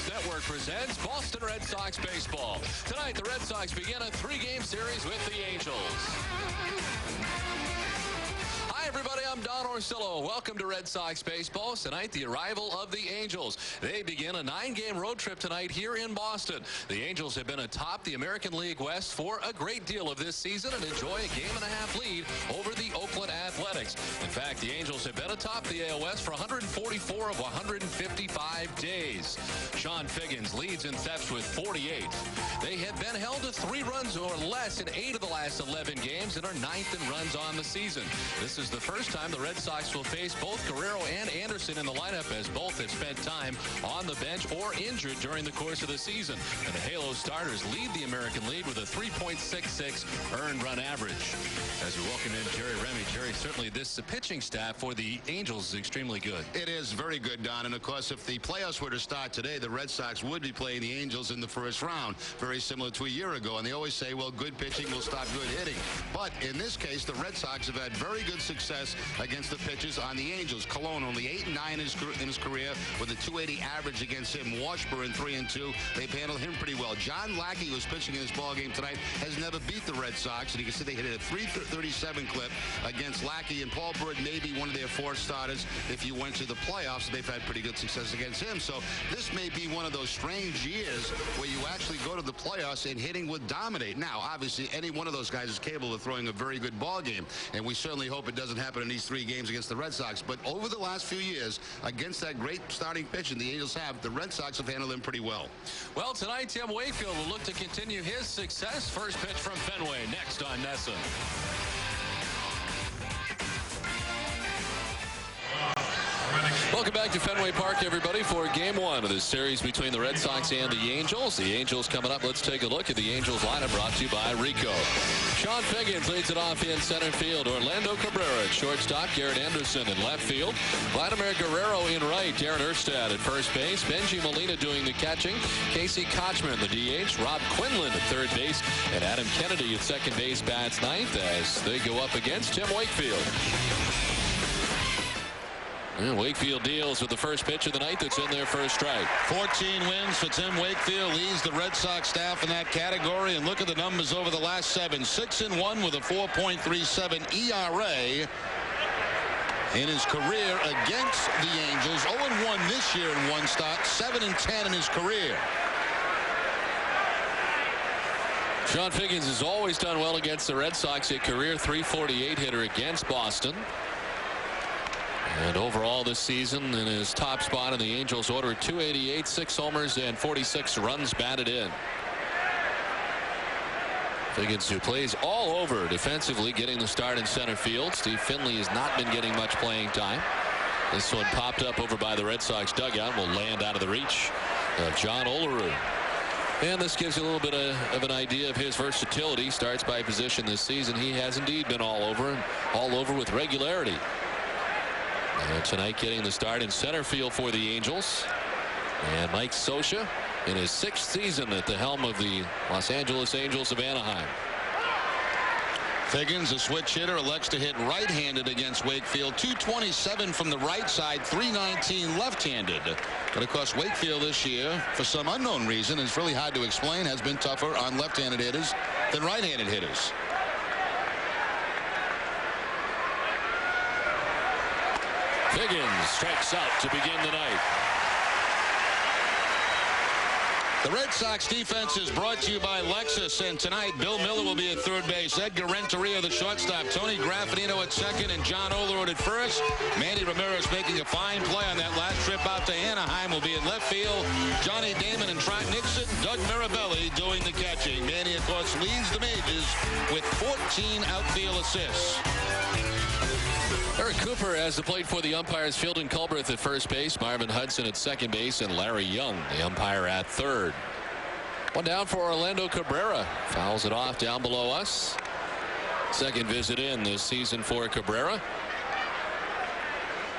Sports Network presents Boston Red Sox baseball. Tonight, the Red Sox begin a 3-game series with the Angels. Hi, everybody. I'm Don Orsillo. Welcome to Red Sox baseball. Tonight, the arrival of the Angels. They begin a 9-game road trip tonight here in Boston. The Angels have been atop the American League West for a great deal of this season and enjoy a game-and-a-half lead over the Oakland Athletics. In fact, the Angels have been atop the AL West for 144 of 155 days. Sean Figgins leads in thefts with 48. They have been held to 3 runs or less in 8 of the last 11 games and are 9th in runs on the season. This is the first time the Red Sox will face both Guerrero and Anderson in the lineup, as both have spent time on the bench or injured during the course of the season. And the Halo starters lead the American League with a 3.66 earned run average. As we welcome in Jerry Remy. Jerry, certainly this pitching staff for the Angels is extremely good. It is very good, Don. And of course, if the playoffs were to start today, the Red Sox would be playing the Angels in the first round, very similar to a year ago. And they always say, well, good pitching will stop good hitting. But in this case, the Red Sox have had very good success against the pitchers on the Angels. Cologne only 8-9 in his career with a 280 average against him. Washburn 3-2. They've handled him pretty well. John Lackey, who's pitching in this ball game tonight, has never beat the Red Sox, and you can see they hit a 337 clip against Lackey. And Paul Bird may be one of their 4 starters if you went to the playoffs. They've had pretty good success against him. So this may be one of those strange years where you actually go to the playoffs and hitting would dominate. Now, obviously, any one of those guys is capable of throwing a very good ball game, and we certainly hope it doesn't happen in these 3 games against the Red Sox. But over the last few years, against that great starting pitching the Angels have, the Red Sox have handled them pretty well. Well, tonight, Tim Wakefield will look to continue his success. First pitch from Fenway, next on Nessa. Welcome back to Fenway Park, everybody, for Game 1 of this series between the Red Sox and the Angels. The Angels coming up. Let's take a look at the Angels lineup, brought to you by Rico. Sean Figgins leads it off in center field. Orlando Cabrera at shortstop. Garrett Anderson in left field. Vladimir Guerrero in right. Darren Erstad at first base. Benji Molina doing the catching. Casey Kochman, the DH. Rob Quinlan at third base. And Adam Kennedy at second base bats ninth as they go up against Tim Wakefield. And Wakefield deals with the first pitch of the night that's in there for a strike. 14 wins for Tim Wakefield. Leads the Red Sox staff in that category. And look at the numbers over the last 7. 6-1 with a 4.37 ERA in his career against the Angels. 0-1 this year in 1 start. 7-10 in his career. Sean Figgins has always done well against the Red Sox. A career .348 hitter against Boston. And overall this season, in his top spot in the Angels order, 288, 6 homers, and 46 runs batted in. Figgins, who plays all over defensively, getting the start in center field. Steve Finley has not been getting much playing time. This one popped up over by the Red Sox dugout, will land out of the reach of John Olerud. And this gives you a little bit of an idea of his versatility. Starts by position this season. He has indeed been all over with regularity. And tonight getting the start in center field for the Angels. And Mike Scioscia in his 6th season at the helm of the Los Angeles Angels of Anaheim. Figgins, a switch hitter, elects to hit right-handed against Wakefield. 227 from the right side, 319 left-handed. But of course, Wakefield this year, for some unknown reason, it's really hard to explain, has been tougher on left-handed hitters than right-handed hitters. Figgins strikes out to begin the night. The Red Sox defense is brought to you by Lexus, and tonight Bill Miller will be at third base, Edgar Renteria the shortstop, Tony Graffinino at second, and John Olerud at first. Manny Ramirez making a fine play on that last trip out to Anaheim will be in left field. Johnny Damon and Trot Nixon, Doug Mirabelli doing the catching. Manny, of course, leads the majors with 14 outfield assists. Eric Cooper has the plate for the umpires. Fielding Culbreth at first base, Marvin Hudson at second base, and Larry Young, the umpire, at third. One down for Orlando Cabrera. Fouls it off down below us. Second visit in this season for Cabrera.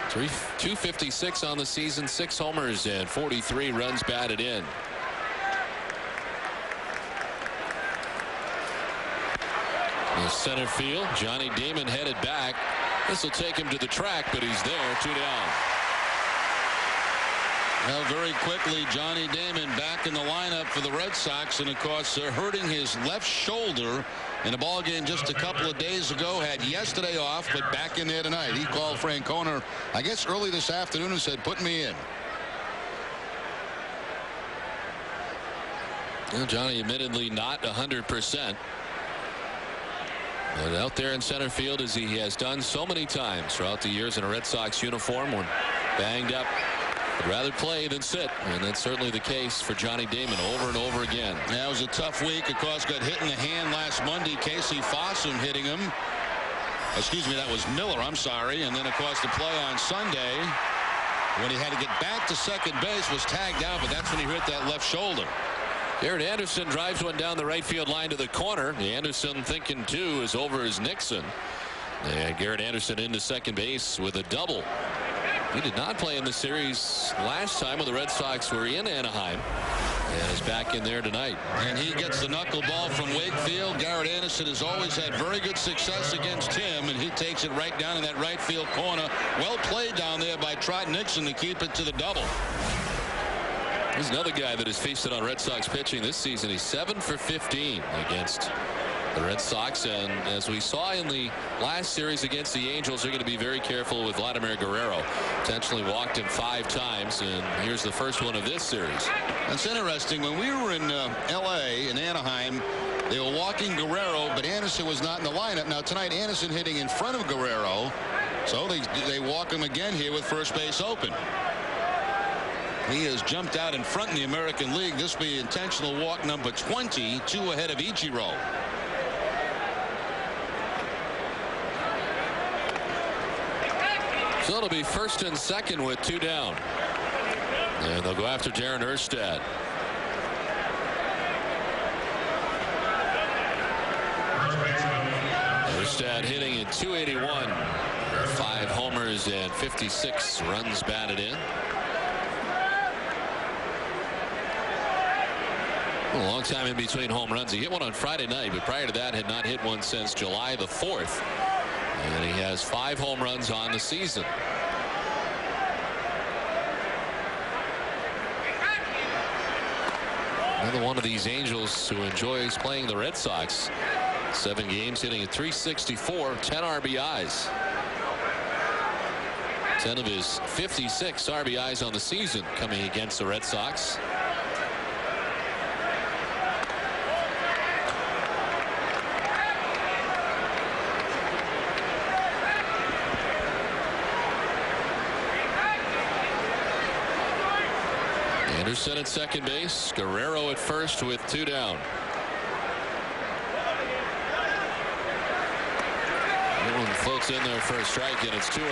256 on the season, 6 homers and 43 runs batted in. In center field, Johnny Damon headed back. This will take him to the track, but he's there, 2 down. Well, very quickly, Johnny Damon back in the lineup for the Red Sox, and of course they're hurting his left shoulder in a ball game just a couple of days ago. Had yesterday off, but back in there tonight. He called Francona, I guess, early this afternoon and said, "Put me in." Well, Johnny admittedly not 100%. But out there in center field, as he has done so many times throughout the years in a Red Sox uniform, when banged up, would rather play than sit, and that's certainly the case for Johnny Damon over and over again. That was a tough week. Of course, got hit in the hand last Monday. Casey Fossum hitting him. Excuse me, that was Miller. I'm sorry. And then, of course, the play on Sunday when he had to get back to second base was tagged out, but that's when he hit that left shoulder. Garrett Anderson drives one down the right field line to the corner. Anderson thinking two is over as Nixon. And Garrett Anderson into second base with a double. He did not play in the series last time when the Red Sox were in Anaheim, and is back in there tonight. And he gets the knuckleball from Wakefield. Garrett Anderson has always had very good success against him, and he takes it right down in that right field corner. Well played down there by Trot Nixon to keep it to the double. He's another guy that has feasted on Red Sox pitching this season. He's 7 for 15 against the Red Sox, and as we saw in the last series against the Angels, they're going to be very careful with Vladimir Guerrero. Potentially walked him 5 times, and here's the first one of this series. That's interesting. When we were in L.A. in Anaheim, they were walking Guerrero, but Anderson was not in the lineup. Now tonight, Anderson hitting in front of Guerrero, so they walk him again here with first base open. He has jumped out in front in the American League. This will be intentional walk number 20, 2 ahead of Ichiro. So it'll be first and second with 2 down. And they'll go after Darren Erstad. Erstad hitting at .281. 5 homers and 56 runs batted in. A long time in between home runs. He hit one on Friday night, but prior to that had not hit one since July the 4th. And he has 5 home runs on the season. Another one of these Angels who enjoys playing the Red Sox. 7 games, hitting at .364, 10 RBIs. 10 of his 56 RBIs on the season coming against the Red Sox. Anderson at second base, Guerrero at first with 2 down. One floats in there for a strike, and it's 2-1.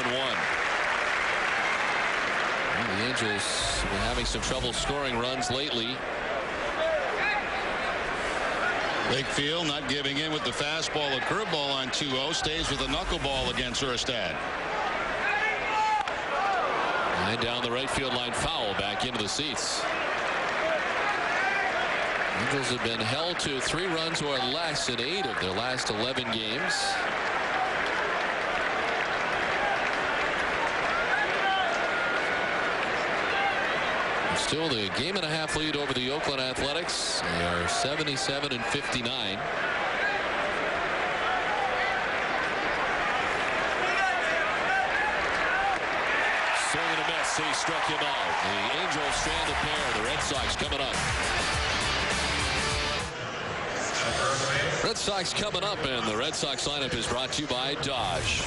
Well, the Angels have been having some trouble scoring runs lately. Wakefield not giving in with the fastball. A curveball on 2-0. Stays with a knuckleball against Erstad. And down the right field line, foul back into the seats. Angels have been held to 3 runs or less in 8 of their last 11 games. Still the game-and-a-half lead over the Oakland Athletics. They are 77-59. Swing and a miss. He struck him out. The Angels strand a pair. The Red Sox coming up. Red Sox coming up, and the Red Sox lineup is brought to you by Dodge.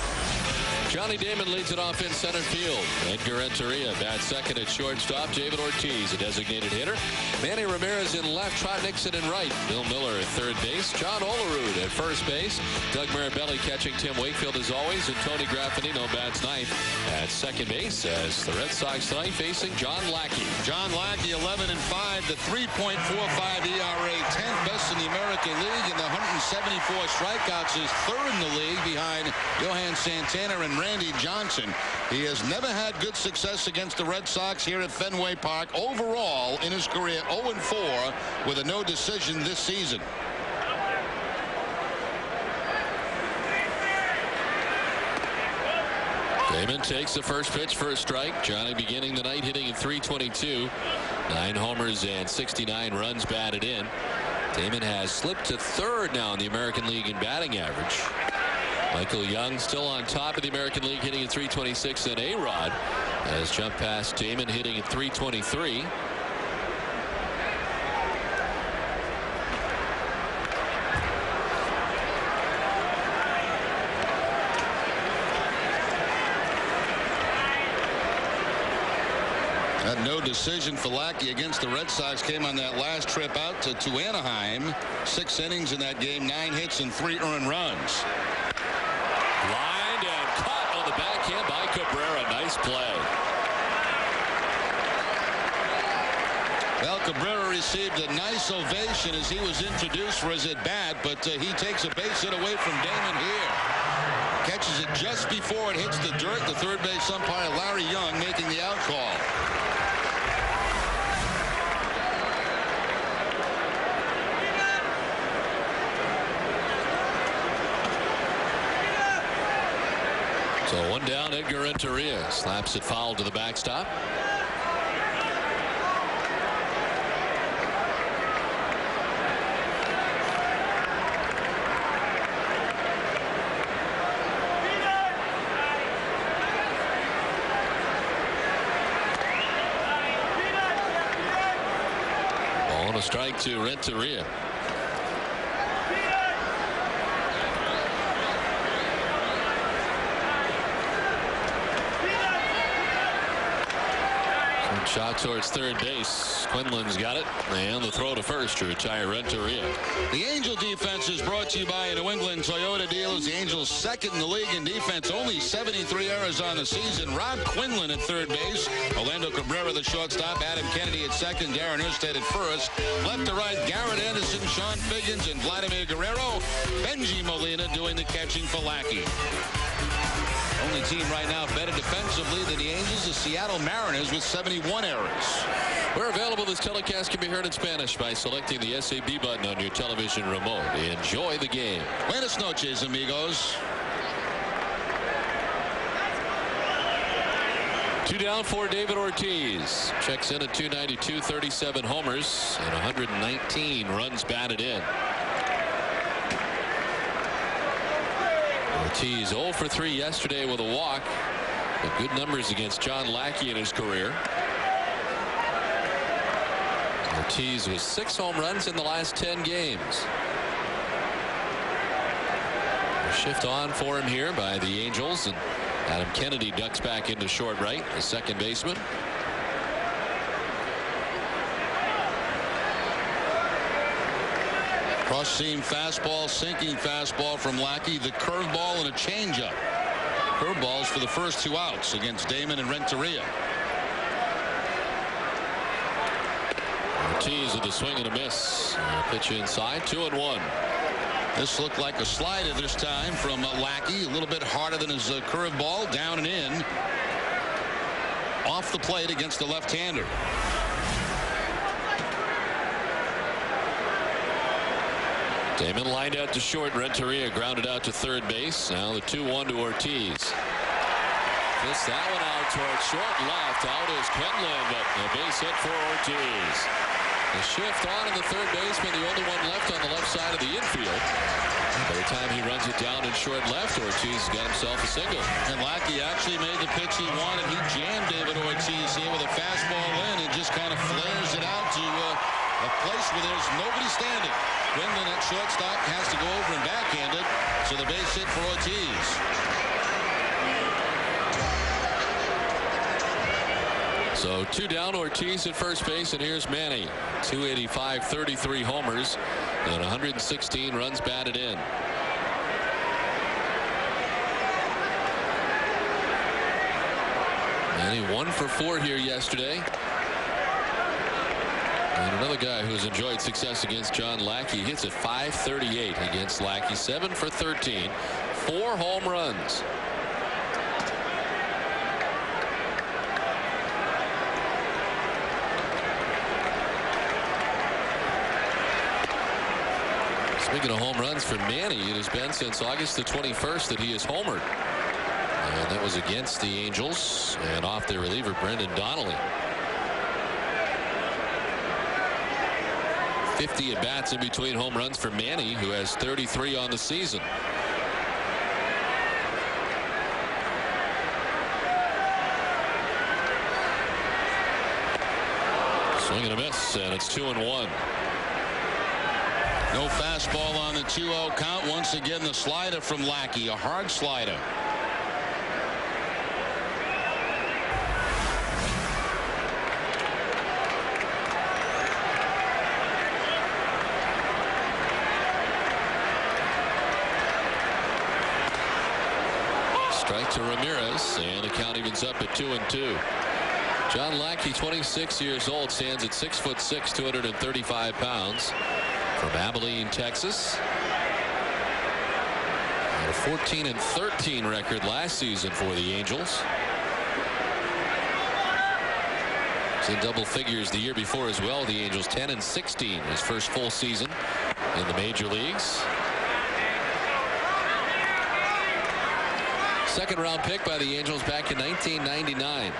Johnny Damon leads it off in center field. Edgar Renteria bats second at shortstop. David Ortiz, a designated hitter. Manny Ramirez in left. Trot Nixon in right. Bill Miller at third base. John Olerud at first base. Doug Mirabelli catching Tim Wakefield as always. And Tony Graffinino bats ninth at second base as the Red Sox tonight facing John Lackey. John Lackey 11-5, the 3.45 ERA, 10th best in the American League, and the 174 strikeouts is third in the league behind Johan Santana and Randy Johnson. He has never had good success against the Red Sox here at Fenway Park. Overall in his career, 0-4 with a no decision this season. Damon takes the first pitch for a strike. Johnny beginning the night hitting at .322. 9 homers and 69 runs batted in. Damon has slipped to third now in the American League in batting average. Michael Young still on top of the American League hitting at .326, and A-Rod has jumped past Damon hitting at .323. That no decision for Lackey against the Red Sox came on that last trip out to Anaheim. 6 innings in that game, 9 hits and 3 earned runs. Lined and caught on the backhand by Cabrera. Nice play. Well, Cabrera received a nice ovation as he was introduced for his at-bat, but he takes a base hit away from Damon here. Catches it just before it hits the dirt. The third base umpire, Larry Young, making the out call. So 1 down. Edgar Renteria slaps it foul to the backstop. Ball and a strike to Renteria. Shot towards third base. Quinlan's got it, and the throw to first to retire Renteria. The Angel defense is brought to you by New England Toyota dealers. The Angels second in the league in defense, only 73 errors on the season. Rob Quinlan at third base, Orlando Cabrera the shortstop, Adam Kennedy at second, Darren Erstad at first. Left to right, Garrett Anderson, Sean Figgins, and Vladimir Guerrero. Benji Molina doing the catching for Lackey. Only team right now better defensively than the Angels, the Seattle Mariners, with 71 errors. We're available. This telecast can be heard in Spanish by selecting the SAB button on your television remote. Enjoy the game. Buenas noches, amigos. 2 down for David Ortiz. Checks in at .292, 37 homers, and 119 runs batted in. Ortiz 0 for 3 yesterday with a walk, but good numbers against John Lackey in his career. Ortiz with 6 home runs in the last 10 games. A shift on for him here by the Angels, and Adam Kennedy ducks back into short right, the second baseman. Cross-seam fastball, sinking fastball from Lackey, the curveball and a changeup. Curveballs for the first 2 outs against Damon and Renteria. Ortiz with a swing and a miss. Pitch inside, 2-1. This looked like a slider this time from Lackey, a little bit harder than his curveball, down and in. Off the plate against the left-hander. Damon lined out to short. Renteria grounded out to third base. Now the 2-1 to Ortiz. Missed that one out towards short left. Out is Quinlan, but a base hit for Ortiz. The shift on in the third baseman, the only one left on the left side of the infield. By the time he runs it down in short left, Ortiz got himself a single. And Lackey actually made the pitch he wanted. He jammed David Ortiz here with a fastball in and just kind of flares it out to a place where there's nobody standing. Quinlan at shortstop has to go over and backhand it. So the base hit for Ortiz. So 2 down, Ortiz at first base, and here's Manny. 285, 33 homers, and 116 runs batted in. Manny 1 for 4 here yesterday. And another guy who's enjoyed success against John Lackey hits at .538 against Lackey. 7 for 13, 4 home runs. Speaking of home runs for Manny, it has been since August the 21st that he has homered. And that was against the Angels and off their reliever Brendan Donnelly. 50 at bats in between home runs for Manny, who has 33 on the season. Swing and a miss, and it's 2-1. No fastball on the 2-0 count. Once again, the slider from Lackey, a hard slider. Strike to Ramirez, and the count evens up at 2-2. John Lackey, 26 years old, stands at 6'6", 235 pounds, from Abilene, Texas. Had a 14-13 record last season for the Angels. He's in double figures the year before as well. The Angels 10-16, his first full season in the major leagues. Second round pick by the Angels back in 1999.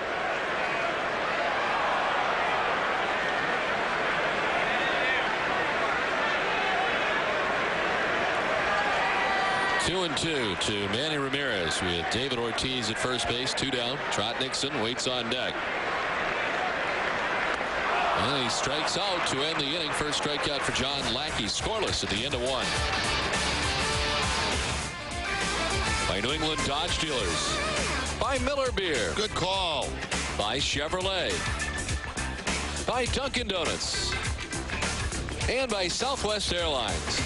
Two and two to Manny Ramirez with David Ortiz at first base. 2 down. Trot Nixon waits on deck. And he strikes out to end the inning. First strikeout for John Lackey. Scoreless at the end of 1. By New England Dodge Dealers. By Miller Beer. Good call. By Chevrolet. By Dunkin' Donuts. And by Southwest Airlines.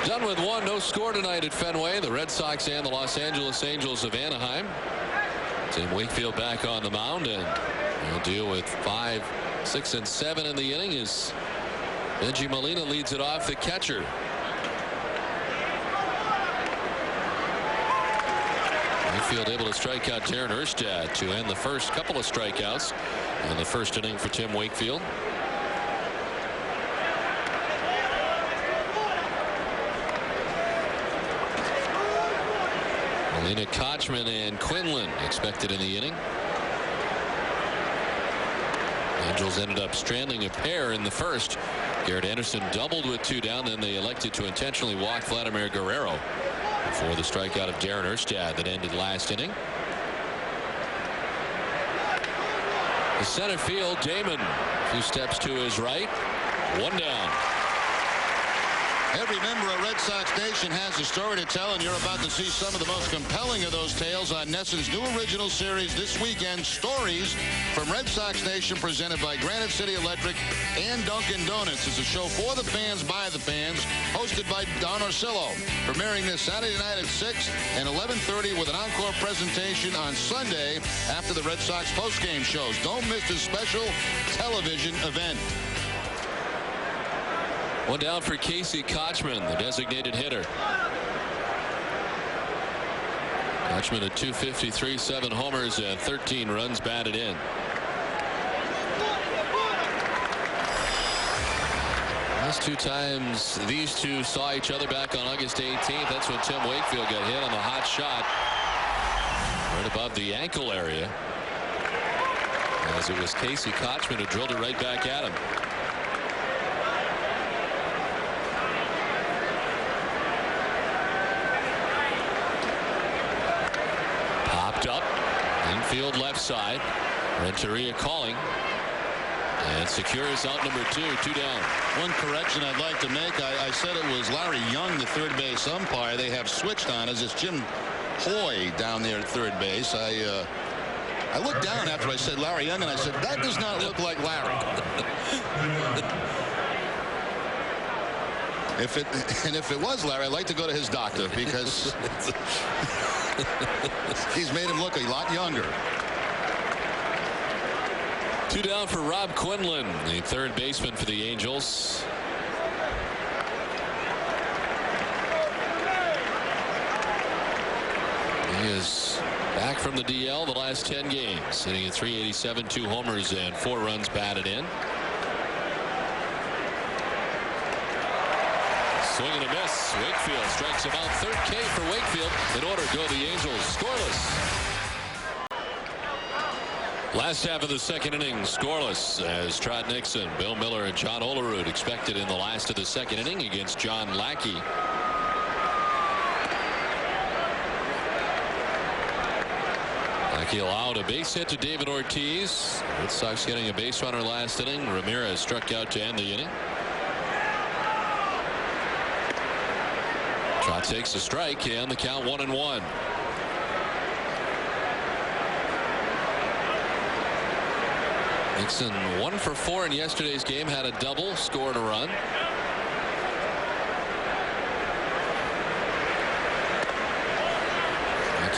Done with 1, no score tonight at Fenway. The Red Sox and the Los Angeles Angels of Anaheim. Tim Wakefield back on the mound, and he'll deal with 5, 6, and 7 in the inning as Benji Molina leads it off, the catcher. Wakefield able to strike out Darren Erstad to end the first couple of strikeouts in the first inning for Tim Wakefield. Molina, Kochman, and Quinlan expected in the inning. Angels ended up stranding a pair in the first. Garrett Anderson doubled with 2 down. Then they elected to intentionally walk Vladimir Guerrero before the strikeout of Darren Erstad that ended last inning. The center field, Damon, a few steps to his right. 1 down. Every member of Red Sox Nation has a story to tell, and you're about to see some of the most compelling of those tales on NESN's new original series this weekend, Stories from Red Sox Nation, presented by Granite City Electric and Dunkin' Donuts. It's a show for the fans, by the fans, hosted by Don Orsillo. Premiering this Saturday night at 6 and 11:30 with an encore presentation on Sunday after the Red Sox postgame shows. Don't miss this special television event. 1 down for Casey Kochman, the designated hitter. Kochman at .253, 7 homers, and 13 runs batted in. Last 2 times these two saw each other back on August 18th. That's when Tim Wakefield got hit on the hot shot right above the ankle area, as it was Casey Kochman who drilled it right back at him. Up infield left side. Renteria calling, and secures out number 2. 2 down. One correction I'd like to make. I said it was Larry Young, the third base umpire. They have switched on us. It's Jim Hoy down there at third base. I looked down after I said Larry Young, and I said, that does not look like Larry. If it was Larry, I'd like to go to his doctor, because he's made him look a lot younger. 2 down for Rob Quinlan, the third baseman for the Angels. He is back from the DL the last 10 games, hitting at .387, 2 homers, and 4 runs batted in. Swing and a miss. Wakefield strikes him out. Third K for Wakefield. In order go the Angels scoreless. Last half of the second inning scoreless as Trot Nixon, Bill Miller, and John Olerud expected in the last of the second inning against John Lackey. Lackey allowed a base hit to David Ortiz. Red Sox getting a base runner last inning. Ramirez struck out to end the inning. Trot takes a strike and the count 1-1. Nixon 1 for 4 in yesterday's game, had a double, scored a run.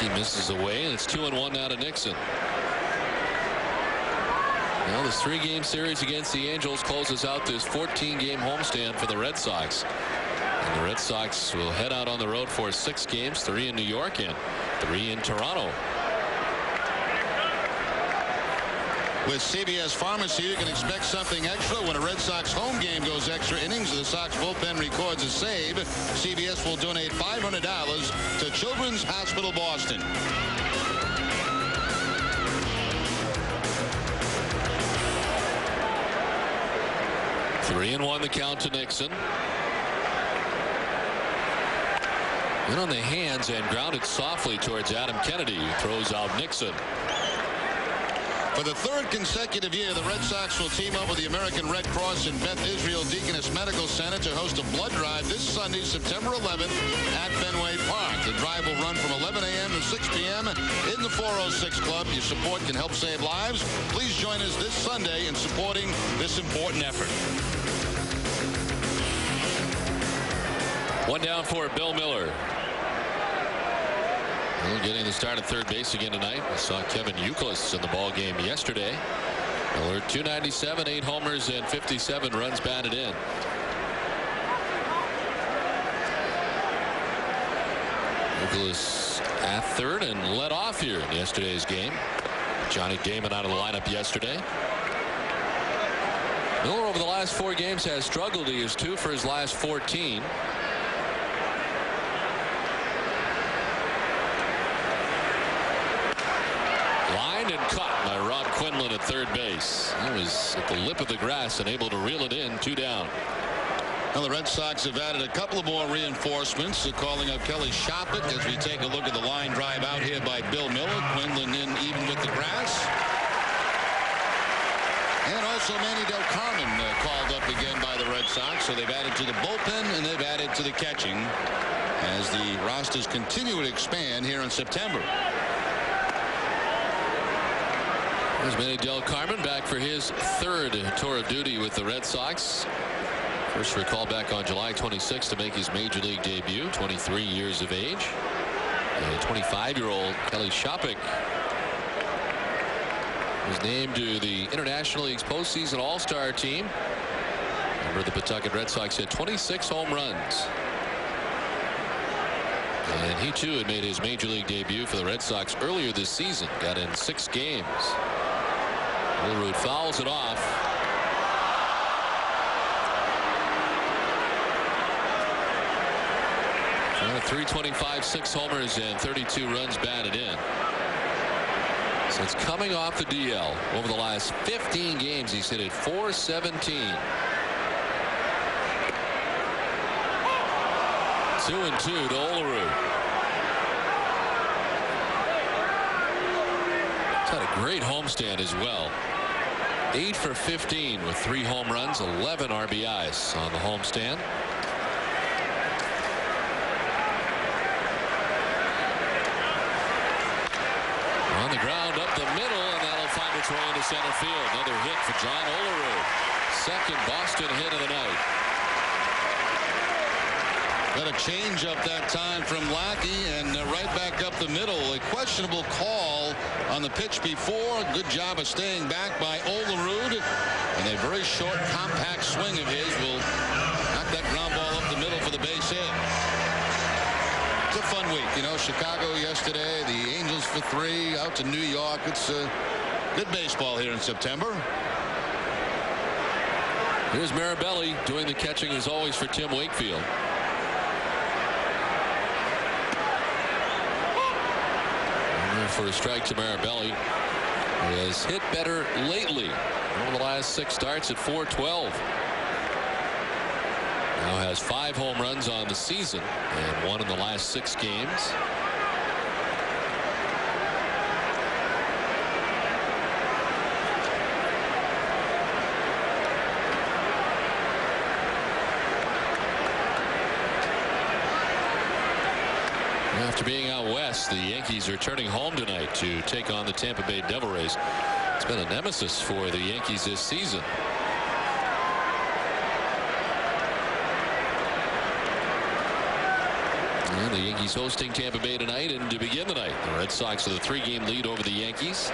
He misses away, and it's 2-1 now to Nixon. Well, this 3-game series against the Angels closes out this 14-game homestand for the Red Sox. And the Red Sox will head out on the road for 6 games, 3 in New York and 3 in Toronto. With CBS Pharmacy, you can expect something extra when a Red Sox home game goes extra innings. The Sox bullpen records a save. CBS will donate $500 to Children's Hospital Boston. Three and 1 the count to Nixon. In on the hands and grounded softly towards Adam Kennedy, who throws out Nixon. For the 3rd consecutive year, the Red Sox will team up with the American Red Cross and Beth Israel Deaconess Medical Center to host a blood drive this Sunday, September 11th at Fenway Park. The drive will run from 11 a.m. to 6 p.m. in the 406 Club. Your support can help save lives. Please join us this Sunday in supporting this important effort. One down for Bill Miller. Getting the start at third base again tonight. We saw Kevin Youkilis in the ball game yesterday. Miller 297, 8 homers and 57 runs batted in. Youkilis at third and led off here in yesterday's game. Johnny Damon out of the lineup yesterday. Miller over the last 4 games has struggled. He is 2 for his last 14. And caught by Rob Quinlan at third base. He was at the lip of the grass and able to reel it in. 2 down. Well, the Red Sox have added a couple of more reinforcements. Calling up Kelly Shoppett as we take a look at the line drive out here by Bill Miller. Quinlan in even with the grass. And also Manny Del Carmen called up again by the Red Sox. So they've added to the bullpen and they've added to the catching as the rosters continue to expand here in September. There's Manny Del Carmen back for his 3rd tour of duty with the Red Sox. First recalled back on July 26th to make his major league debut, 23 years of age. And 25-year-old Kelly Shoppett was named to the International League's postseason All-Star team. Remember, the Pawtucket Red Sox had 26 home runs. And he too had made his major league debut for the Red Sox earlier this season. Got in 6 games. Olerud fouls it off. .325, 6 homers and 32 runs batted in. So it's coming off the DL. Over the last 15 games, he's hit it .417. 2-2 to Olerud. He's had a great homestand as well. 8 for 15 with 3 home runs, 11 RBIs on the homestand. On the ground up the middle, and that'll find its way into center field. Another hit for John Olerud. 2nd Boston hit of the night. Got a change up that time from Lackey and right back up the middle. A questionable call on the pitch before. Good job of staying back by Olerud. And a very short, compact swing of his will knock that ground ball up the middle for the base hit. It's a fun week. You know, Chicago yesterday, the Angels for 3, out to New York. It's good baseball here in September. Here's Marabelli doing the catching as always for Tim Wakefield. for a strike to Mirabelli, who has hit better lately over the last 6 starts at .412. Now has 5 home runs on the season and 1 in the last 6 games. After being out west, the Yankees are turning home tonight to take on the Tampa Bay Devil Rays. It's been a nemesis for the Yankees this season. And the Yankees hosting Tampa Bay tonight, and to begin the night, the Red Sox with a 3-game lead over the Yankees.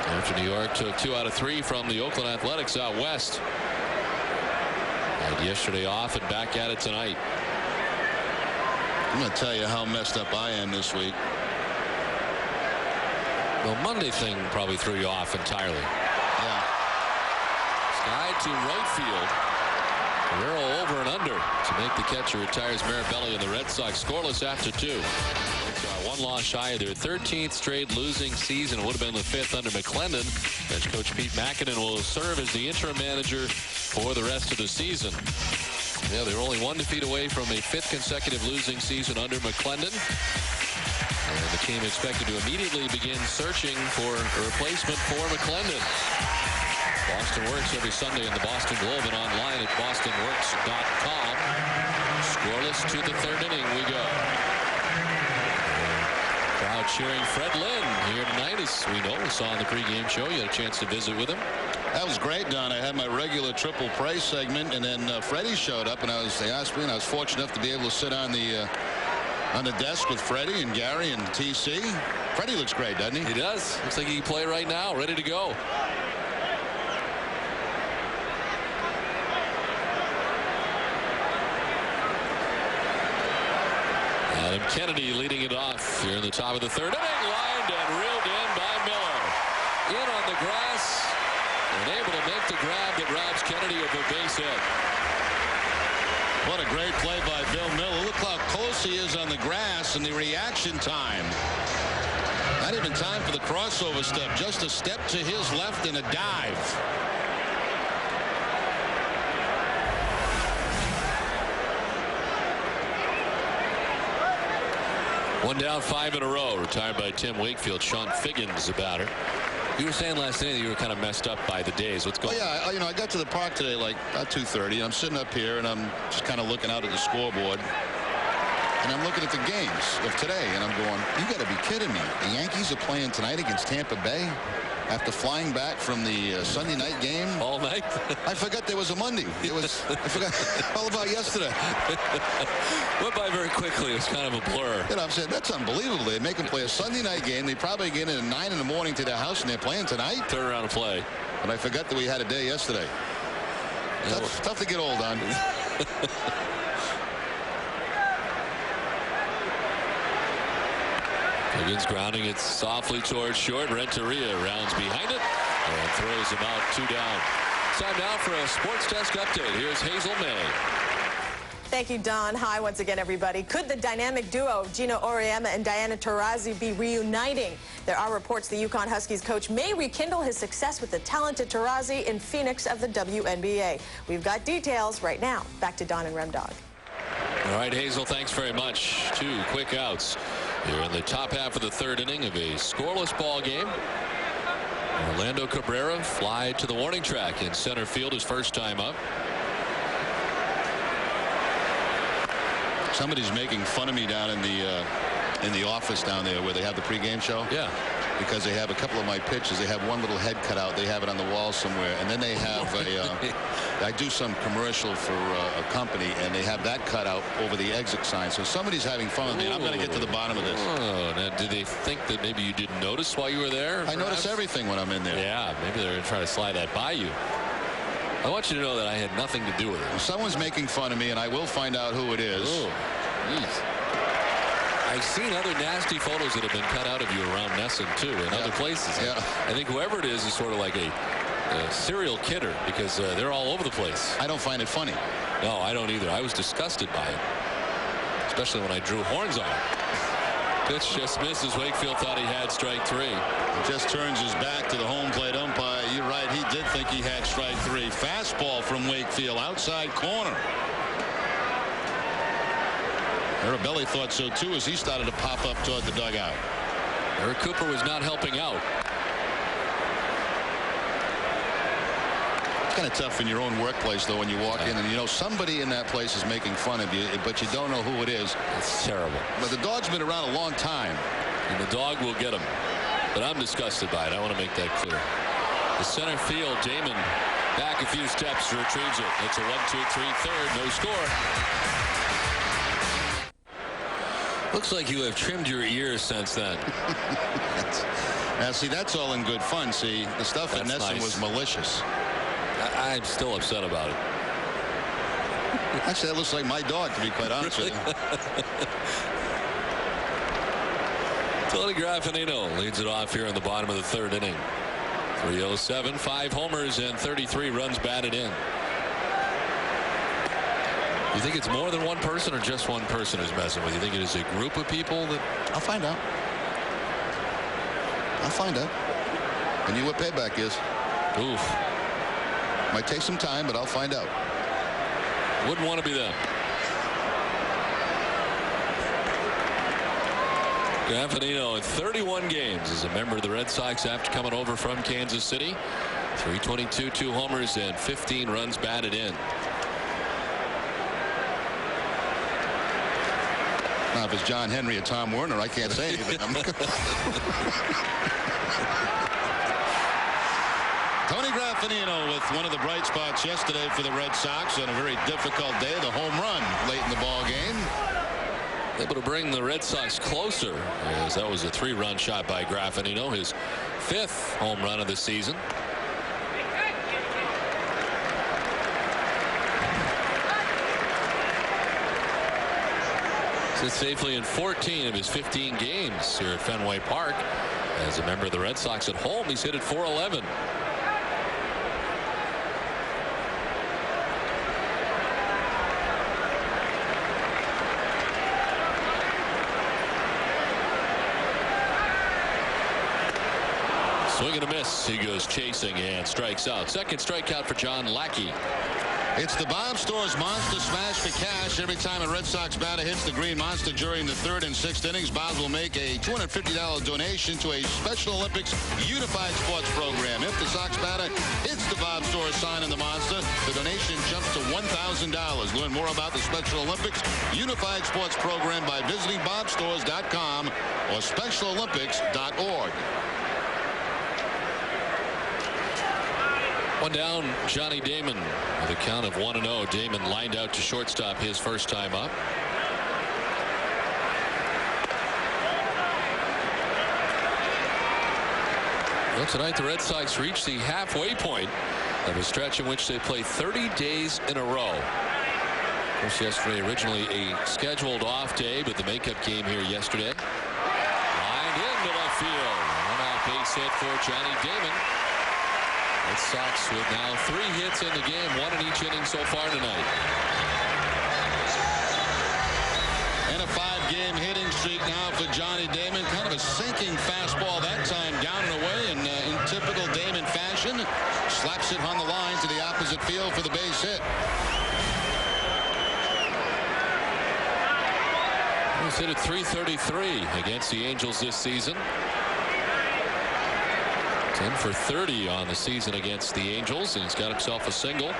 After New York took 2 out of 3 from the Oakland Athletics out west. Had yesterday off and back at it tonight. I'm going to tell you how messed up I am this week. The Monday thing probably threw you off entirely. Yeah. Sky to right field. Guerrero over and under to make the catcher. Retires Mirabelli, and the Red Sox scoreless after 2. One loss shy of their 13th straight losing season. It would have been the 5th under McClendon. Bench coach Pete Mackinnon will serve as the interim manager for the rest of the season. Yeah, they were only 1 defeat away from a 5th consecutive losing season under McClendon. And the team expected to immediately begin searching for a replacement for McClendon. Boston Works every Sunday in the Boston Globe and online at bostonworks.com. Scoreless to the 3rd inning we go. Crowd cheering Fred Lynn here tonight, as we know. We saw on the pregame show. You had a chance to visit with him. That was great, Don. I had my regular triple praise segment, and then Freddie showed up, and they asked me, and I was fortunate enough to be able to sit on the desk with Freddie and Gary and TC. Freddie looks great, doesn't he? He does. Looks like he can play right now, ready to go. Adam Kennedy leading it off here in the top of the 3rd inning. Lined and reeled in by Miller. In on the grass and able to make the grab that robs Kennedy of a base hit. What a great play by Bill Miller. Look how close he is on the grass, and the reaction time. Not even time for the crossover step. Just a step to his left and a dive. One down, 5 in a row. Retired by Tim Wakefield. Sean Figgins about her. You were saying last night that you were kind of messed up by the days. What's going on? Yeah, I got to the park today like about 2:30. I'm sitting up here and I'm just kind of looking out at the scoreboard. And I'm looking at the games of today, and I'm going, you got to be kidding me. The Yankees are playing tonight against Tampa Bay after flying back from the Sunday night game. All night? I forgot there was a Monday. I forgot all about yesterday. Went by very quickly. It was kind of a blur. You know, I'm saying, that's unbelievable. They make them play a Sunday night game. They probably get in at 9 in the morning to their house, and they're playing tonight. Turn around and play. But I forgot that we had a day yesterday. Yeah, tough to get old on. Higgins grounding it softly towards short. Renteria rounds behind it and throws him out. 2 down. Time now for a sports desk update. Here's Hazel May. Thank you, Don. Hi once again, everybody. Could the dynamic duo Gino Auriemma and Diana Taurasi be reuniting? There are reports the UConn Huskies coach may rekindle his success with the talented Taurasi in Phoenix of the WNBA. We've got details right now. Back to Don and Remdog. All right, Hazel, thanks very much. 2 quick outs here in the top half of the 3rd inning of a scoreless ball game. Orlando Cabrera fly to the warning track in center field his first time up. Somebody's making fun of me down in the office down there where they have the pregame show. Yeah. Because they have a couple of my pitches. They have one little head cut out. They have it on the wall somewhere. And then they have I do some commercial for a company, and they have that cut out over the exit sign. So somebody's having fun with me, and I'm going to get to the bottom of this. Oh, now do they think that maybe you didn't notice while you were there? I notice everything when I'm in there. Yeah, maybe they're going to try to slide that by you. I want you to know that I had nothing to do with it. Someone's making fun of me, and I will find out who it is. Oh, geez. I've seen other nasty photos that have been cut out of you around Nesson, too, in other places. Yeah. I think whoever it is sort of like a serial kidder, because they're all over the place. I don't find it funny. No, I don't either. I was disgusted by it, especially when I drew horns on it. Pitch just misses. Wakefield thought he had strike 3. He just turns his back to the home plate umpire. You're right, he did think he had strike 3. Fastball from Wakefield, outside corner. Arabelli thought so too as he started to pop up toward the dugout. Eric Cooper was not helping out. It's kind of tough in your own workplace though when you walk in and you know somebody in that place is making fun of you, but you don't know who it is. It's terrible. But the dog's been around a long time. And the dog will get him. But I'm disgusted by it. I want to make that clear. The center field, Damon back a few steps, retrieves it. It's a 1-2-3 third, no score. Looks like you have trimmed your ears since then. Now see, that's all in good fun. See, the stuff at Nesson was malicious. I'm still upset about it. Actually, that looks like my dog, to be quite honest with you. Tony Graffinino leads it off here in the bottom of the 3rd inning. 307, 5 homers and 33 runs batted in. You think it's more than one person or just one person who's messing with you? Think it is a group of people that... I'll find out. I'll find out. And you what payback is. Oof. Might take some time, but I'll find out. Wouldn't want to be them. Graffinino in 31 games as a member of the Red Sox after coming over from Kansas City. 322, 2 homers and 15 runs batted in. Now, if it's John Henry or Tom Werner, I can't say anything. Tony Graffinino with one of the bright spots yesterday for the Red Sox on a very difficult day. The home run late in the ball game. Able to bring the Red Sox closer, as that was a 3-run shot by Graffinino, his 5th home run of the season. Sits safely in 14 of his 15 games here at Fenway Park. As a member of the Red Sox at home, he's hit at .411. Swing and a miss. He goes chasing and strikes out. Second strikeout for John Lackey. It's the Bob Stores Monster Smash for cash. Every time a Red Sox batter hits the green monster during the 3rd and 6th innings, Bob will make a $250 donation to a Special Olympics Unified Sports Program. If the Sox batter hits the Bob Stores sign in the monster, the donation jumps to $1,000. Learn more about the Special Olympics Unified Sports Program by visiting bobstores.com or specialolympics.org. One down, Johnny Damon with a count of 1-0. Damon lined out to shortstop his first time up. Well, tonight the Red Sox reached the halfway point of a stretch in which they play 30 days in a row. Of course, yesterday originally a scheduled off day, but the makeup game here yesterday. Lined into left field. One-out base hit for Johnny Damon. Red Sox with now 3 hits in the game, 1 in each inning so far tonight. And a 5-game hitting streak now for Johnny Damon. Kind of a sinking fastball that time, down and away, and in typical Damon fashion, slaps it on the line to the opposite field for the base hit. He's hit at .333 against the Angels this season. 10 for 30 on the season against the Angels, and he's got himself a single.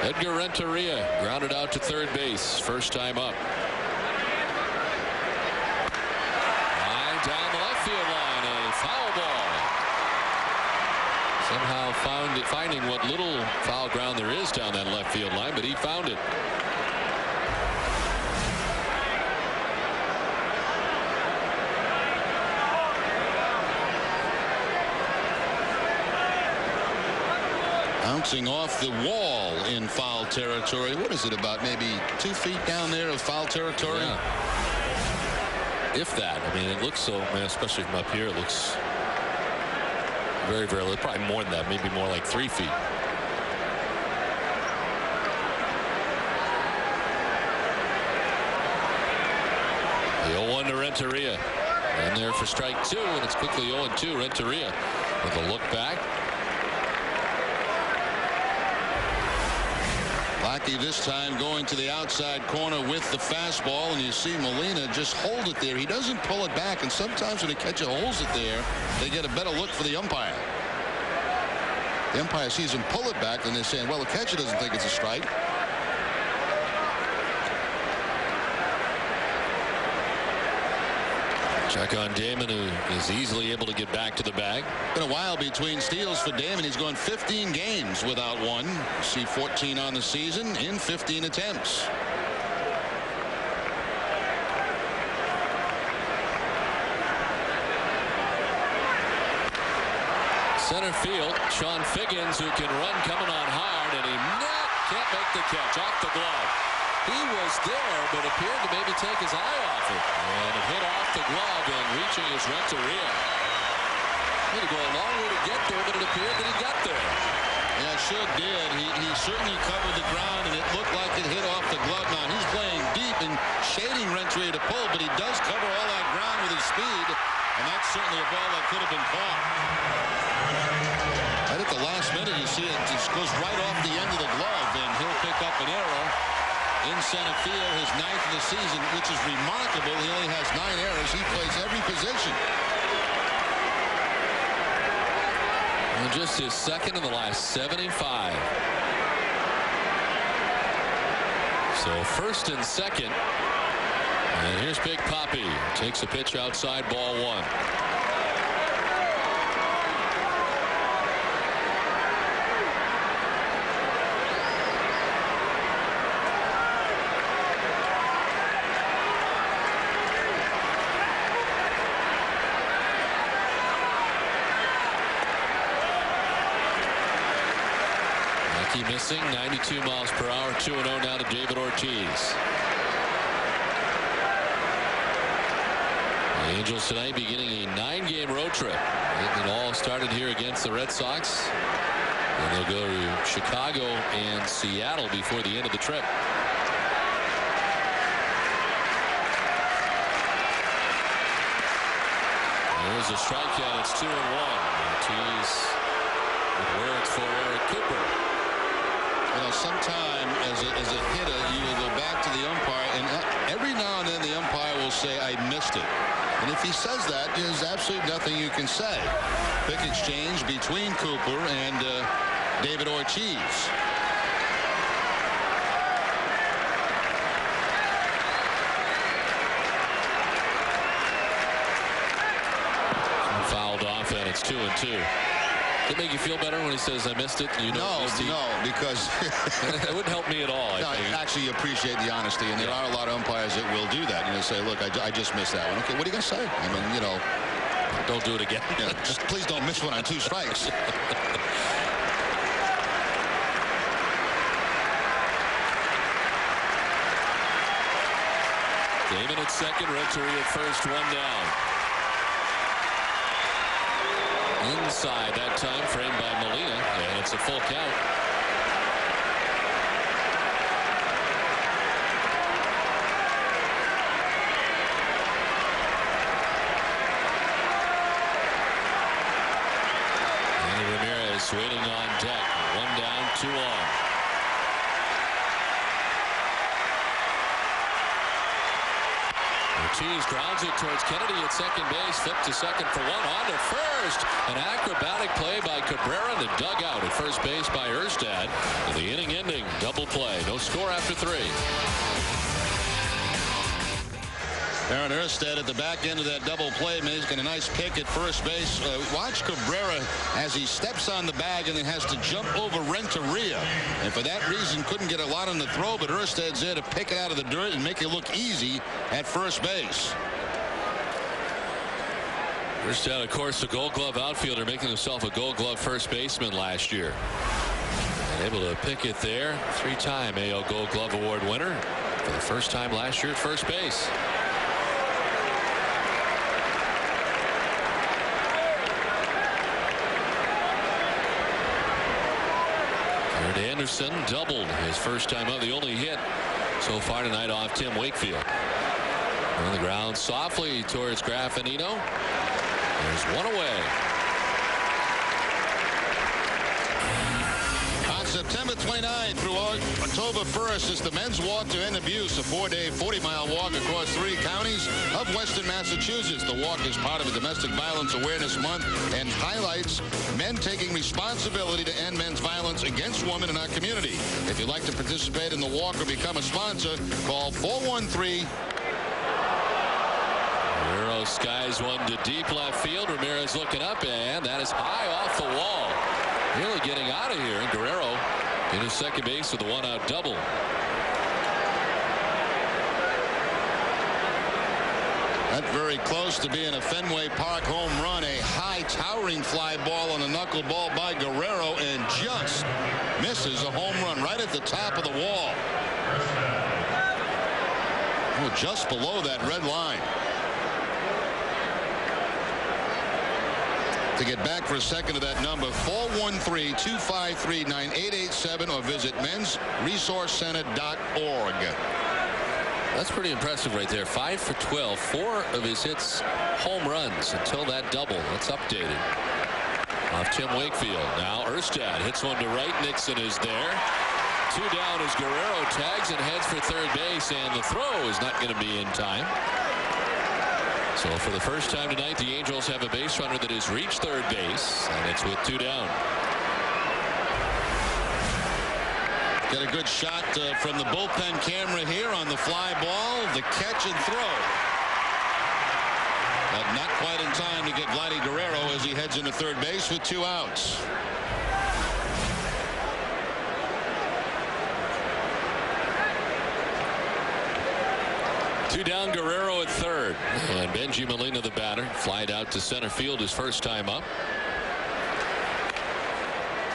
Edgar Renteria grounded out to third base, first time up. Line down the left field line, a foul ball. Somehow finding what little foul ground there is down that left field line, but he found it. Bouncing off the wall in foul territory. What is it, about maybe 2 feet down there of foul territory? Yeah. If that. I mean, it looks so, especially from up here, it looks very, very little. Probably more than that, maybe more like 3 feet. The 0-1 1 to Renteria. And there for strike 2, and it's quickly 0-2. Renteria with a look back. Lackey this time going to the outside corner with the fastball, and you see Molina just hold it there. He doesn't pull it back, and sometimes when the catcher holds it there, they get a better look for the umpire. The umpire sees him pull it back, and they're saying, well, the catcher doesn't think it's a strike. Check on Damon, who is easily able to get back to the bag. Been a while between steals for Damon. He's gone 15 games without one. See 14 on the season in 15 attempts. Center field, Sean Figgins, who can run, coming on hard, and he can't make the catch off the glove. He was there, but appeared to maybe take his eye off it. And it hit off the glove, and reaching is Renteria. He had to go a long way to get there, but it appeared that he got there. Yeah, it sure did. He certainly covered the ground, and it looked like it hit off the glove. Now, he's playing deep and shading Renteria to pull, but he does cover all that ground with his speed, and that's certainly a ball that could have been caught. Right at the last minute, you see it just goes right off the end of the glove, and he'll pick up an error in center field, his 9th of the season, which is remarkable. He only has 9 errors. He plays every position. And just his 2nd in the last 75. So 1st and 2nd. And here's Big Papi. Takes a pitch outside, ball 1. Missing 92 miles per hour, 2-0 now to David Ortiz. The Angels tonight beginning a 9-game road trip. It all started here against the Red Sox. And they'll go to Chicago and Seattle before the end of the trip. There's a strikeout. It's 2-1. Ortiz with words for Eric Cooper. You know, sometime as a hitter, you will go back to the umpire, and every now and then the umpire will say, I missed it. And if he says that, there's absolutely nothing you can say. Quick exchange between Cooper and David Ortiz. Fouled off, and it's 2-2. Does it make you feel better when he says I missed it? You know, no, because it wouldn't help me at all. No, actually, you appreciate the honesty, and there are a lot of umpires that will do that. You know, say, look, I just missed that one. Okay, what are you going to say? I mean, you know, don't do it again. Just please don't miss one on 2 strikes. Damon at second, Renteria at first, 1 down. Inside that time, framed by Molina, and it's a full count. And Ramirez waiting on deck. 1 down, 2 on. Ortiz grounds it towards Kennedy at second base. Flip to second for 1. On to first. An acrobatic play by Cabrera to dugout at first base by Erstad. And the inning ending double play. No score after 3. Aaron Erstad at the back end of that double play, making a nice pick at first base. Watch Cabrera as he steps on the bag and then has to jump over Renteria. And for that reason, couldn't get a lot on the throw, but Erstad's there to pick it out of the dirt and make it look easy at first base. Erstad, of course, a Gold Glove outfielder, making himself a Gold Glove first baseman last year. And able to pick it there. 3-time AL Gold Glove Award winner for the first time last year at first base. Anderson doubled his first time up, the only hit so far tonight off Tim Wakefield. On the ground softly towards Graffinino. There's one away. On September 29th through October 1st is the Men's Walk to End Abuse, a 4-day, 40-mile walk across 3 counties of western Massachusetts. The walk is part of a Domestic Violence Awareness Month and highlights men taking responsibility to end men's violence against women in our community. If you'd like to participate in the walk or become a sponsor, call 413. Guerrero skies one to deep left field. Ramirez looking up, and that is high off the wall. Really getting out of here, and Guerrero into second base with a 1-out double. That's very close to being a Fenway Park home run. A high towering fly ball on a knuckleball by Guerrero, and just misses a home run right at the top of the wall. Oh, just below that red line. To get back for a second of that number, 413-253-9887, or visit mensresourcecenter.org. That's pretty impressive right there. 5 for 12. 4 of his hits home runs until that double. That's updated. Off Tim Wakefield. Now Erstad hits one to right. Nixon is there. 2 down as Guerrero tags and heads for third base, and the throw is not going to be in time. So for the first time tonight, the Angels have a base runner that has reached third base, and it's with 2 down. Get a good shot from the bullpen camera here on the fly ball, the catch and throw. But not quite in time to get Vladdy Guerrero as he heads into third base with 2 outs. Two down, Guerrero at third, and Benji Molina, the batter, flied out to center field his first time up.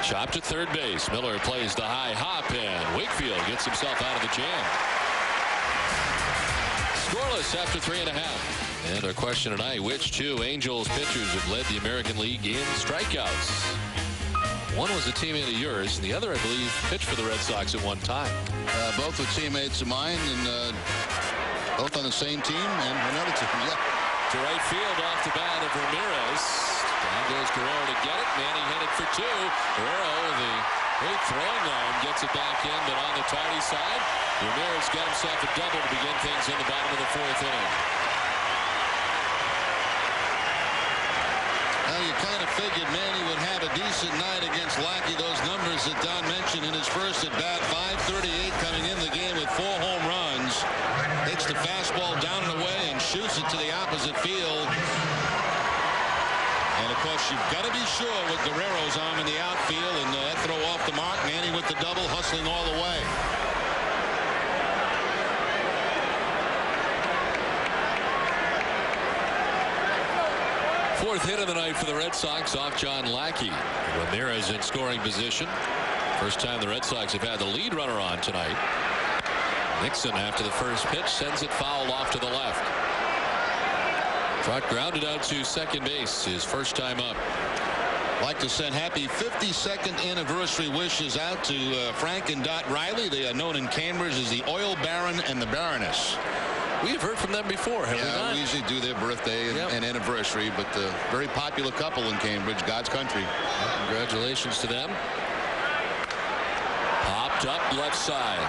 Chopped at third base. Miller plays the high hop, and Wakefield gets himself out of the jam. Scoreless after 3.5. And our question tonight: which 2 Angels pitchers have led the American League in strikeouts? One was a teammate of yours, and the other, I believe, pitched for the Red Sox at one time. Both were teammates of mine, and both on the same team and another team. Yeah. To right field off the bat of Ramirez. Down goes Guerrero to get it. Manning headed for 2. Guerrero, the great throwing arm, gets it back in, but on the tardy side, Ramirez got himself a double to begin things in the bottom of the 4th inning. Well, you kind of figured Manny would have a decent night against Lackey. Those numbers that Don mentioned in his first at bat, 538 coming in the game with 4 home runs. Takes the fastball down and away and shoots it to the opposite field. And of course, you've got to be sure with Guerrero's arm in the outfield, and that throw off the mark. Manny with the double, hustling all the way. Fourth hit of the night for the Red Sox off John Lackey. Ramirez in scoring position. First time the Red Sox have had the lead runner on tonight. Nixon, after the first pitch, sends it foul off to the left. Trot grounded out to second base, his first time up. Like to send happy 52nd anniversary wishes out to Frank and Dot Riley. They are known in Cambridge as the Oil Baron and the Baroness. We have heard from them before, have we not? We usually do their birthday and anniversary, but a very popular couple in Cambridge, God's country. Congratulations to them. Popped up left side.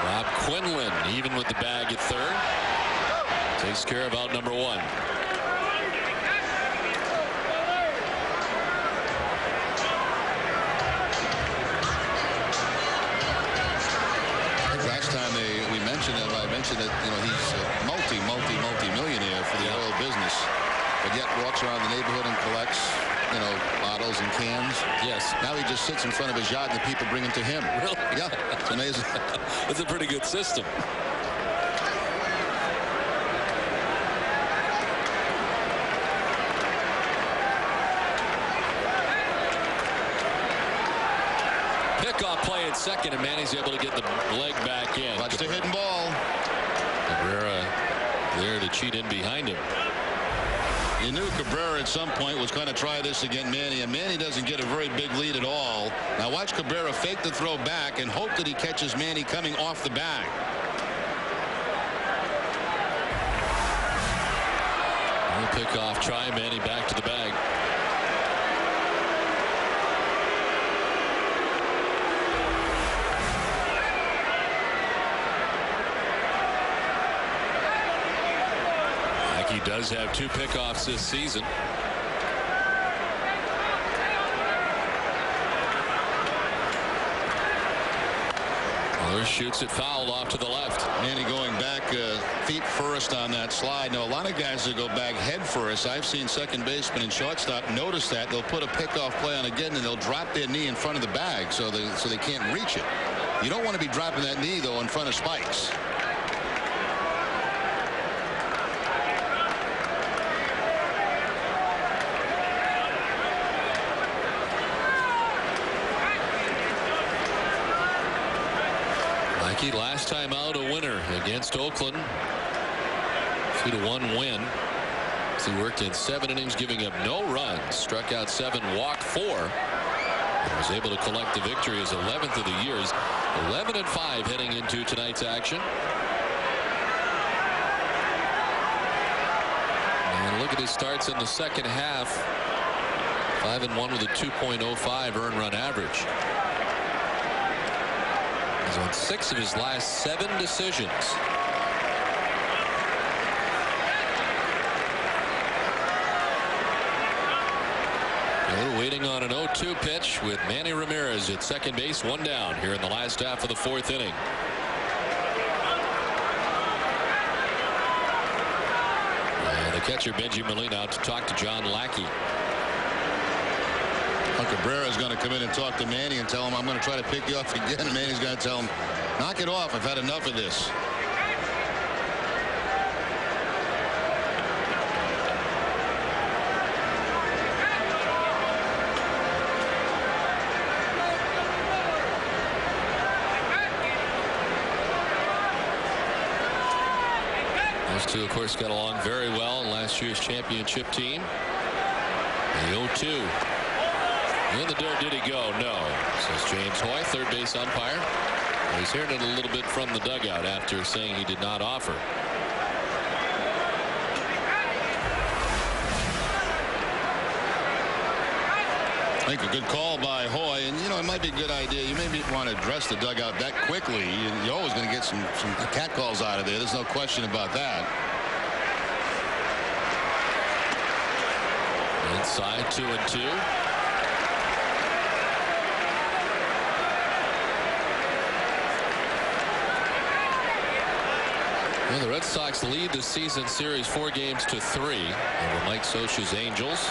Rob Quinlan even with the bag at third. Takes care of out number 1. Last time we mentioned him, I mentioned that he's a multi-millionaire for the oil business, but yet walks around the neighborhood and collects bottles and cans. Yes. Now he just sits in front of his yacht and the people bring them to him. Really? Yeah, it's amazing. That's a pretty good system. Pickoff play at second, and Manny's able to get the leg back in. Watch the hidden ball. Cabrera there to cheat in behind him. You knew Cabrera at some point was going to try this against Manny, and Manny doesn't get a very big lead at all. Now watch Cabrera fake the throw back and hope that he catches Manny coming off the bag. Pickoff try. Manny back to the bag. He does have 2 pickoffs this season. Miller shoots it foul off to the left. Manny going back feet first on that slide. Now a lot of guys that go back head first. I've seen second baseman and shortstop notice that. They'll put a pickoff play on again and they'll drop their knee in front of the bag so they can't reach it. You don't want to be dropping that knee though in front of spikes. Last time out a winner against Oakland. 2-1 win. He worked in 7 innings, giving up no runs, struck out 7, walked 4, and was able to collect the victory, his 11th of the year. 11-5 heading into tonight's action. And look at his starts in the second half. 5-1 with a 2.05 earned run average. He's on 6 of his last 7 decisions. We're waiting on an 0-2 pitch with Manny Ramirez at second base, 1 down here in the last half of the 4th inning. And the catcher Benji Molina out to talk to John Lackey. Cabrera is going to come in and talk to Manny and tell him, I'm going to try to pick you off again. And Manny's going to tell him, knock it off. I've had enough of this. Those two, of course, got along very well in last year's championship team. The 0-2. In the dirt, did he go? No, says James Hoy, third base umpire. He's hearing it a little bit from the dugout after saying he did not offer. I think a good call by Hoy, and you know it might be a good idea. You maybe want to address the dugout that quickly. You're always going to get some cat calls out of there. There's no question about that. Inside 2-2. Well, the Red Sox lead the season series 4 games to 3 over Mike Scioscia's Angels.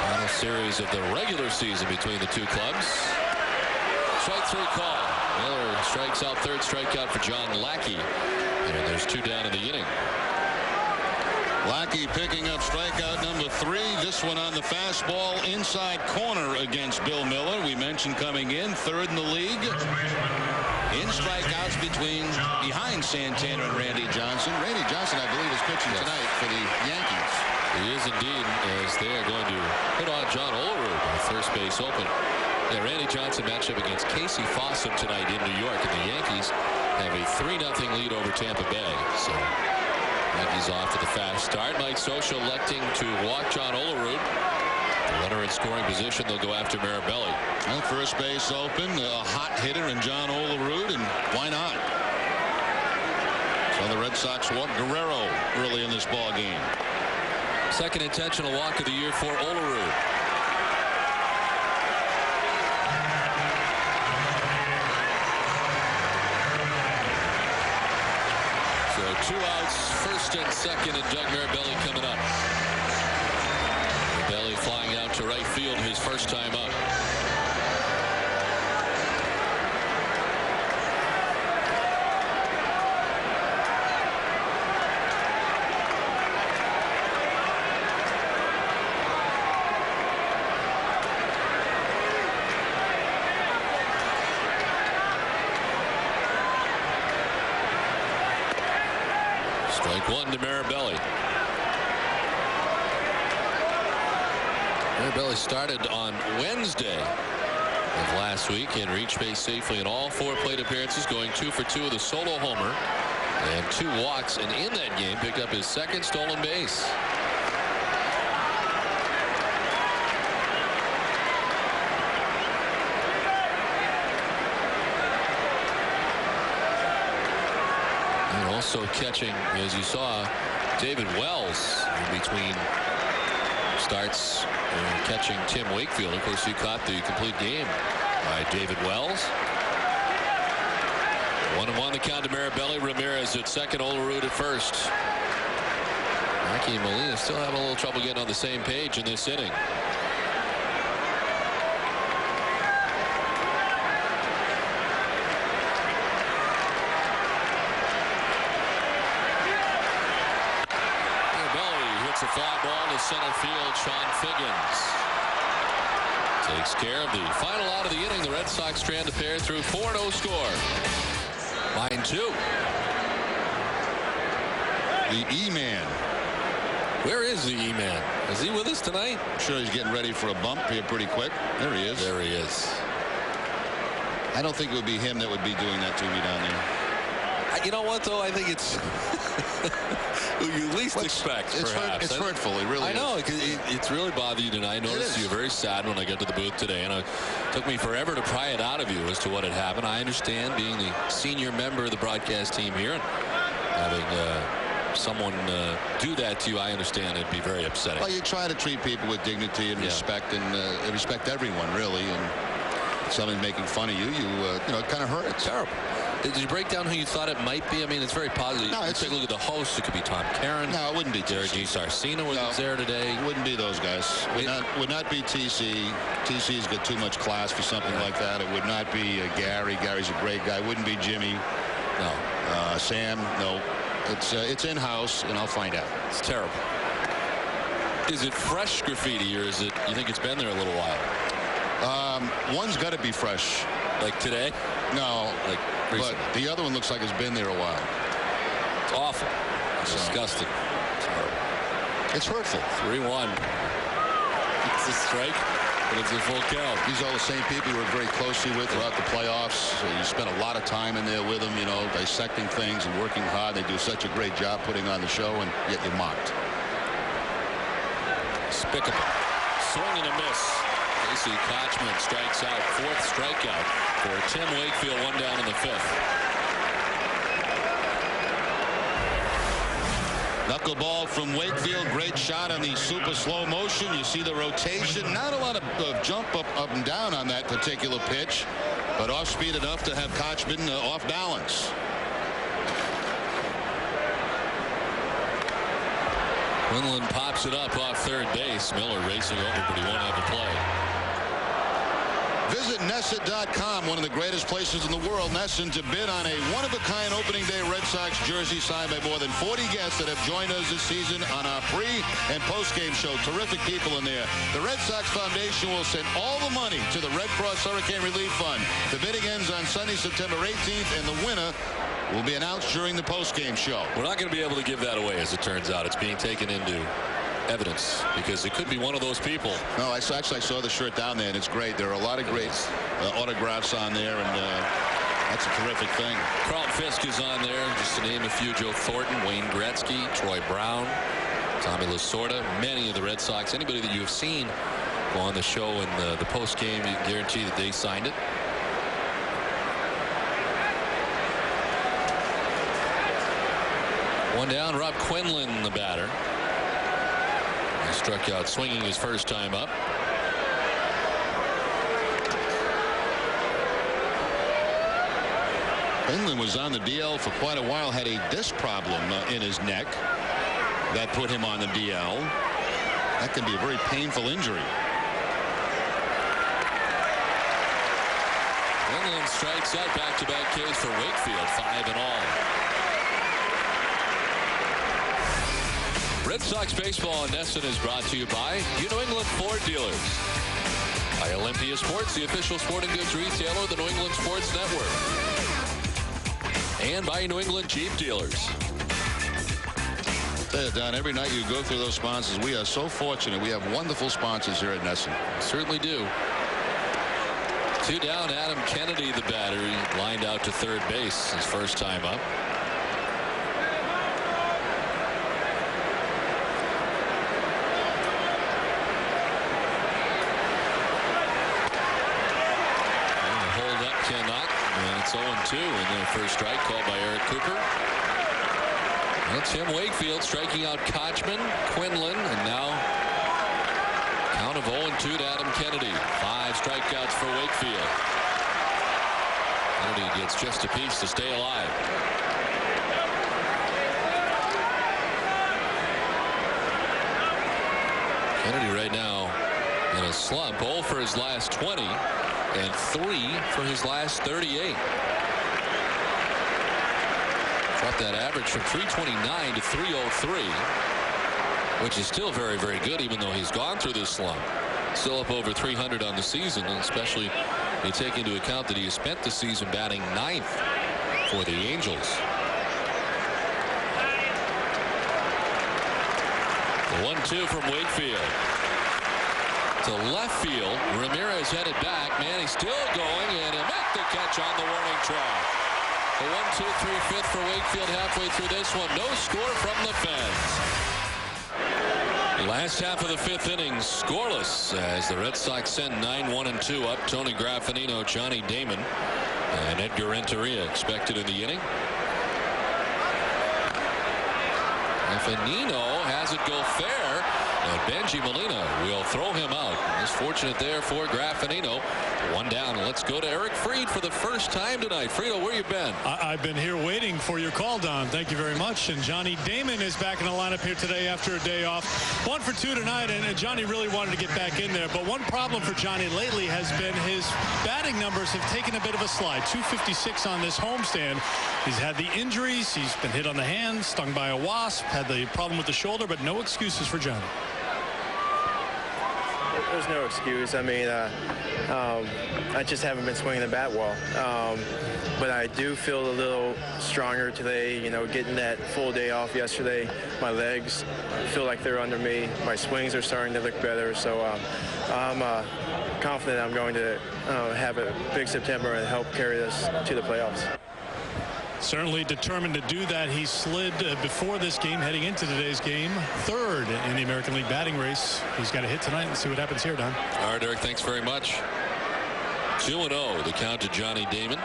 Final series of the regular season between the two clubs. Strike 3 call. Miller strikes out, third strikeout for John Lackey, and there's 2 down in the inning. Lackey picking up strikeout number 3. This one on the fastball inside corner against Bill Miller. We mentioned coming in 3rd in the league in strikeouts behind Santana and Randy Johnson. Randy Johnson, I believe, is pitching tonight for the Yankees. He is indeed, as they are going to put on John Olerud on first base open. Yeah, Randy Johnson matched up against Casey Fossum tonight in New York, and the Yankees have a 3-0 lead over Tampa Bay. So Yankees off to the fast start. Mike Scioscia electing to walk John Olerud. The runner in scoring position, they'll go after Mirabelli. Well, first base open, a hot hitter in John Olerud, and why not? So the Red Sox walk Guerrero early in this ball game. Second intentional walk of the year for Olerud. So 2 outs, first and second, and Doug Mirabelli coming up. Mirabelli flying out to right field his first time up. Strike 1 to Mirabelli. Mirabelli started on Wednesday of last week and reached base safely in all 4 plate appearances, going 2 for 2 with a solo homer And 2 walks, and in that game picked up his 2nd stolen base. And also catching, as you saw, David Wells in between starts catching Tim Wakefield. Of course, he caught the complete game by David Wells. 1-1 the count to Marabelli. Ramirez at second. Olerud at first. Rocky and Molina still having a little trouble getting on the same page in this inning. Marabelli hits a fly ball to center field. Sean Figgins takes care of the final out of the inning. The Red Sox strand a pair through 4-0 score. Line 2. The E-Man. Where is the E-Man? Is he with us tonight? I'm sure he's getting ready for a bump here pretty quick. There he is. There he is. I don't think it would be him that would be doing that to me down there. You know what, though? I think it's who you least expect, perhaps. It's hurtful. It really is. I know. It's really bothered you tonight. I noticed you were very sad when I got to the booth today, and it took me forever to pry it out of you as to what had happened. I understand being the senior member of the broadcast team here and having someone do that to you. I understand it'd be very upsetting. Well, you try to treat people with dignity and respect, and respect everyone, really. And if somebody's making fun of you, you know, it kind of hurts. It's terrible. Did you break down who you thought it might be? I mean, it's very positive. No, take a look at the host. It could be Tom Caron. No, it wouldn't be Derek G. Sarcina was there today. It wouldn't be those guys. Would not be TC. TC's got too much class for something like that. It would not be Gary. Gary's a great guy. It wouldn't be Jimmy. No. Sam. No. It's in-house, and I'll find out. It's terrible. Is it fresh graffiti, or is it? You think it's been there a little while? One's got to be fresh. Like today? No. Like. But the other one looks like it's been there a while. It's awful. It's disgusting. It's hurtful. 3-1. It's a strike, but it's a full count. These are all the same people you work very closely with throughout the playoffs. So you spend a lot of time in there with them, you know, dissecting things and working hard. They do such a great job putting on the show, and yet you're mocked. Despicable. Swing and a miss. Casey Kochman strikes out. 4th strikeout for Tim Wakefield. 1 down in the 5th. Knuckleball from Wakefield. Great shot on the super slow motion. You see the rotation. Not a lot of jump up and down on that particular pitch, but off speed enough to have Kochman off balance. Quinlan pops it up off third base. Miller racing over, but he won't have a play. Visit Nesson.com, one of the greatest places in the world, Nesson, to bid on a one-of-a-kind opening day Red Sox jersey signed by more than 40 guests that have joined us this season on our pre- and post-game show. Terrific people in there. The Red Sox Foundation will send all the money to the Red Cross Hurricane Relief Fund. The bidding ends on Sunday, September 18th, and the winner will be announced during the post-game show. We're not going to be able to give that away, as it turns out. It's being taken into evidence because it could be one of those people. No, I saw the shirt down there, and it's great. There are a lot of great autographs on there, and that's a terrific thing. Carlton Fisk is on there, just to name a few. Joe Thornton, Wayne Gretzky, Troy Brown, Tommy Lasorda, many of the Red Sox. Anybody that you have seen go on the show in the post game, you can guarantee that they signed it. One down. Rob Quinlan, the batter. He struck out swinging his first time up. Quinlan was on the DL for quite a while, had a disc problem in his neck that put him on the DL. That can be a very painful injury. Quinlan strikes out. Back-to-back Ks for Wakefield, 5 in all. Red Sox baseball in Nesson is brought to you by New England Ford Dealers, by Olympia Sports, the official sporting goods retailer of the New England Sports Network, and by New England Jeep Dealers. Don, every night you go through those sponsors. We are so fortunate. We have wonderful sponsors here at Nesson. Certainly do. 2 down. Adam Kennedy, the batter, lined out to third base his first time up. And it's 0-2 in the first strike called by Eric Cooper. That's Tim Wakefield striking out Kochman, Quinlan, and now count of 0-2 to Adam Kennedy. 5 strikeouts for Wakefield. Kennedy gets just a piece to stay alive. Kennedy right now in a slump. 0 for his last 20 and 3 for his last 38. Dropped that average from 329 to 303, which is still very, very good, even though he's gone through this slump. Still up over 300 on the season, and especially you take into account that he has spent the season batting 9th for the Angels. The 1-2 from Wakefield to left field. Ramirez headed back. Man, he's still going, and he'll make the catch on the warning track. The 1-2-3 fifth for Wakefield halfway through this one. No score from the Feds. Last half of the 5th inning scoreless as the Red Sox send 9-1-2 up. Tony Graffinino, Johnny Damon, and Edgar Renteria expected in the inning. Graffinino has it go fair, and Benji Molina will throw him out. It's fortunate there for Graffinino. 1 down. Let's go to Eric Fried for the first time tonight. Friedo, where you been? I've been here waiting for your call, Don. Thank you very much. And Johnny Damon is back in the lineup here today after a day off. 1 for 2 tonight, and Johnny really wanted to get back in there. But one problem for Johnny lately has been his batting numbers have taken a bit of a slide. 256 on this homestand. He's had the injuries. He's been hit on the hand, stung by a wasp, had the problem with the shoulder, but no excuses for Johnny. There's no excuse. I mean, I just haven't been swinging the bat well. But I do feel a little stronger today, you know, getting that full day off yesterday. My legs feel like they're under me. My swings are starting to look better. So I'm confident I'm going to have a big September and help carry us to the playoffs. Certainly determined to do that. He slid before this game, heading into today's game, 3rd in the American League batting race. He's got a hit tonight. Let's see what happens here, Don. All right, Eric, thanks very much. 2-0, the count to Johnny Damon.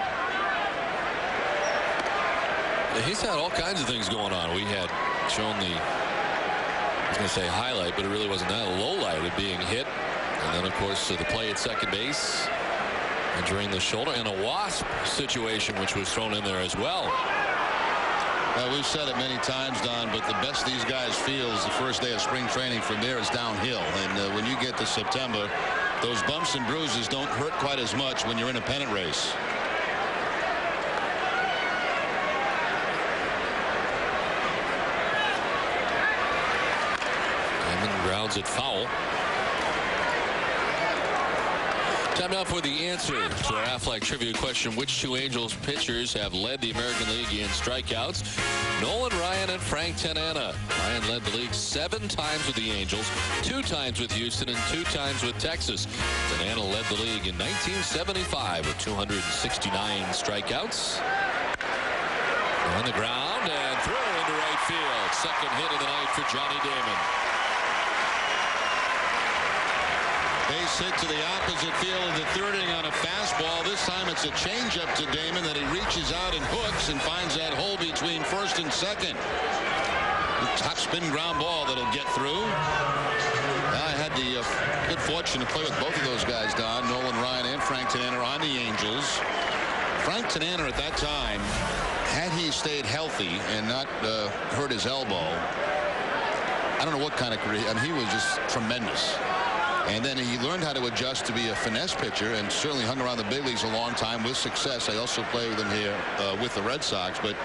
He's had all kinds of things going on. We had shown the, I was going to say highlight, but it really wasn't that, a low light of being hit. And then, of course, the play at second base, injuring the shoulder, and a wasp situation which was thrown in there as well. Well, we've said it many times, Don, but the best these guys feel is the first day of spring training. From there is downhill. And when you get to September, those bumps and bruises don't hurt quite as much when you're in a pennant race. Damon grounds it foul. Time now for the answer to our Aflac trivia question. Which 2 Angels pitchers have led the American League in strikeouts? Nolan Ryan and Frank Tanana. Ryan led the league 7 times with the Angels, 2 times with Houston, and 2 times with Texas. Tanana led the league in 1975 with 269 strikeouts. On the ground and throw into right field. Second hit of the night for Johnny Damon. Base hit to the opposite field in the 3rd inning on a fastball. This time it's a changeup to Damon that he reaches out and hooks and finds that hole between 1st and 2nd. Top spin ground ball that'll get through. I had the good fortune to play with both of those guys, Don. Nolan Ryan and Frank Tanana on the Angels. Frank Tanana at that time, had he stayed healthy and not hurt his elbow, I don't know what kind of career. I mean, he was just tremendous. And then he learned how to adjust to be a finesse pitcher and certainly hung around the big leagues a long time with success. I also played with him here with the Red Sox. But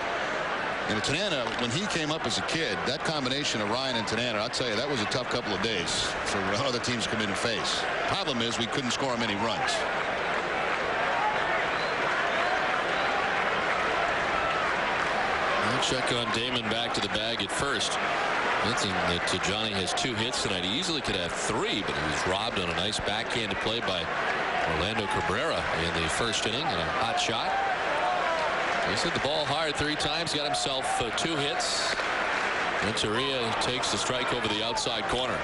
you know, Tanana, when he came up as a kid, that combination of Ryan and Tanana, I'll tell you, that was a tough couple of days for other teams to come in and face. Problem is we couldn't score him any runs. I'll check on Damon back to the bag at first. Mentioned that Johnny has 2 hits tonight. He easily could have 3, but he was robbed on a nice backhanded play by Orlando Cabrera in the 1st inning, and a hot shot. He's hit the ball hard 3 times, got himself 2 hits. Renteria takes the strike over the outside corner.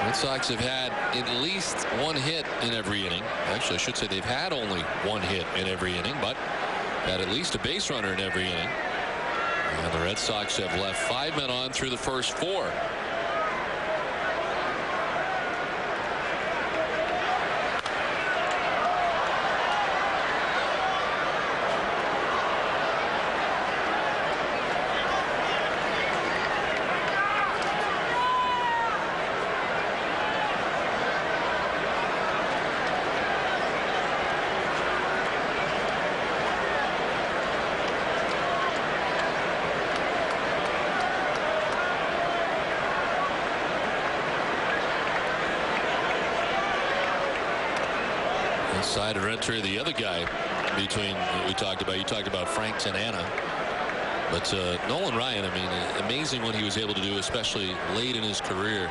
Red Sox have had at least one hit in every inning. Actually, I should say they've had only one hit in every inning, but had at least a base runner in every inning. And the Red Sox have left 5 men on through the first 4. Inside of Renteria, the other guy between we talked about. You talked about Frank Tanana, but Nolan Ryan, I mean, amazing what he was able to do, especially late in his career.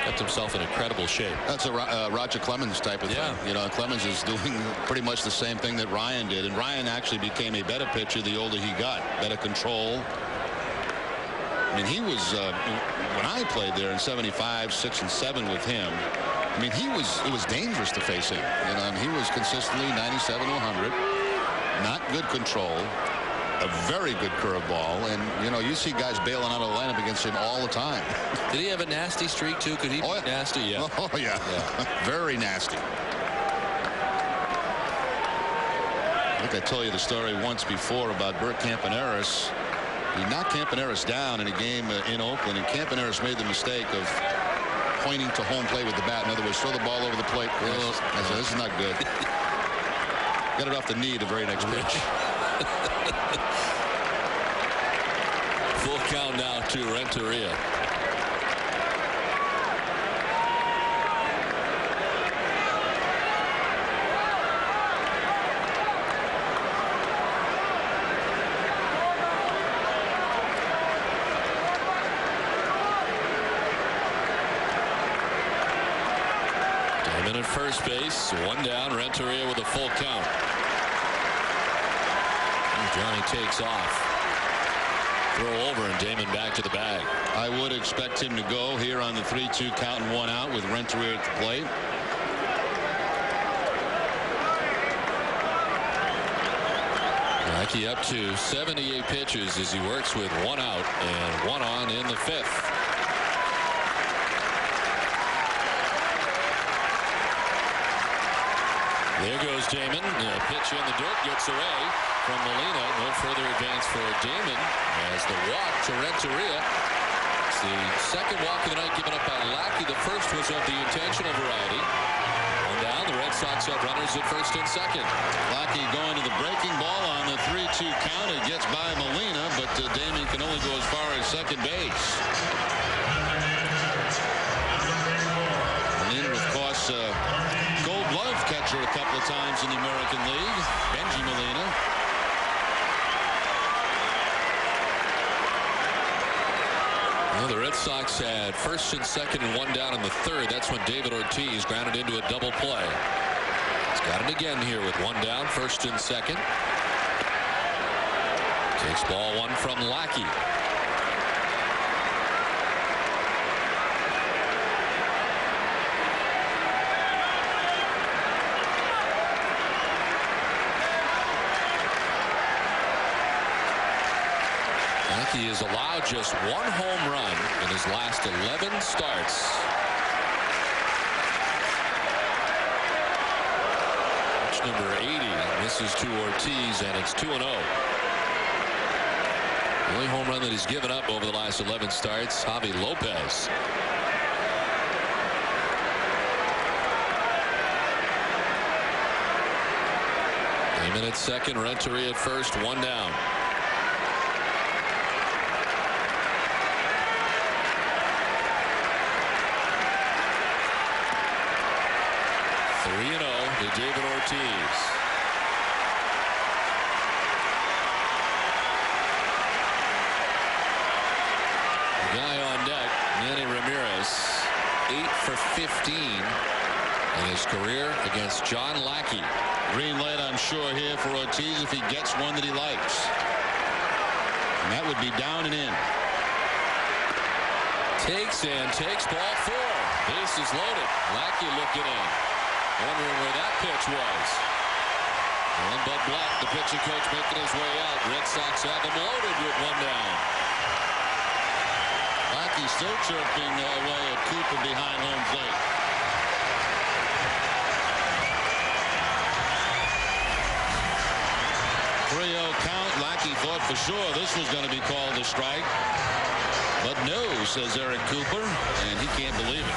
Kept himself in incredible shape. That's a Roger Clemens type of thing. You know, Clemens is doing pretty much the same thing that Ryan did, and Ryan actually became a better pitcher the older he got. Better control. I mean, he was when I played there in '75, '6, and '7 with him. I mean, it was dangerous to face him. You know, and he was consistently 97 to 100. Not good control. A very good curveball. And, you know, you see guys bailing out of the lineup against him all the time. Did he have a nasty streak, too? Could he be nasty? Yeah. Oh, yeah. Very nasty. I think I told you the story once before about Bert Campaneris. He knocked Campaneris down in a game in Oakland, and Campaneris made the mistake of pointing to home plate with the bat. In other words, throw the ball over the plate. I said, this is not good. Got it off the knee the very next pitch. Full count now to Renteria. At first base, 1 down. Renteria with a full count. And Johnny takes off. Throw over, and Damon back to the bag. I would expect him to go here on the 3-2 count and 1 out with Renteria at the plate. Lackey up to 78 pitches as he works with 1 out and 1 on in the 5th. There goes Damon. Pitch in the dirt, gets away from Molina. No further advance for Damon as the walk to Renteria. It's the second walk of the night given up by Lackey. The first was of the intentional variety. 1 down. The Red Sox have runners at first and second. Lackey going to the breaking ball on the 3-2 count. It gets by Molina, but Damon can only go as far as second base. Molina, of course, Gold Glove catcher a couple of times in the American League. Benji Molina. Well, the Red Sox had first and second and 1 down in the 3rd. That's when David Ortiz grounded into a double play. He's got it again here with 1 down, first and second. Takes ball 1 from Lackey. He has allowed just 1 home run in his last 11 starts. Pitch number 80 misses to Ortiz, and it's 2-0. The only home run that he's given up over the last 11 starts, Javi Lopez. Damon at second, Renteria at first, 1 down. David Ortiz. The guy on deck, Manny Ramirez, 8 for 15 in his career against John Lackey. Green light, I'm sure, here for Ortiz if he gets one that he likes. And that would be down and in. Takes ball 4. Bases loaded. Lackey looking in. Wondering where that pitch was. And Bud Black, the pitching coach, making his way out. Red Sox have him loaded with one down. Lackey still chirping away at Cooper behind home plate. 3-0 count. Lackey thought for sure this was going to be called a strike. But no, says Eric Cooper, and he can't believe it.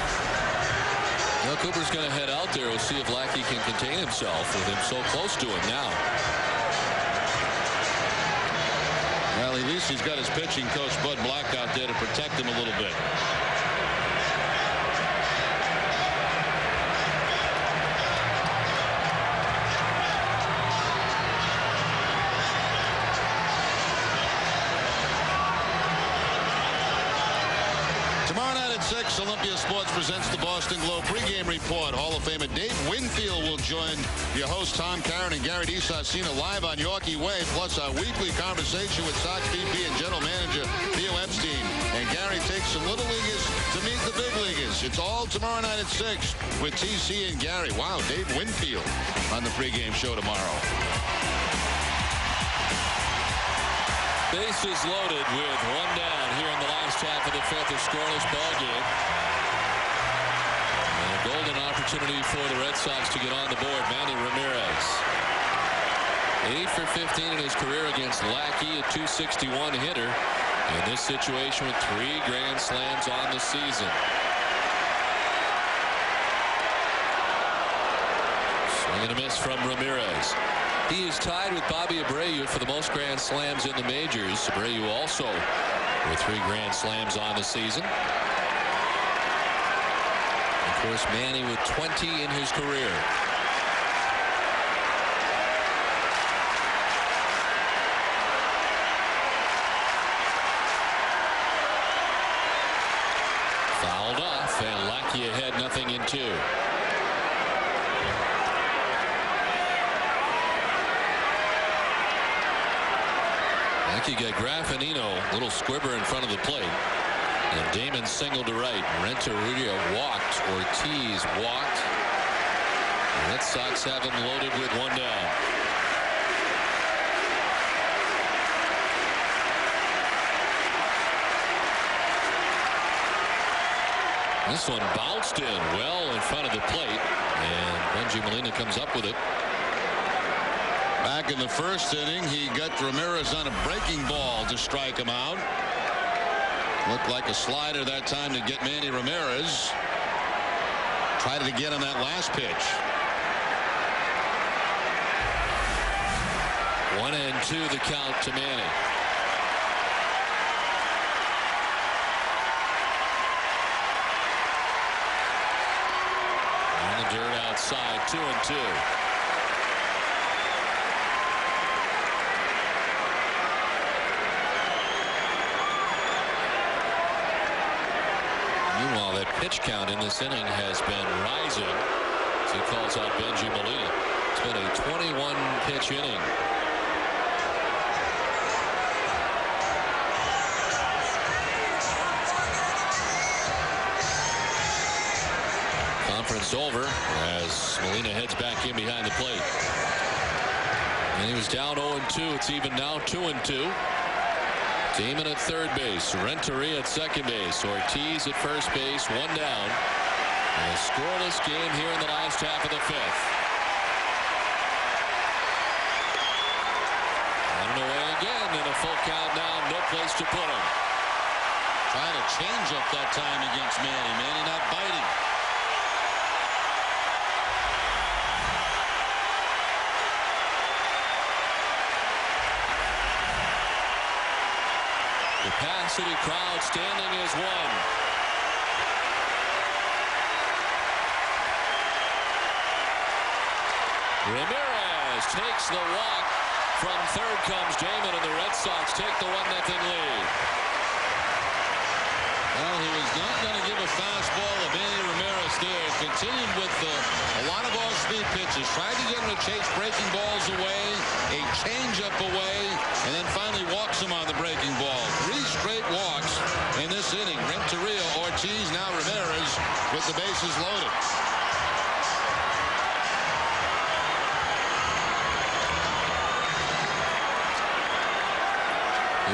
Well, Cooper's going to head out there. We'll see if Lackey can contain himself with him so close to him now. Well, at least he's got his pitching coach, Bud Black, out there to protect him a little bit. Tomorrow night at 6, Olympia Sports presents the Boston Globe pregame report. Hall of Famer Dave Winfield will join your host Tom Caron and Gary DiSascina live on Yorkie Way, plus our weekly conversation with Sox VP and General Manager Theo Epstein. And Gary takes some little leaguers to meet the big leaguers. It's all tomorrow night at 6 with TC and Gary. Wow, Dave Winfield on the pregame show tomorrow. Bases loaded with one down here in the last half of the fifth, a scoreless ball game. And a golden opportunity for the Red Sox to get on the board. Manny Ramirez, 8 for 15 in his career against Lackey, a .261 hitter. In this situation with 3 grand slams on the season. Swing and a miss from Ramirez. He is tied with Bobby Abreu for the most grand slams in the majors. Abreu also with 3 grand slams on the season. Of course, Manny with 20 in his career. Fouled off, and Lackey ahead, 0-2. Lackey got Graffinino, little squibber in front of the plate. And Damon singled to right. Renteria walked. Ortiz walked. The Red Sox have him loaded with one down. This one bounced in well in front of the plate, and Benji Molina comes up with it. Back in the first inning, he got Ramirez on a breaking ball to strike him out. Looked like a slider that time to get Manny Ramirez. Tried it again on that last pitch. 1-2 the count to Manny. In the dirt outside, 2-2. Meanwhile, that pitch count in this inning has been rising as he calls out Benji Molina. It's been a 21 pitch inning. Conference over as Molina heads back in behind the plate. And he was down 0-2. It's even now 2-2. Damon at third base, Renteria at second base, Ortiz at first base, one down. And a scoreless game here in the last half of the fifth. On the way again, and a full count now, no place to put him. Trying to change up that time against Manny. Manny not biting. Capacity crowd standing as one. Ramirez takes the walk. From third comes Damon, and the Red Sox take the 1-0 lead. Well, he was not going to give a fastball to Manny Ramirez there. Continued with a lot of off-speed pitches. Tried to get him to chase breaking balls away, a changeup away, and then finally walks him on the breaking ball. 3 straight walks in this inning. Renteria, Ortiz, now Ramirez with with the bases loaded.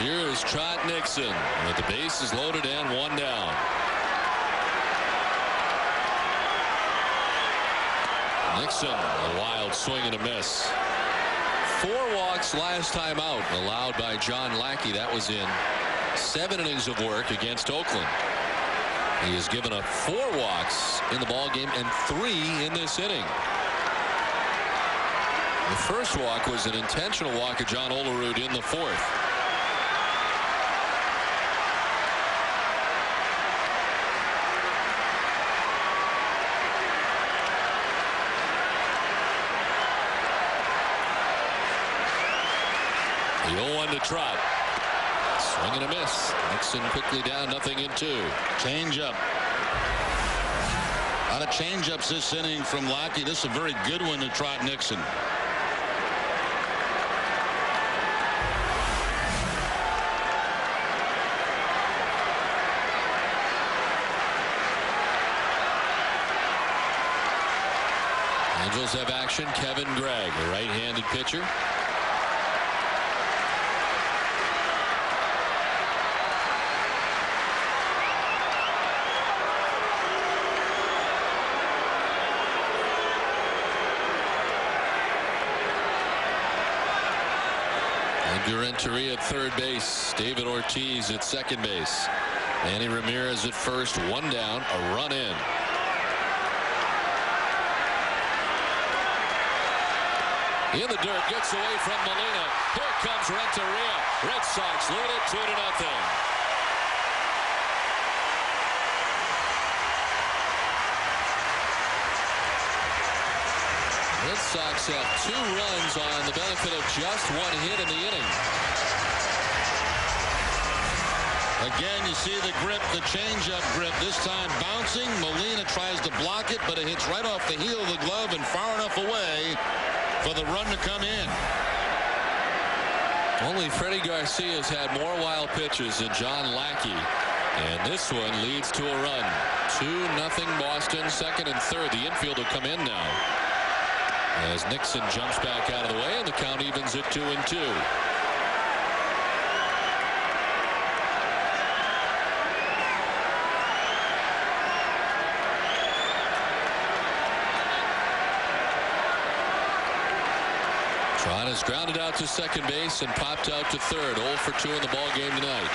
Here is Trot Nixon with the bases loaded and one down. Nixon, a wild swing and a miss. 4 walks last time out allowed by John Lackey. That was in 7 innings of work against Oakland. He has given up 4 walks in the ball game and 3 in this inning. The first walk was an intentional walk of John Olerud in the 4th. The 0-1 to Trot. Swing and a miss. Nixon quickly down, 0-2. Change-up. A lot of change-ups this inning from Lackey. This is a very good one to Trot Nixon. Angels have action. Kevin Gregg, a right-handed pitcher. Renteria at third base. David Ortiz at second base. Manny Ramirez at first. 1 down, a run in. In the dirt, gets away from Molina. Here comes Renteria. Red Sox lead it 2-0. Red Sox have 2 runs on the benefit of just 1 hit in the inning. Again, you see the grip, the changeup grip. This time bouncing. Molina tries to block it, but it hits right off the heel of the glove and far enough away for the run to come in. Only Freddie Garcia's had more wild pitches than John Lackey. And this one leads to a run. 2-0 Boston. Second and third. The infield will come in now, as Nixon jumps back out of the way, and the count evens at 2-2. Trot is grounded out to second base and popped out to third. 0 for 2 in the ball game tonight.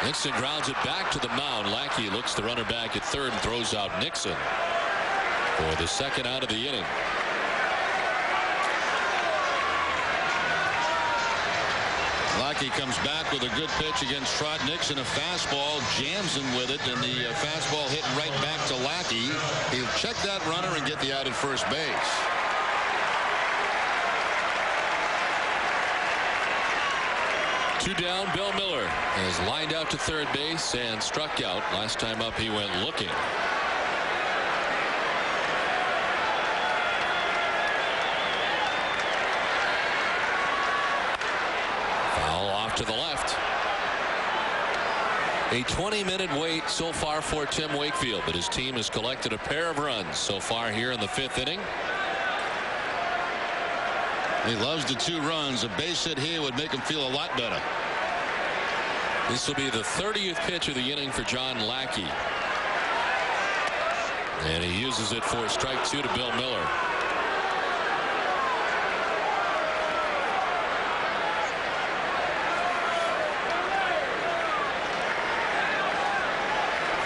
Nixon grounds it back to the mound. Lackey looks the runner back at third and throws out Nixon for the second out of the inning. Lackey comes back with a good pitch against Trot Nixon. A fastball, jams him with it, and the fastball hit right back to Lackey. He'll check that runner and get the out at first base. Two down. Bill Miller has lined out to third base and struck out. Last time up he went looking. Foul off to the left. A 20-minute wait so far for Tim Wakefield, but his team has collected a pair of runs so far here in the 5th inning. He loves the 2 runs. A base hit here would make him feel a lot better. This will be the 30th pitch of the inning for John Lackey. And he uses it for strike 2 to Bill Miller.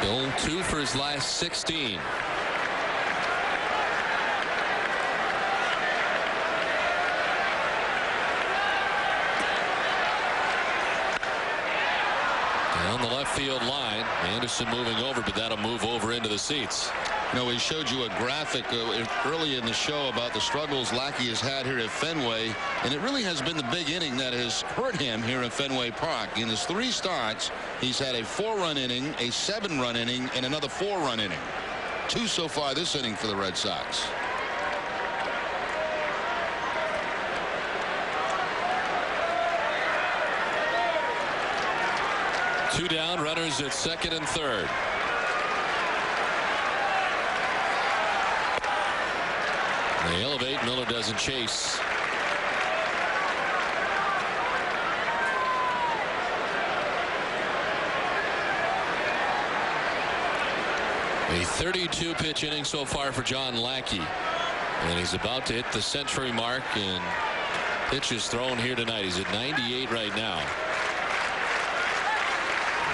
Bill 2 for his last 16. On the left field line, Anderson moving over, but that'll move over into the seats. You know, we showed you a graphic early in the show about the struggles Lackey has had here at Fenway, and it really has been the big inning that has hurt him here at Fenway Park. In his 3 starts, he's had a 4-run inning, a 7-run inning, and another 4-run inning. 2 so far this inning for the Red Sox. 2 down, runners at second and third. They elevate. Miller doesn't chase. A 32-pitch inning so far for John Lackey, and he's about to hit the century mark in pitches thrown here tonight. He's at 98 right now.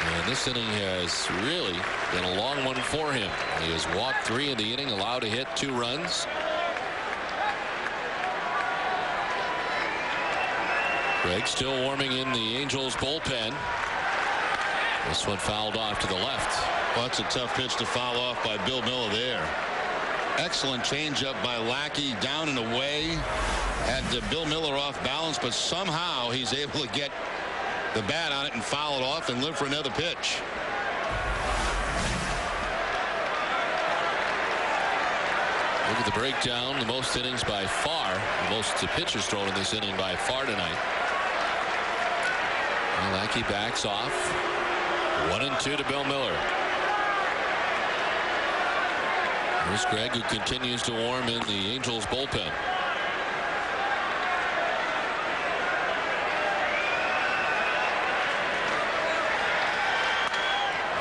And this inning has really been a long one for him. He has walked 3 in the inning, allowed to hit 2 runs. Greg still warming in the Angels bullpen. This one fouled off to the left. Well, that's a tough pitch to foul off by Bill Miller there. Excellent changeup by Lackey, down and away. Had Bill Miller off balance, but somehow he's able to get the bat on it and foul it off and live for another pitch. Look at the breakdown. The most innings by far. The most pitches thrown in this inning by far tonight. And Lackey backs off. 1-2 to Bill Miller. Here's Greg, who continues to warm in the Angels bullpen.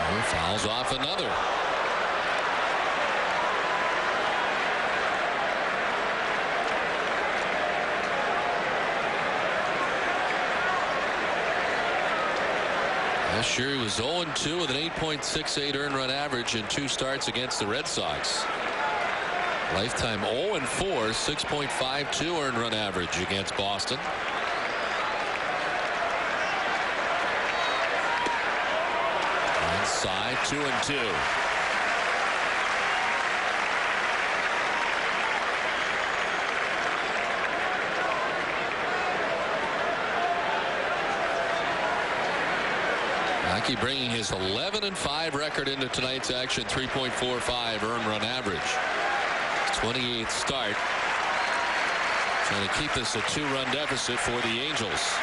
And fouls off another. Last year he was 0-2 with an 8.68 earned run average in 2 starts against the Red Sox. Lifetime 0-4, 6.52 earned run average against Boston. Inside, 2-2. Lackey bringing his 11-5 record into tonight's action. 3.45 earned run average. 28th start. Trying to keep this a 2-run deficit for the Angels.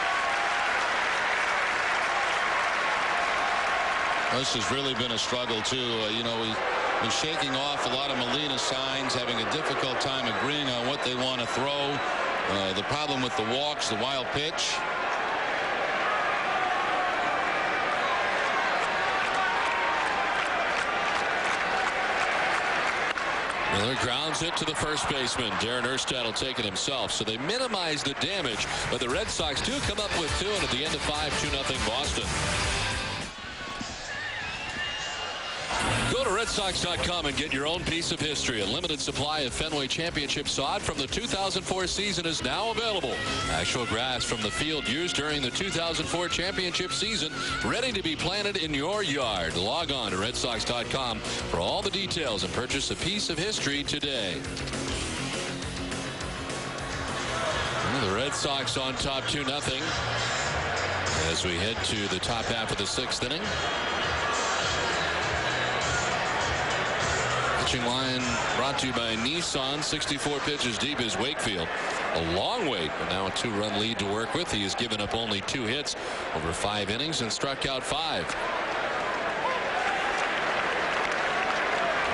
This has really been a struggle too. You know, he's been shaking off a lot of Molina signs, having a difficult time agreeing on what they want to throw. The problem with the walks, the wild pitch. Miller grounds it to the first baseman. Darren Erstad will take it himself. So they minimize the damage, but the Red Sox do come up with 2, and at the end of 5, 2-0 Boston. Go to RedSox.com and get your own piece of history. A limited supply of Fenway Championship sod from the 2004 season is now available. Actual grass from the field used during the 2004 championship season, ready to be planted in your yard. Log on to RedSox.com for all the details and purchase a piece of history today. The Red Sox on top 2-0 as we head to the top half of the 6th inning. Pitching line brought to you by Nissan. 64 pitches deep is Wakefield. A long wait, but now a 2-run lead to work with. He has given up only 2 hits over 5 innings and struck out 5.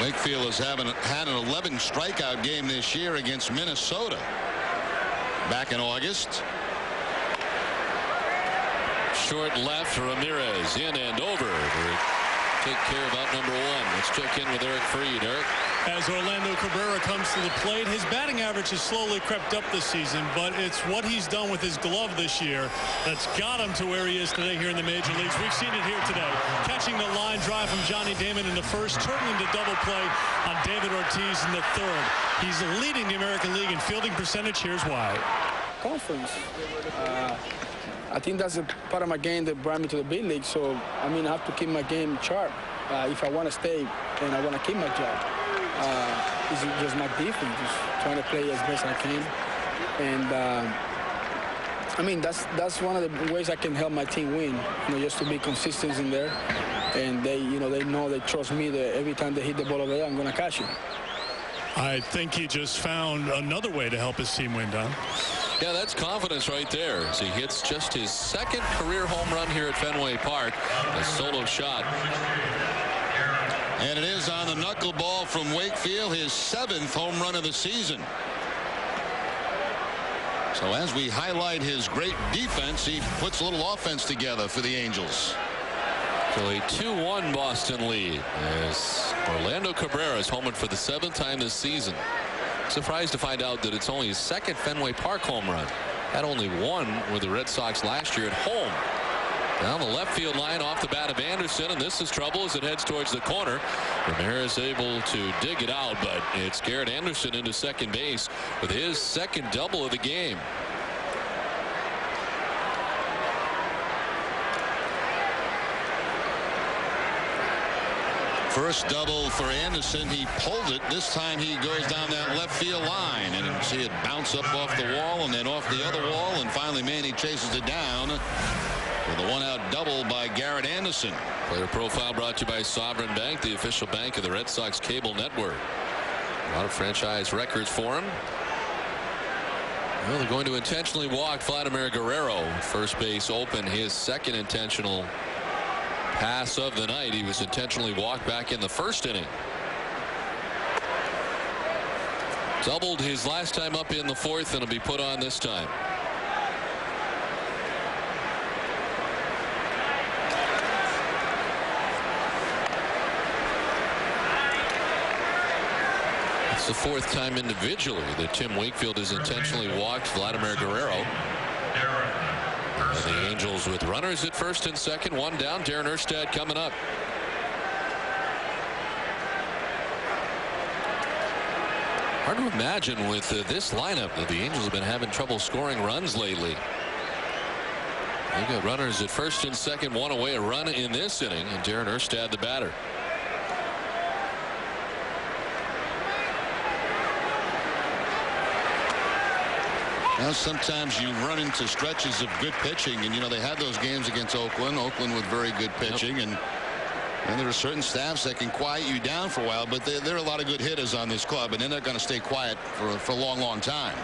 Wakefield has had an 11 strikeout game this year against Minnesota back in August. Short left, Ramirez in and over. Take care of out number 1. Let's check in with Eric Fried. Eric. As Orlando Cabrera comes to the plate, his batting average has slowly crept up this season, but it's what he's done with his glove this year that's got him to where he is today here in the major leagues. We've seen it here today. Catching the line drive from Johnny Damon in the first, turning into double play on David Ortiz in the third. He's leading the American League in fielding percentage. Here's why. Confidence. I think that's a part of my game that brought me to the big league. So, I mean, I have to keep my game sharp if I want to stay and I want to keep my job. It's just my defense, just trying to play as best I can. And, I mean, that's one of the ways I can help my team win, you know, just to be consistent in there. And they, you know, they trust me that every time they hit the ball over there, I'm going to catch it. I think he just found another way to help his team win, Don. Yeah, that's confidence right there as he hits just his second career home run here at Fenway Park. A solo shot. And it is on the knuckleball from Wakefield, his 7th home run of the season. So as we highlight his great defense, he puts a little offense together for the Angels. So a 2-1 Boston lead as Orlando Cabrera is homered for the 7th time this season. Surprised to find out that it's only his 2nd Fenway Park home run. Had only one with the Red Sox last year at home. Down the left field line off the bat of Anderson, and this is trouble as it heads towards the corner. Ramirez able to dig it out, but it scared Anderson into second base with his 2nd double of the game. First double for Anderson. He pulled it. This time he goes down that left field line, and you see it bounce up off the wall and then off the other wall, and finally Manny chases it down with a one-out double by Garrett Anderson. Player profile brought to you by Sovereign Bank, the official bank of the Red Sox cable network. A lot of franchise records for him. Well, they're going to intentionally walk Vladimir Guerrero. First base open, his 2nd intentional pass of the night. He was intentionally walked back in the 1st inning. Doubled his last time up in the 4th, and will be put on this time. It's the 4th time individually that Tim Wakefield has intentionally walked Vladimir Guerrero. And the Angels with runners at 1st and 2nd, one down. Darren Erstad coming up. Hard to imagine with this lineup that the Angels have been having trouble scoring runs lately. They've got runners at 1st and 2nd, one away, a run in this inning, and Darren Erstad the batter. Now sometimes you run into stretches of good pitching, and you know they had those games against Oakland with very good pitching, and there are certain staffs that can quiet you down for a while, but there are a lot of good hitters on this club, and they're not going to stay quiet for a long time.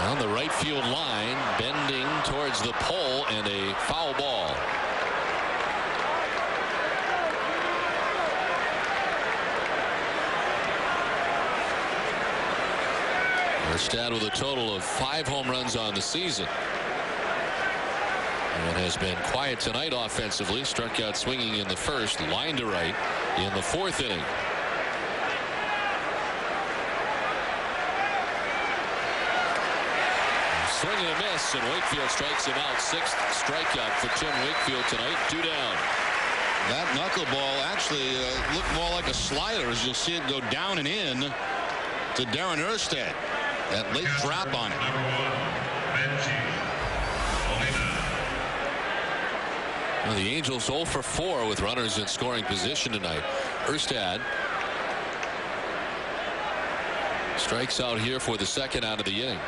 On the right field line, bending towards the pole, and a foul ball. Erstad with a total of 5 home runs on the season. And has been quiet tonight offensively. Struck out swinging in the 1st, line to right in the 4th inning. Swing and a miss, and Wakefield strikes him out. 6th strikeout for Tim Wakefield tonight. 2 down. That knuckleball actually looked more like a slider, as you'll see it go down and in to Darren Erstad. That late drop on it. Well, the Angels 0 for 4 with runners in scoring position tonight. Erstad strikes out here for the 2nd out of the inning.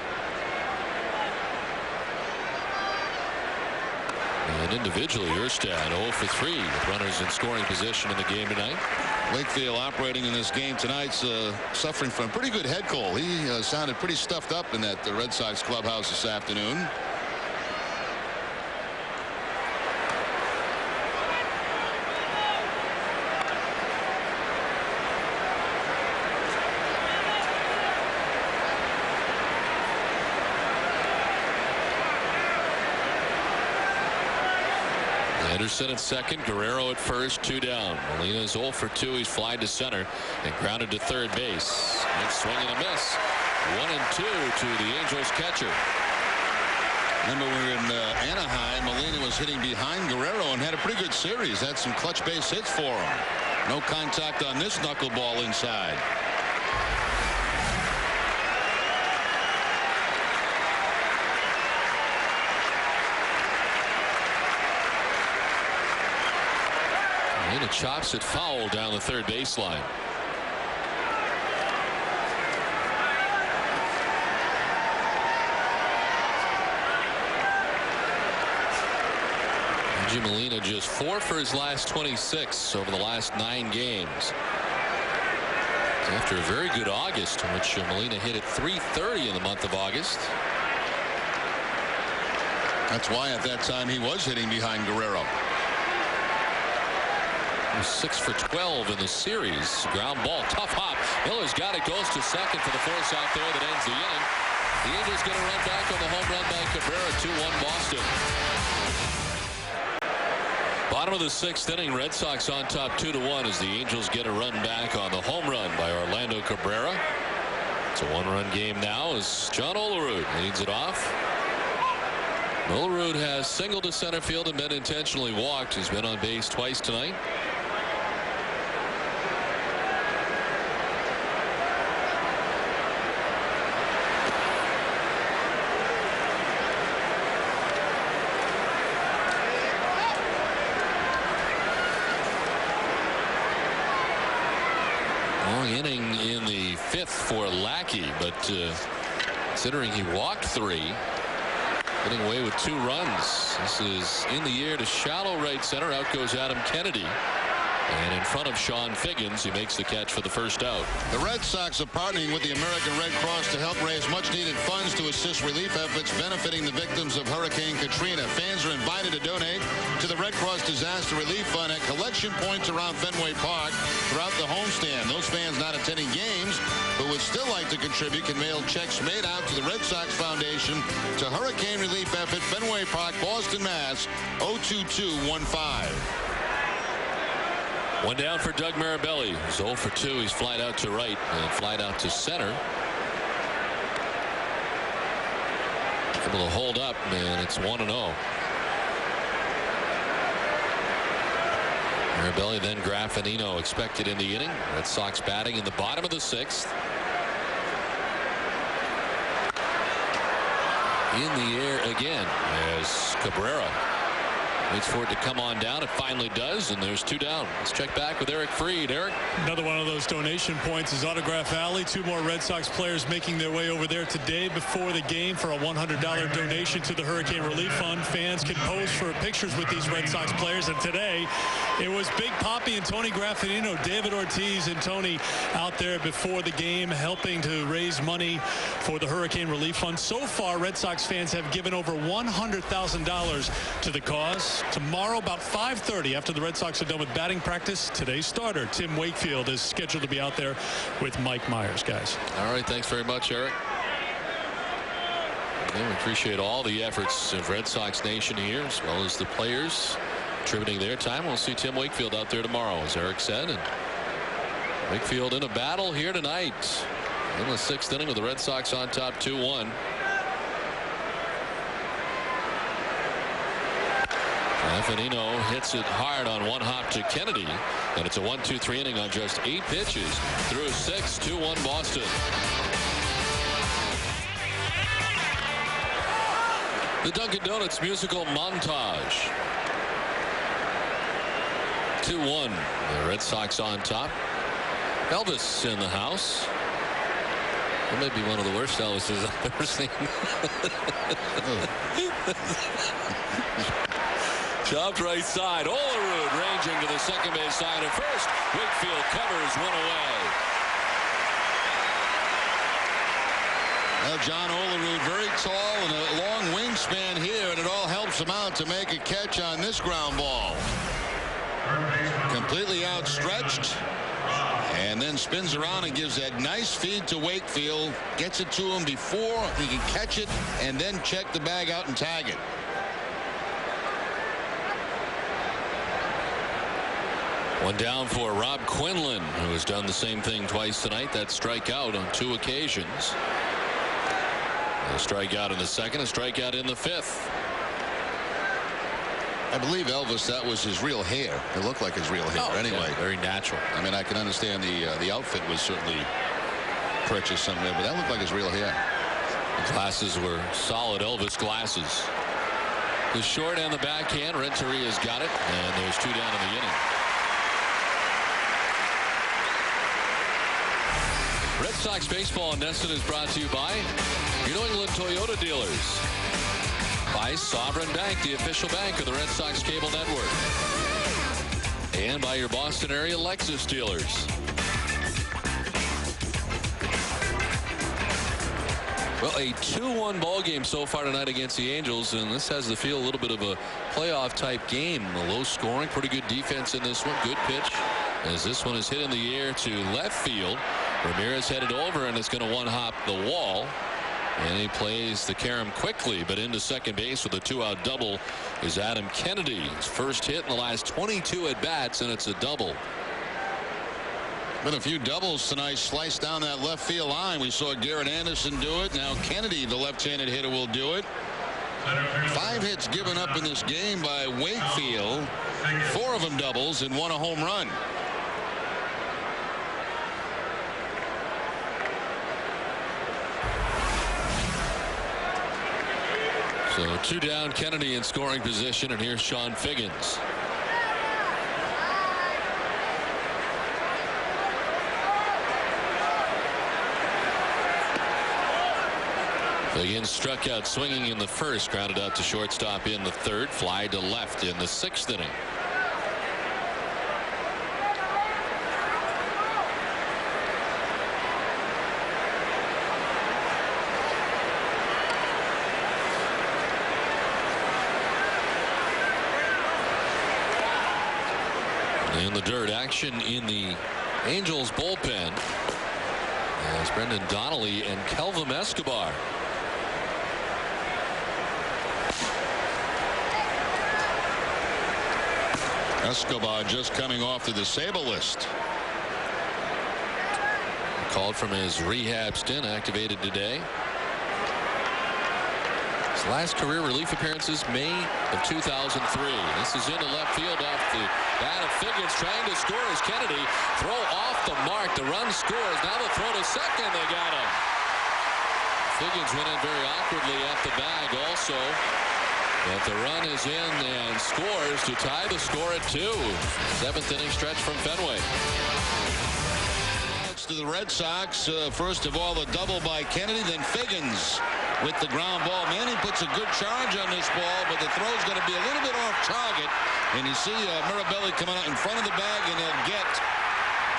And individually, Erstad 0 for 3 with runners in scoring position in the game tonight. Wakefield operating in this game tonight's suffering from a pretty good head cold. He sounded pretty stuffed up in that Red Sox clubhouse this afternoon. Anderson at 2nd, Guerrero at 1st, 2 down. Molina's 0 for 2. He's flied to center and grounded to 3rd base. And swing and a miss. 1 and 2 to the Angels catcher. Remember, we were in Anaheim. Molina was hitting behind Guerrero and had a pretty good series. Had some clutch base hits for him. No contact on this knuckleball inside. Molina chops it foul down the 3rd baseline. Reggie Molina just 4 for his last 26 over the last 9 games. After a very good August, in which Molina hit at .330 in the month of August. That's why at that time he was hitting behind Guerrero. He was 6 for 12 in the series. Ground ball, tough hop. Miller's got it, goes to second for the force out there that ends the inning. The Angels going to run back on the home run by Cabrera. 2-1 Boston. Bottom of the 6th inning, Red Sox on top 2-1 as the Angels get a run back on the home run by Orlando Cabrera. It's a 1-run game now as John Olerud leads it off. Olerud has singled to center field and been intentionally walked. He's been on base twice tonight. Inning in the 5th for Lackey, but considering he walked 3, getting away with 2 runs. This is in the air to shallow right center. Out goes Adam Kennedy. And in front of Sean Figgins, he makes the catch for the first out. The Red Sox are partnering with the American Red Cross to help raise much-needed funds to assist relief efforts benefiting the victims of Hurricane Katrina. Fans are invited to donate to the Red Cross Disaster Relief Fund at collection points around Fenway Park throughout the homestand. Those fans not attending games but would still like to contribute can mail checks made out to the Red Sox Foundation to Hurricane Relief Effort, Fenway Park, Boston, Mass. 02215. One down for Doug Mirabelli. He's 0 for 2. He's flied out to right and flied out to center. Able to hold up, and it's 1-0. Mirabelli, then Graffinino expected in the inning. Red Sox batting in the bottom of the 6th. In the air again as Cabrera waits for it to come on down. It finally does, and there's 2 down. Let's check back with Eric Fried. Eric. Another one of those donation points is Autograph Alley. 2 more Red Sox players making their way over there today before the game for a $100 donation to the Hurricane Relief Fund. Fans can pose for pictures with these Red Sox players, and today it was Big Papi and Tony Graffinino, David Ortiz and Tony out there before the game helping to raise money for the Hurricane Relief Fund. So far, Red Sox fans have given over $100,000 to the cause. Tomorrow about 5:30 after the Red Sox are done with batting practice, today's starter Tim Wakefield is scheduled to be out there with Mike Myers. Guys, all right, thanks very much, Eric. We appreciate all the efforts of Red Sox Nation here, as well as the players contributing their time. We'll see Tim Wakefield out there tomorrow, as Eric said. And Wakefield in a battle here tonight in the 6th inning with the Red Sox on top 2-1. Graffinino hits it hard on one hop to Kennedy, and it's a 1-2-3 inning on just 8 pitches through 6. 2-1 Boston. The Dunkin' Donuts musical montage. 2-1. The Red Sox on top. Elvis in the house. That may be one of the worst Elvises I've ever seen. Chopped right side. Olerud ranging to the second base side at first. Wakefield covers one away. Well, John Olerud very tall and a long wingspan here, and it all helps him out to make a catch on this ground ball. Completely outstretched, and then spins around and gives that nice feed to Wakefield. Gets it to him before he can catch it and then check the bag out and tag it. One down for Rob Quinlan, who has done the same thing twice tonight. That strikeout on 2 occasions. A strikeout in the 2nd, a strikeout in the 5th. I believe Elvis, that was his real hair. It looked like his real hair. Anyway, yeah, very natural. I mean, I can understand the outfit was certainly purchased somewhere, but that looked like his real hair. The glasses were solid Elvis glasses. The short and the backhand. Renteria's got it, and there's 2 down in the inning. Red Sox baseball in Nesson is brought to you by your New England Toyota dealers. by Sovereign Bank, the official bank of the Red Sox cable network. And by your Boston area Lexus dealers. Well, a 2-1 ball game so far tonight against the Angels, and this has the feel a little bit of a playoff type game. A low scoring, pretty good defense in this one. Good pitch as this one is hit in the air to left field. Ramirez headed over, and it's going to one-hop the wall. And he plays the carom quickly, but into second base with a 2-out double is Adam Kennedy. His first hit in the last 22 at bats, and it's a double. Been a few doubles tonight, sliced down that left field line. We saw Garrett Anderson do it. Now Kennedy, the left-handed hitter, will do it. 5 hits given up in this game by Wakefield. 4 of them doubles and 1 a home run. So 2 down, Kennedy in scoring position, and here's Sean Figgins. Figgins struck out swinging in the first, grounded out to shortstop in the third, fly to left in the 6th inning. In the dirt, action in the Angels bullpen as Brendan Donnelly and Kelvin Escobar. Escobar just coming off the disabled list. Called from his rehab stint, activated today. His last career relief appearances May of 2003. This is into left field off the bat of Figgins, trying to score as Kennedy throw off the mark. The run scores. Now the throw to second. They got him. Figgins went in very awkwardly at the bag also. But the run is in and scores to tie the score at 2. 7th inning stretch from Fenway. To the Red Sox, first of all, the double by Kennedy, then Figgins with the ground ball. Manning puts a good charge on this ball, but the throw's going to be a little bit off target. And you see Mirabelli coming out in front of the bag, and he'll get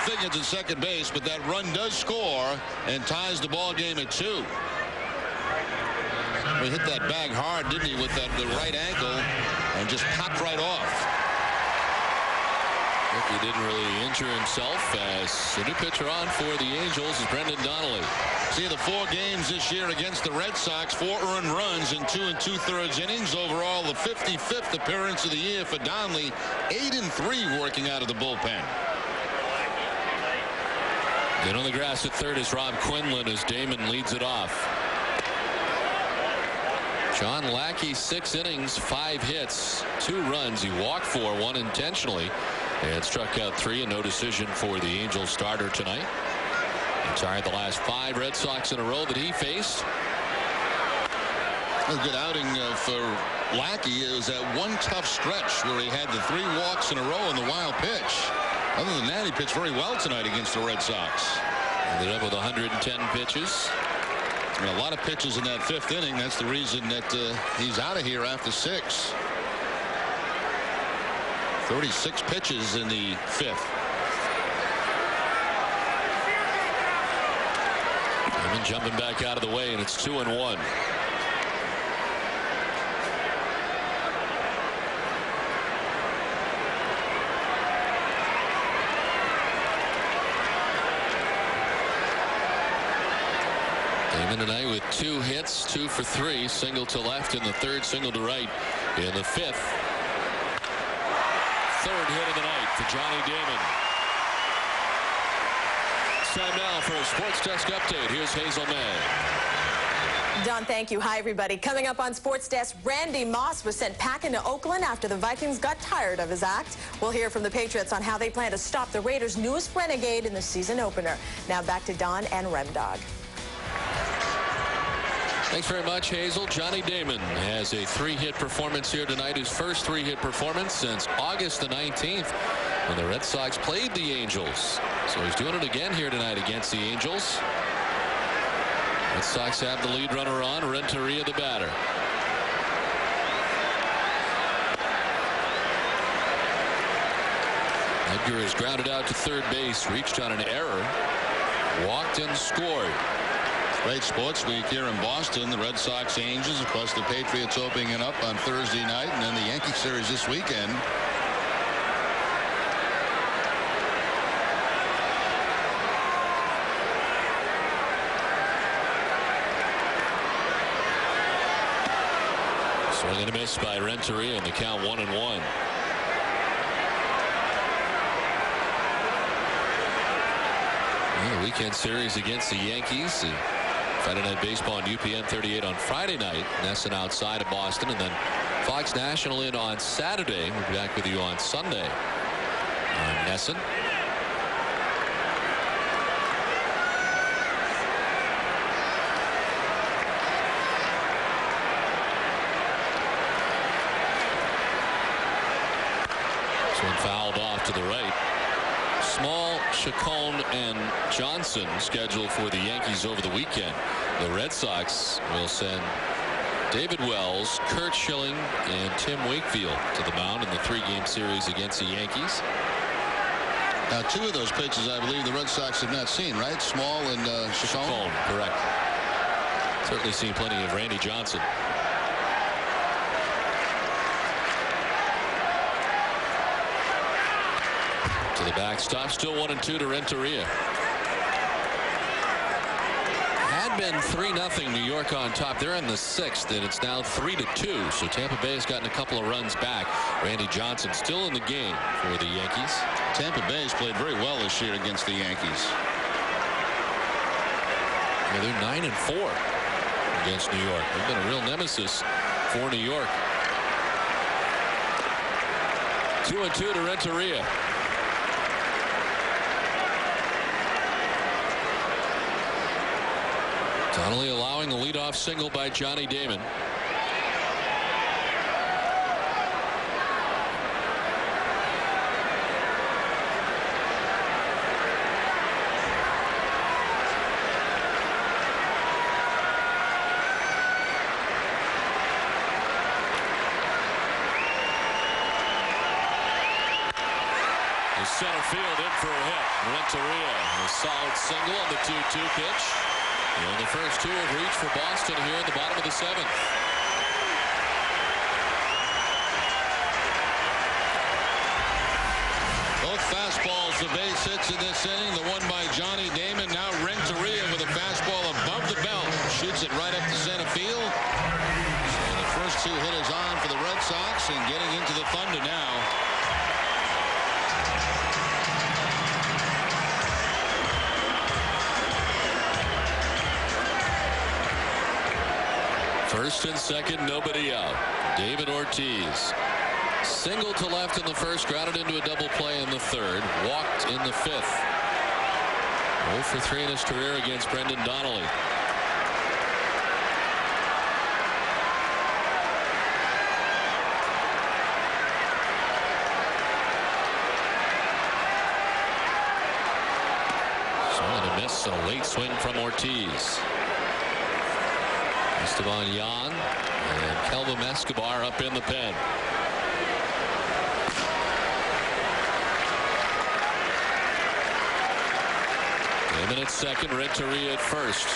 Figgins at second base, but that run does score and ties the ball game at 2. He hit that bag hard, didn't he, with the right ankle, and just popped right off. He didn't really injure himself, as the new pitcher on for the Angels is Brendan Donnelly. See, the 4 games this year against the Red Sox, 4 earned runs in 2 2/3 innings. Overall, the 55th appearance of the year for Donnelly. 8-3 working out of the bullpen. And on the grass at third is Rob Quinlan as Damon leads it off. John Lackey, 6 innings, 5 hits, 2 runs. He walked 4, 1 intentionally, and struck out 3, and no decision for the Angels starter tonight. Retired the last 5 Red Sox in a row that he faced. A good outing for Lackey. It was that one tough stretch where he had the 3 walks in a row and the wild pitch. Other than that, he pitched very well tonight against the Red Sox. Ended up with 110 pitches. A lot of pitches in that 5th inning. That's the reason that he's out of here after 6. 36 pitches in the 5th. Damon jumping back out of the way, and it's 2-1. Damon tonight with 2 hits, 2 for 3, single to left in the 3rd, single to right in the 5th. 3rd hit of the night for Johnny Damon. It's time now for a Sports Desk update. Here's Hazel May. Don, thank you. Hi, everybody. Coming up on Sports Desk, Randy Moss was sent packing to Oakland after the Vikings got tired of his act. We'll hear from the Patriots on how they plan to stop the Raiders' newest renegade in the season opener. Now back to Don and Remdog. Thanks very much, Hazel. Johnny Damon has a 3-hit performance here tonight, his first 3-hit performance since August the 19th when the Red Sox played the Angels. So he's doing it again here tonight against the Angels. Red Sox have the lead runner on. Renteria the batter. Edgar is grounded out to third base, reached on an error, walked and scored. Great sports week here in Boston. The Red Sox, Angels, of course the Patriots opening it up on Thursday night, and then the Yankee series this weekend. Swing and a miss by Renteria, and the count 1-1. The weekend series against the Yankees. Friday Night Baseball on UPN 38 on Friday night. Nesson outside of Boston, and then Fox National in on Saturday. We'll be back with you on Sunday on Nesson. This one fouled off to the right. Small, Chacon, and Johnson scheduled for the Yankees over the weekend. The Red Sox will send David Wells, Kurt Schilling, and Tim Wakefield to the mound in the 3-game series against the Yankees. Now, 2 of those pitches, I believe, the Red Sox have not seen, right? Small and Chacon. Correct. Certainly seen plenty of Randy Johnson. To the backstop, still 1-2 to Renteria. Had been 3-0 New York on top. They're in the 6th, and it's now 3-2. So Tampa Bay has gotten a couple of runs back. Randy Johnson still in the game for the Yankees. Tampa Bay has played very well this year against the Yankees. Yeah, they're 9-4 against New York. They've been a real nemesis for New York. 2-2 to Renteria. Donnelly allowing a leadoff single by Johnny Damon. Center field in for a hit. Renteria, a solid single on the 2-2 pitch. And the first 2 have reached for Boston here in the bottom of the 7th. Both fastballs for base hits in this inning. The one by Johnny Damon. Now Renteria with a fastball above the belt. Shoots it right up to center field. And the first 2 hitters on for the Red Sox, and getting into the thunder now. First and second, nobody out. David Ortiz. Single to left in the first, grounded into a double play in the 3rd, walked in the 5th. 0 for 3 in his career against Brendan Donnelly. So a miss, a late swing from Ortiz. Esteban Yan and Kelvin Escobar up in the pen. Damon at second, Renteria at first.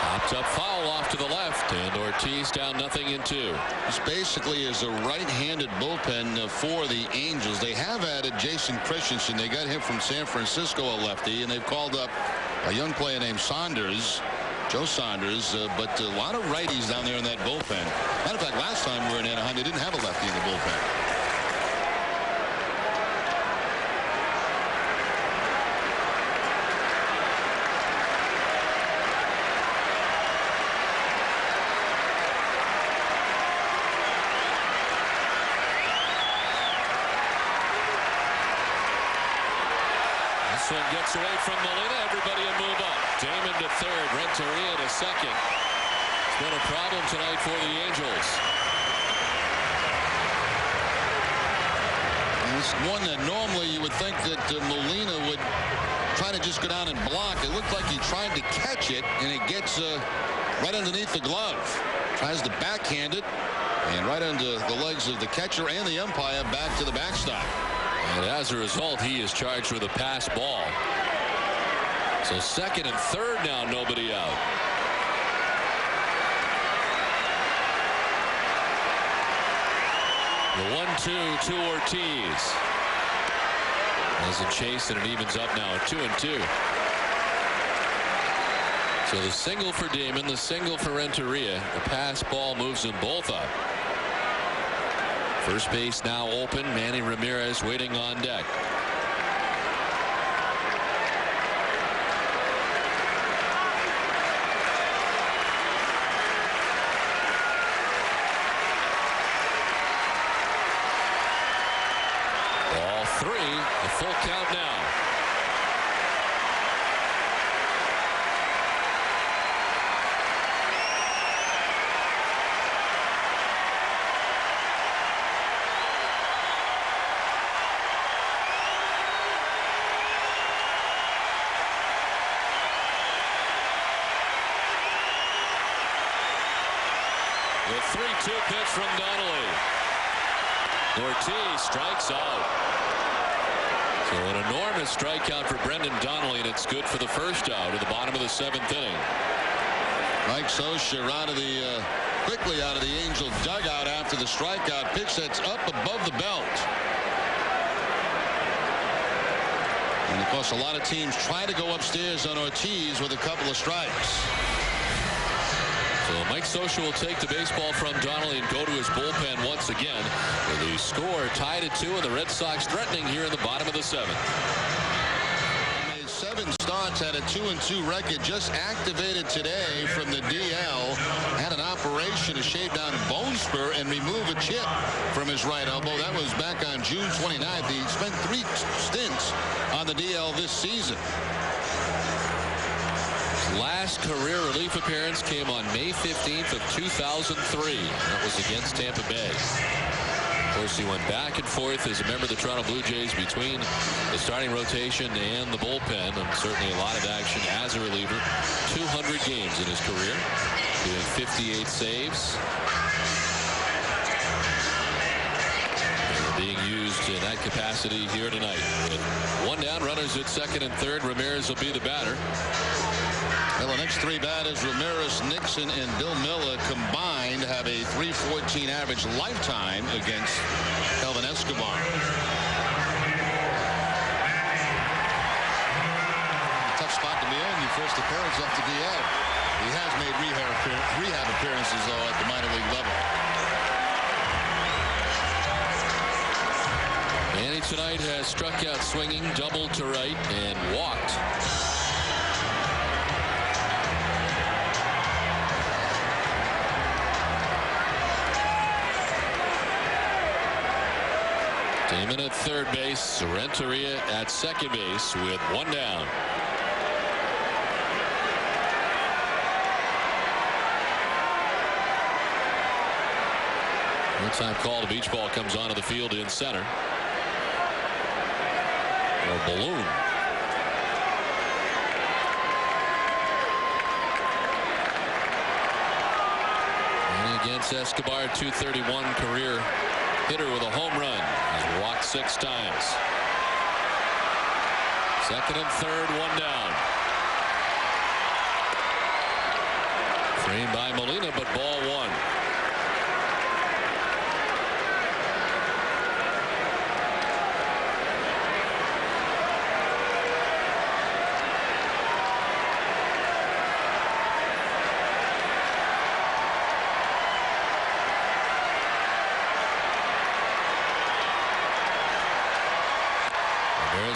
Popped up foul off to the left, and Ortiz down 0-2. This basically is a right-handed bullpen for the Angels. They have added Jason Christensen. They got him from San Francisco, a lefty, and they've called up a young player named Saunders, Joe Saunders, but a lot of righties down there in that bullpen. Matter of fact, last time we were in Anaheim, they didn't have a lefty in the bullpen. This one gets away from Molina. Everybody will move up. Damon to third. Renteria to second. It's been a problem tonight for the Angels. And it's one that normally you would think that Molina would trying to just go down and block. It looked like he tried to catch it, and it gets right underneath the glove. Tries to backhand it, and right under the legs of the catcher and the umpire back to the backstop. And as a result, he is charged with a pass ball. So second and third now, nobody out. The 1-2 to Ortiz. As a chase, and it evens up now at 2-2. So the single for Damon, the single for Renteria. The pass ball moves them both up. First base now open. Manny Ramirez waiting on deck. Ball three, a full count now. The 3-2 pitch from Donnelly. Ortiz strikes out. So an enormous strikeout for Brendan Donnelly, and it's good for the first out at the bottom of the seventh inning. Mike Scioscia quickly out of the Angel dugout after the strikeout. Pitch that's up above the belt. And of course, a lot of teams try to go upstairs on Ortiz with a couple of strikes. So Mike Scioscia will take the baseball from Donnelly and go to his bullpen once again, with the score tied at 2 and the Red Sox threatening here in the bottom of the seventh. Made 7 starts, had a 2-2 record, just activated today from the DL. Had an operation to shave down bone spur and remove a chip from his right elbow. That was back on June 29th. He spent 3 stints on the DL this season. Last career relief appearance came on May 15th of 2003. That was against Tampa Bay. Of course, he went back and forth as a member of the Toronto Blue Jays between the starting rotation and the bullpen, and certainly a lot of action as a reliever. 200 games in his career, doing 58 saves. And being used in that capacity here tonight. With 1 down, runners at second and third. Ramirez will be the batter. Well, the next 3 batters, Ramirez, Nixon, and Bill Miller combined have a .314 average lifetime against Kelvin Escobar. Tough spot to be in. Your first appearance off the DL. He has made rehab appearances, though, at the minor league level. Manny tonight has struck out swinging, doubled to right, and walked. Damon at third base, Renteria at second base with 1 down. One-time call to beach ball comes onto the field in center. Or balloon. And against Escobar, .231 career hitter with a home run. He's walked 6 times. Second and third, 1 down. Framed by Molina, but ball 1.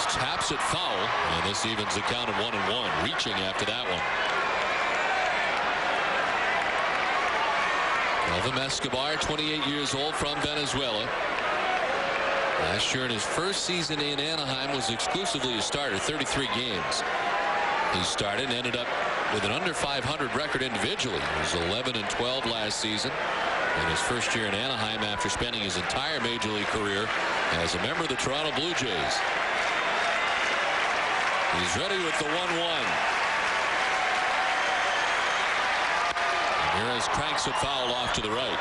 Taps it foul, and this evens the count of 1-1. Reaching after that one. Kelvin Escobar, 28 years old, from Venezuela. Last year in his first season in Anaheim was exclusively a starter, 33 games. He started and ended up with an under .500 record individually. He was 11-12 last season. In his first year in Anaheim after spending his entire major league career as a member of the Toronto Blue Jays. He's ready with the 1-1. Ramirez cranks it foul off to the right.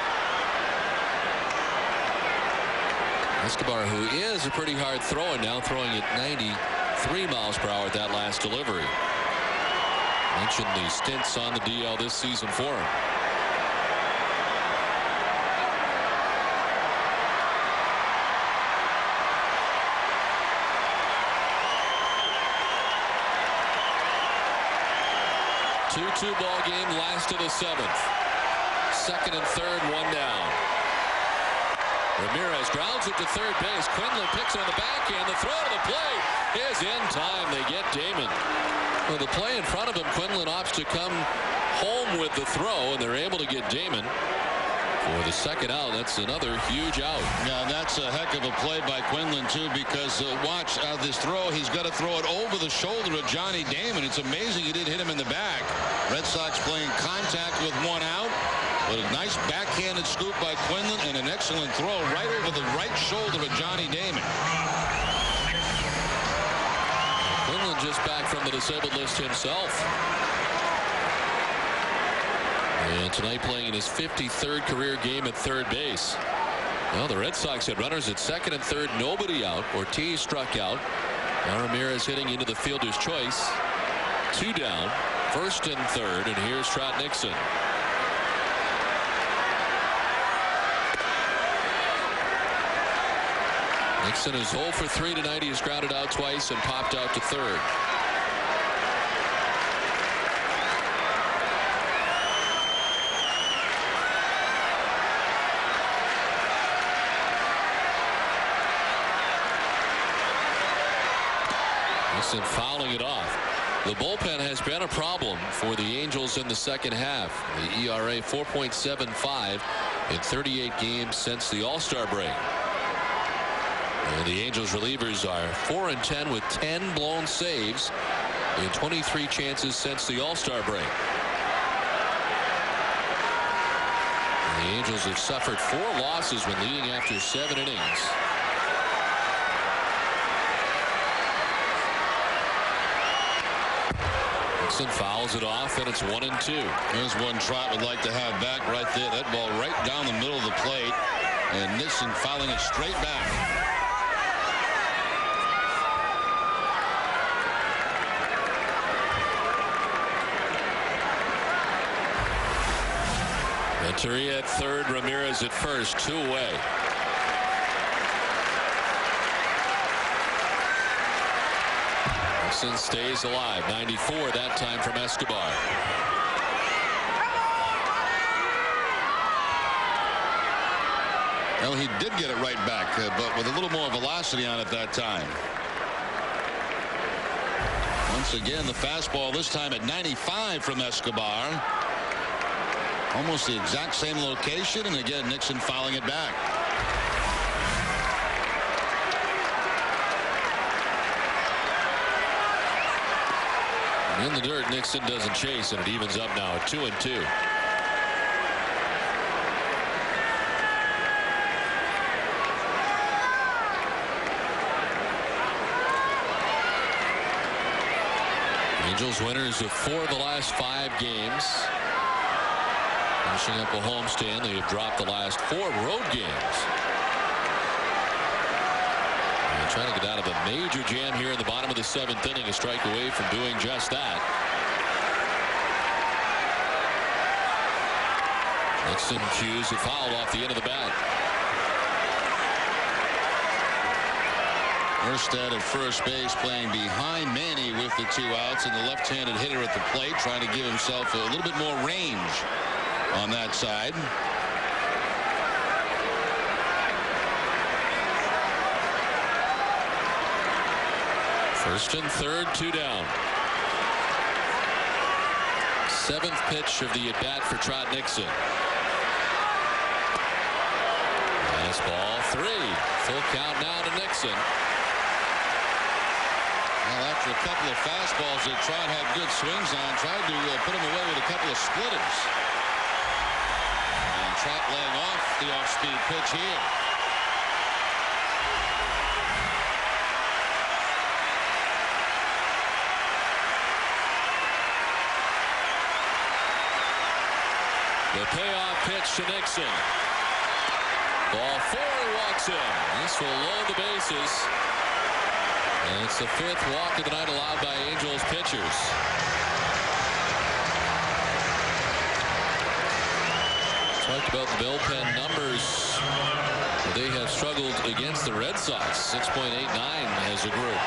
Escobar, who is a pretty hard thrower, now throwing at 93 miles per hour at that last delivery. Mentioned the stints on the DL this season for him. Two ball game, last of the 7th. Second and third, 1 down. Ramirez grounds it to third base. Quinlan picks it on the backhand. The throw to the plate is in time. They get Damon. Well, the play in front of him, Quinlan opts to come home with the throw, and they're able to get Damon for the second out. That's another huge out. Yeah, that's a heck of a play by Quinlan, too, because watch this throw. He's got to throw it over the shoulder of Johnny Damon. It's amazing he didn't hit him in the back. Red Sox playing contact with 1 out. But a nice backhanded scoop by Quinlan and an excellent throw right over the right shoulder of Johnny Damon. Quinlan just back from the disabled list himself. And tonight playing in his 53rd career game at third base. Well, the Red Sox had runners at second and third, nobody out. Ortiz struck out. Now Ramirez hitting into the fielder's choice. 2 down, first and third, and here's Trot Nixon. Nixon is 0 for 3 tonight. He's grounded out twice and popped out to third. Nixon fouling it off. The bullpen has been a problem for the Angels in the second half. The ERA 4.75 in 38 games since the All-Star break. And the Angels relievers are 4-10 with 10 blown saves in 23 chances since the All-Star break. And the Angels have suffered 4 losses when leading after 7 innings. Nixon fouls it off, and it's 1-2. Here's one Trot would like to have back right there. That ball right down the middle of the plate, and Nixon fouling it straight back. Venturia at third, Ramirez at first, 2 away. Nixon stays alive. 94 that time from Escobar. Well, he did get it right back, but with a little more velocity on it that time. Once again, the fastball this time at 95 from Escobar. Almost the exact same location, and again Nixon fouling it back. In the dirt, Nixon doesn't chase, and it evens up now at 2-2. Angels winners of 4 of the last 5 games. Finishing up a homestand, they have dropped the last 4 road games. And trying to get out of a major jam here in the bottom of the 7th inning, a strike away from doing just that. Nixon cues a foul off the end of the bat. Erstad at first base playing behind Manny with the 2 outs, and the left-handed hitter at the plate trying to give himself a little bit more range on that side. First and third, 2 down. 7th pitch of the at-bat for Trot Nixon. Fastball 3. Full count now to Nixon. Well, after a couple of fastballs that Trot had good swings on, tried to put him away with a couple of splitters. And Trot laying off the off-speed pitch here. The payoff pitch to Nixon. Ball 4, walks in. This will load the bases. And it's the 5th walk of the night allowed by Angels pitchers. Talked about the bullpen numbers. They have struggled against the Red Sox. 6.89 as a group.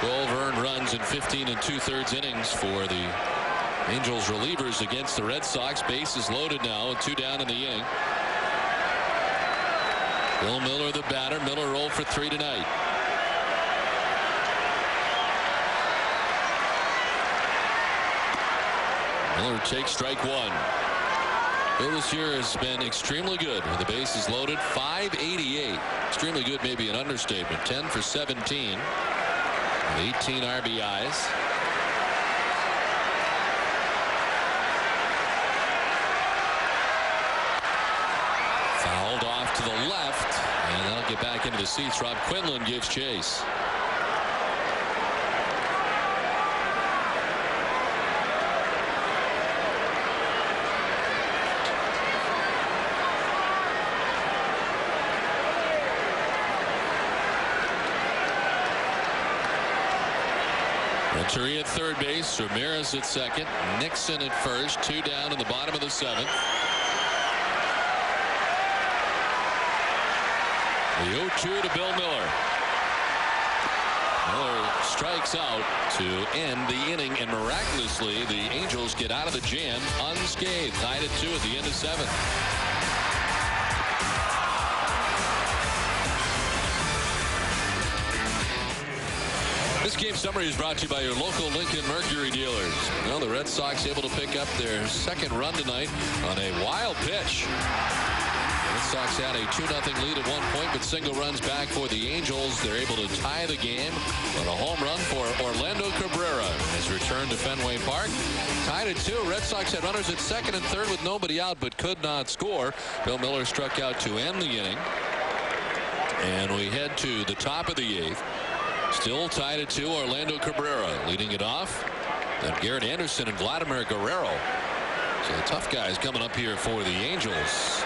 12 earned runs in 15 2/3 innings for the Angels relievers against the Red Sox. Bases loaded now, 2 down in the inning. Bill Miller the batter. Miller rolled for 3 tonight. Miller takes strike 1. Bill this year has been extremely good with the bases loaded. 588. Extremely good, maybe an understatement. 10 for 17 with 18 RBIs. Fouled off to the left, and that'll get back into the seats. Rob Quinlan gives chase. Renteria at third base, Ramirez at second, Nixon at first, 2 down in the bottom of the 7th. The 0-2 to Bill Miller. Miller strikes out to end the inning, and miraculously the Angels get out of the jam unscathed. Tied at 2 at the end of 7th. This game summary is brought to you by your local Lincoln Mercury dealers. Well, the Red Sox able to pick up their 2nd run tonight on a wild pitch. The Red Sox had a 2-0 lead at one point, but single runs back for the Angels. They're able to tie the game on a home run for Orlando Cabrera. His return to Fenway Park. Tied at 2. Red Sox had runners at 2nd and 3rd with nobody out, but could not score. Bill Miller struck out to end the inning. And we head to the top of the 8th. Still tied at 2, Orlando Cabrera leading it off. Then Garrett Anderson and Vladimir Guerrero. So the tough guys coming up here for the Angels.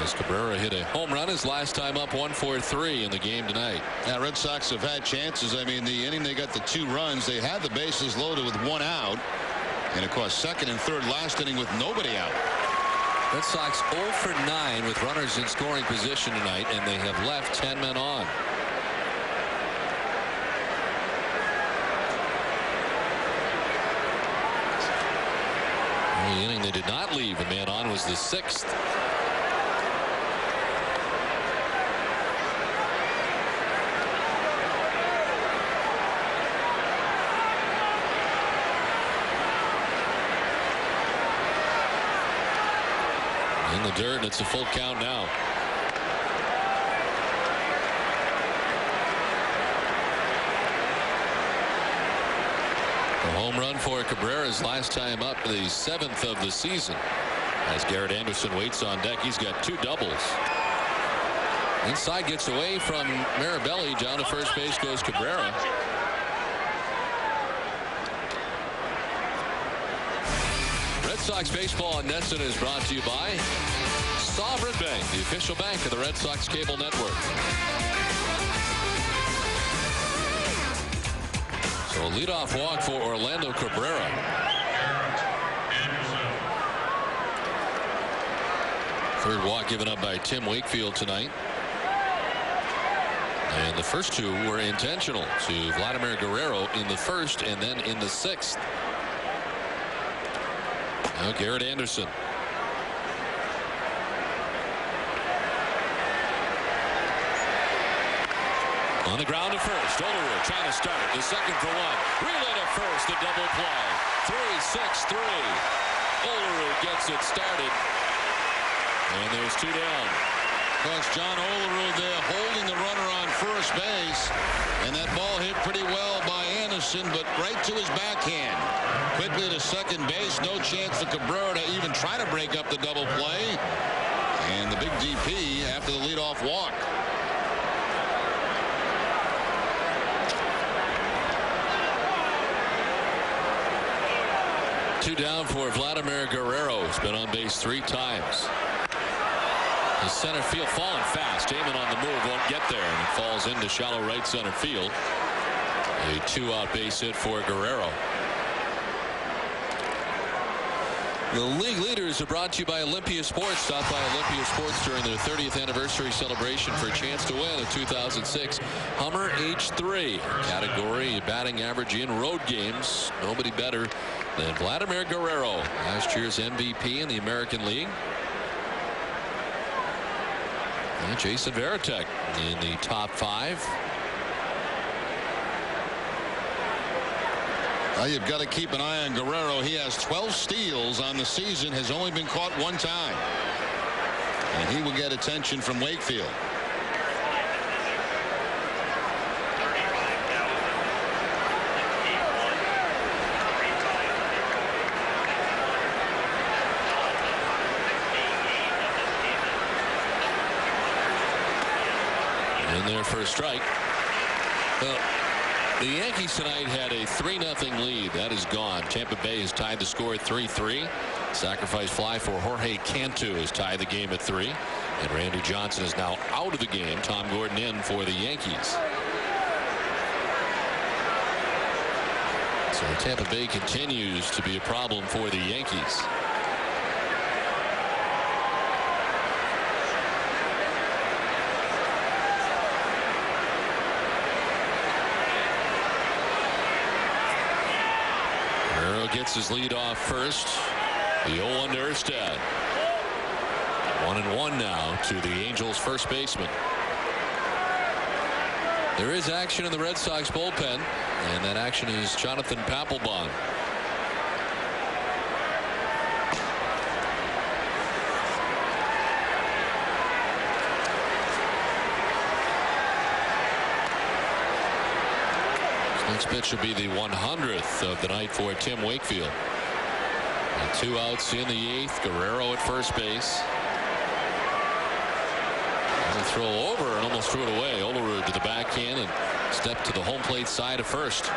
As Cabrera hit a home run his last time up, 1-4-3 in the game tonight. Now, Red Sox have had chances. I mean, the inning they got the 2 runs. They had the bases loaded with 1 out. And of course, 2nd and 3rd last inning with nobody out. Red Sox 0 for 9 with runners in scoring position tonight, and they have left 10 men on. The inning they did not leave a man on was the 6th. In the dirt, and it's a full count now. A home run for Cabrera's last time up, the 7th of the season. As Garrett Anderson waits on deck, he's got 2 doubles. Inside gets away from Mirabelli. Down to first base goes Cabrera. Red Sox baseball on NESN is brought to you by Sovereign Bank, the official bank of the Red Sox cable network. So a leadoff walk for Orlando Cabrera. Third walk given up by Tim Wakefield tonight. And the first 2 were intentional to Vladimir Guerrero in the 1st and then in the 6th. Now Garrett Anderson. On the ground to first. Olerud trying to start. The second for 1. Relay to first. The double play. 3-6-3. Olerud gets it started. And there's 2 down. Of course, John Olerud there holding the runner on first base. And that ball hit pretty well by Anderson, but right to his backhand. Quickly to second base. No chance for Cabrera to even try to break up the double play. And the big DP after the leadoff walk. Two down for Vladimir Guerrero. He's been on base 3 times. The center field falling fast. Damon on the move, won't get there, and it falls into shallow right center field. A 2-out base hit for Guerrero. The league leaders are brought to you by Olympia Sports. Stop by Olympia Sports during their 30th anniversary celebration for a chance to win a 2006 Hummer H3 category batting average in road games. Nobody better than Vladimir Guerrero, last year's MVP in the American League. And Jason Varitek in the top 5. Well, you've got to keep an eye on Guerrero. He has 12 steals on the season, has only been caught 1 time. And he will get attention from Wakefield. In there for a strike. The Yankees tonight had a 3-0 lead. That is gone. Tampa Bay has tied the score at 3-3. Sacrifice fly for Jorge Cantu has tied the game at 3. And Randy Johnson is now out of the game. Tom Gordon in for the Yankees. So Tampa Bay continues to be a problem for the Yankees. Gets his lead off first. The 0-1 to Erstad. 1-1 now to the Angels first baseman. There is action in the Red Sox bullpen, and that action is Jonathan Papelbon. Next pitch will be the 100th of the night for Tim Wakefield. And 2 outs in the 8th. Guerrero at first base. And a throw over and almost threw it away. Olerud to the backhand and stepped to the home plate side of first.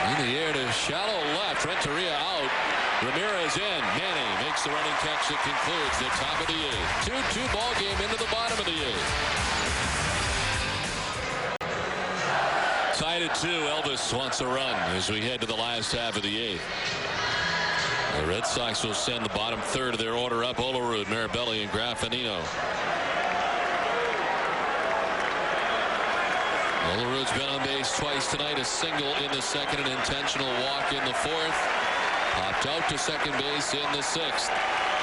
In the air to shallow left. Renteria out. Ramirez in. Manny makes the running catch that concludes the top of the 8th. 2-2 ball game into the bottom of the 8th. Tied at 2. Elvis wants a run as we head to the last half of the 8th. The Red Sox will send the bottom third of their order up. Olerud, Mirabelli, and Graffinino. Olerud's been on base twice tonight. A single in the 2nd, an intentional walk in the 4th. Popped out to second base in the 6th.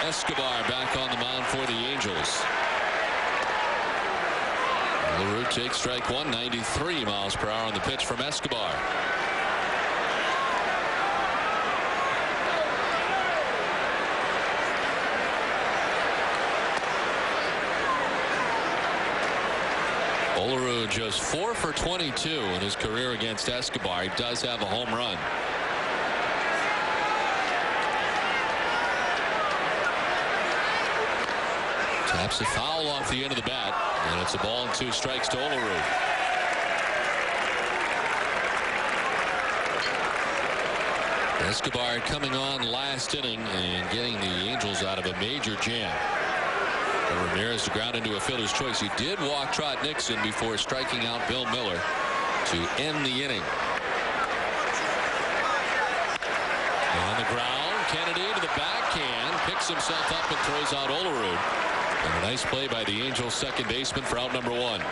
Escobar back on the mound for the Angels. Olerud takes strike 1. 93 miles per hour on the pitch from Escobar. Olerud just 4 for 22 in his career against Escobar. He does have a home run. Taps a foul off the end of the bat, and it's a ball and 2 strikes to Olerud. Escobar coming on last inning and getting the Angels out of a major jam. Ramirez to ground into a fielder's choice. He did walk Trot Nixon before striking out Bill Miller to end the inning. On the ground, Kennedy to the backhand, picks himself up and throws out Olerud. And a nice play by the Angels second baseman for out number 1.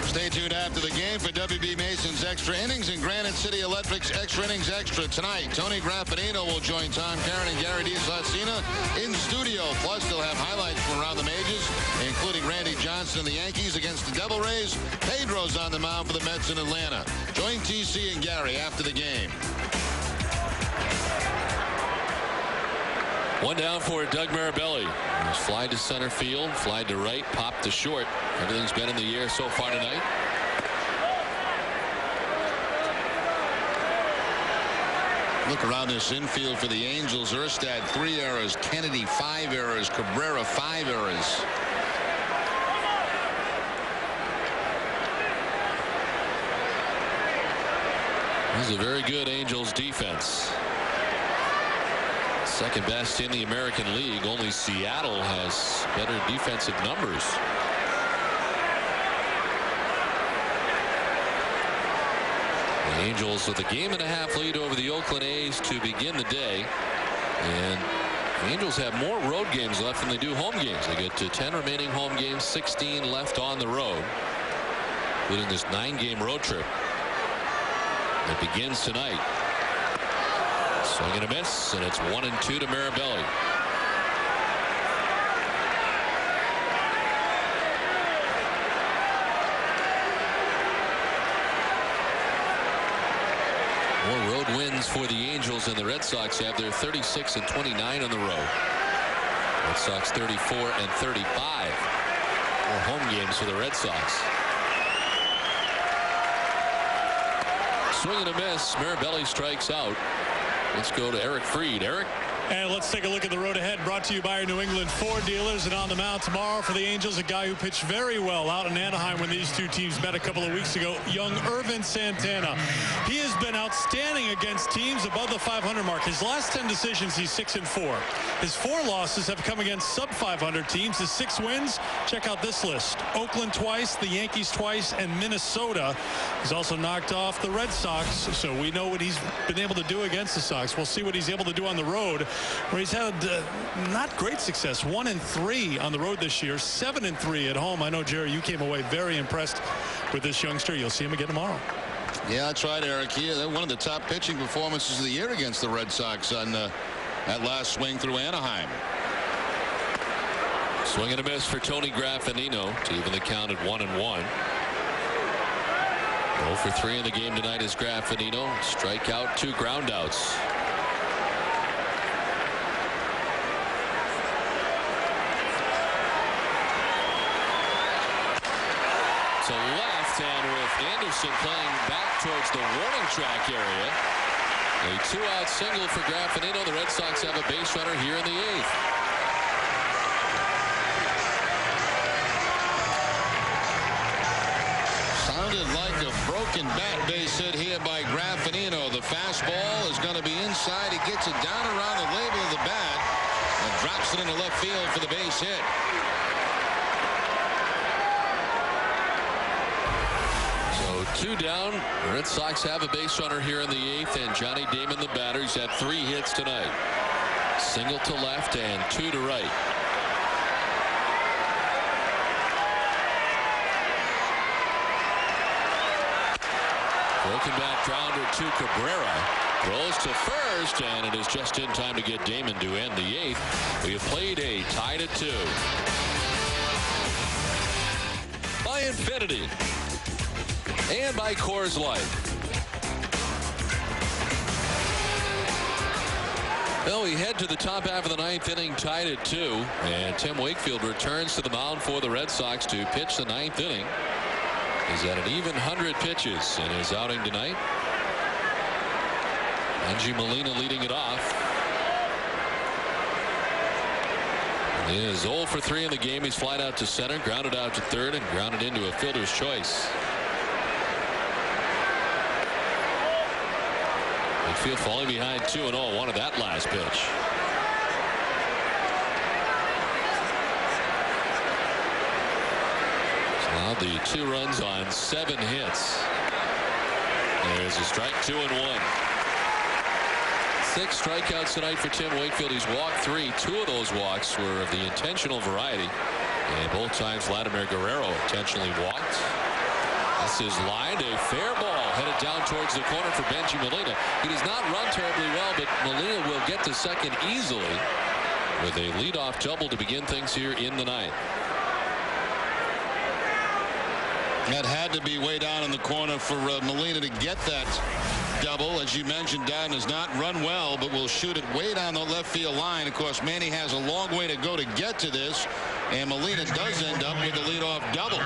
Stay tuned after the game for WB Mason's Extra Innings and Granite City Electric's Extra Innings Extra. Tonight, Tony Graffinino will join Tom Caron and Gary DiSlacina in studio. Plus, they'll have highlights from around the majors, including Randy Johnson and the Yankees against the Devil Rays. Pedro's on the mound for the Mets in Atlanta. Join TC and Gary after the game. 1 down for Doug Mirabelli. He's fly to center field, fly to right, pop to short. Everything's been in the air so far tonight. Look around this infield for the Angels. Erstad 3 errors, Kennedy 5 errors, Cabrera 5 errors. This is a very good Angels defense. Second best in the American League. Only Seattle has better defensive numbers. The Angels with a game-and-a-half lead over the Oakland A's to begin the day. And the Angels have more road games left than they do home games. They get to 10 remaining home games, 16 left on the road, including this 9-game road trip that begins tonight. Swing and a miss, and it's 1-2 to Mirabelli. More road wins for the Angels, and the Red Sox have their 36-29 on the road. Red Sox 34-35. More home games for the Red Sox. Swing and a miss. Mirabelli strikes out. Let's go to Eric Fried. Eric. And let's take a look at the road ahead, brought to you by our New England Ford dealers. And on the mound tomorrow for the Angels, a guy who pitched very well out in Anaheim when these two teams met a couple of weeks ago, young Irvin Santana. He has been outstanding against teams above the 500 mark. His last 10 decisions, he's 6-4. His 4 losses have come against sub-500 teams. His 6 wins, check out this list. Oakland twice, the Yankees twice, and Minnesota. He's also knocked off the Red Sox, so we know what he's been able to do against the Sox. We'll see what he's able to do on the road, where he's had not great success. 1-3 on the road this year, 7-3 at home. I know, Jerry, you came away very impressed with this youngster. You'll see him again tomorrow. Yeah, that's right, Eric. One of the top pitching performances of the year against the Red Sox on that last swing through Anaheim. Swing and a miss for Tony Graffinino to even the count at 1-1. 0 for 3 in the game tonight is Graffinino. Strikeout, 2 groundouts. To left, and with Anderson playing back towards the warning track area, a 2-out single for Graffinino. The Red Sox have a base runner here in the 8th. Sounded like a broken bat base hit here by Graffinino. The fastball is going to be inside. He gets it down around the label of the bat and drops it into left field for the base hit. So 2 down. The Red Sox have a base runner here in the 8th, and Johnny Damon, the batter, he's had 3 hits tonight. Single to left and 2 to right. Broken back grounder to Cabrera. Throws to first, and it is just in time to get Damon to end the 8th. We have played a tied at 2. By Infinity and by Coors Light. Well, we head to the top half of the 9th inning, tied at 2, and Tim Wakefield returns to the mound for the Red Sox to pitch the 9th inning. He's at an even 100 pitches in his outing tonight. Angie Molina leading it off. He is 0 for 3 in the game. He's flied out to center, grounded out to third, and grounded into a fielder's choice. Wakefield falling behind 2-0, wanted that last pitch. Now the 2 runs on 7 hits. There's a strike, 2-1. 6 strikeouts tonight for Tim Wakefield. He's walked 3. 2 of those walks were of the intentional variety, and both times Vladimir Guerrero intentionally walked. This is lined, a fair ball headed down towards the corner for Benji Molina. He does not run terribly well, but Molina will get to second easily with a leadoff double to begin things here in the 9th. That had to be way down in the corner for Molina to get that double. As you mentioned, Don does not run well, but will shoot it way down the left field line. Of course, Manny has a long way to go to get to this, and Molina does end up with a leadoff double.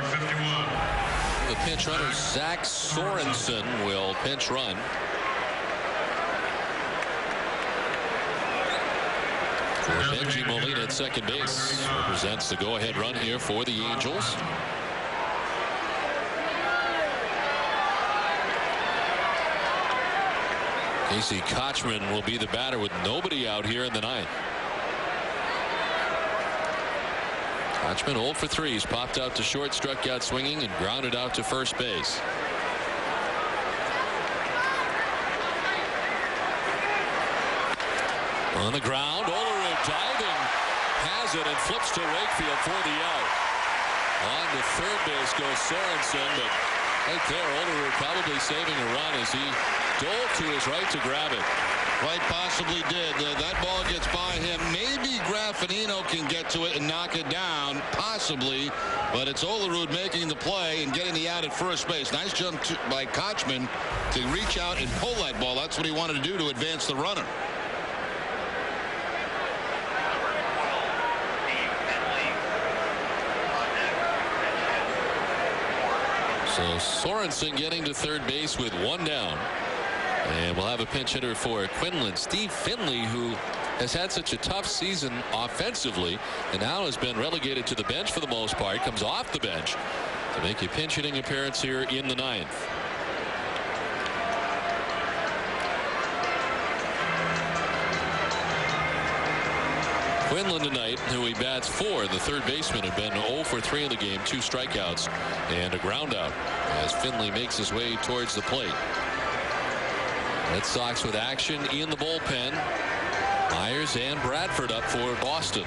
The pinch runner, Zach Sorensen, will pinch run. Benji Molina at second base represents the go-ahead run here for the Angels. Casey Kochman will be the batter with nobody out here in the ninth. Kochman 0 for 3. He's popped out to short, struck out swinging, and grounded out to first base. On the ground, Olerud diving, has it, and flips to Wakefield for the out. On to third base goes Sorensen, but right there, Olerud probably saving a run as he dove to his right to grab it. Quite possibly did. That ball gets by him. Maybe Graffinino can get to it and knock it down, possibly, but it's Olerud making the play and getting the out at first base. Nice jump by Kochman to reach out and pull that ball. That's what he wanted to do to advance the runner. So Sorensen getting to third base with one down. And we'll have a pinch hitter for Quinlan. Steve Finley, who has had such a tough season offensively and now has been relegated to the bench for the most part, comes off the bench to make a pinch hitting appearance here in the ninth. Quinlan tonight, who he bats for, the third baseman, had been 0 for 3 in the game, 2 strikeouts and a ground out as Finley makes his way towards the plate. Red Sox with action in the bullpen. Myers and Bradford up for Boston.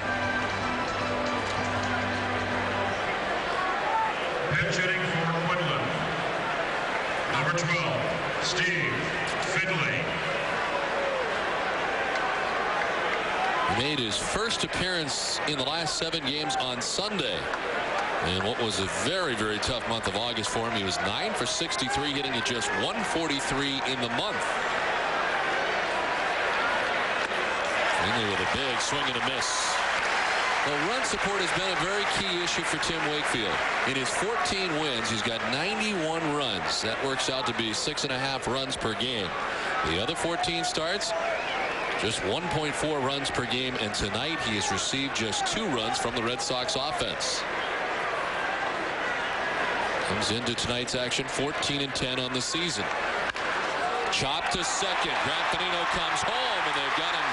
Pinch hitting for Quinlan, number 12, Steve Finley. He made his first appearance in the last 7 games on Sunday. And what was a very, very tough month of August for him. He was 9 for 63, hitting at just 143 in the month. Finley with a big swing and a miss. Well, run support has been a very key issue for Tim Wakefield. In his 14 wins, he's got 91 runs. That works out to be 6.5 runs per game. The other 14 starts, just 1.4 runs per game, and tonight he has received just 2 runs from the Red Sox offense. Comes into tonight's action 14-10 on the season. Chop to second. Graffinino comes home, and they've got him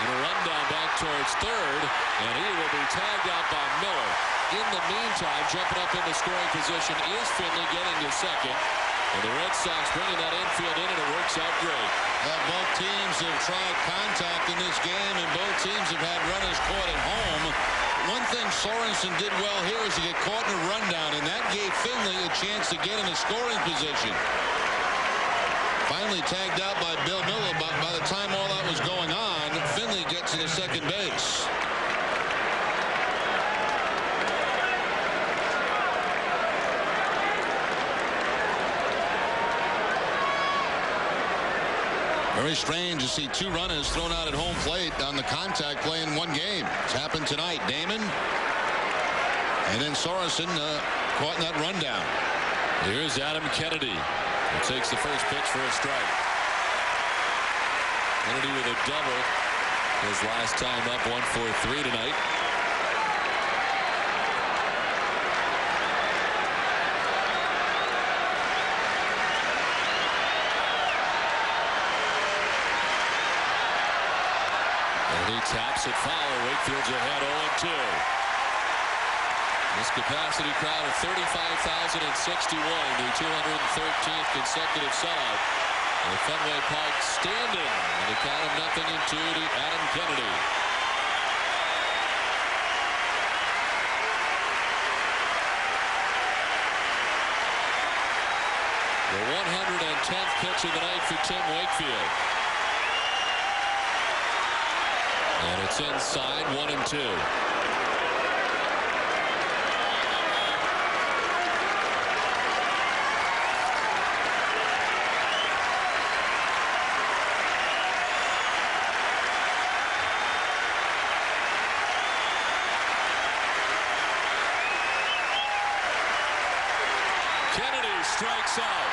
in a rundown back towards third, and he will be tagged out by Miller. In the meantime, jumping up into scoring position is Finley, getting to second. And the Red Sox bringing that infield in, and it works out great. Both teams have tried contact in this game, and both teams have had runners caught at home. One thing Sorensen did well here is he got caught in a rundown, and that gave Finley a chance to get in a scoring position. Finally tagged out by Bill Miller, but by the time all that was going on, Finley gets to the second base. Very strange to see 2 runners thrown out at home plate on the contact play in 1 game. It's happened tonight. Damon and then Sorensen caught in that rundown. Here's Adam Kennedy, who takes the first pitch for a strike. Kennedy with a double. His last time up, 1 for 3 tonight. He taps it foul. Wakefield's ahead 0-2. This capacity crowd of 35,061, the 213th consecutive sellout. And Fenway Park standing with a count of 0-2 to Adam Kennedy. The 110th pitch of the night for Tim Wakefield. And it's inside, 1-2. Kennedy strikes out.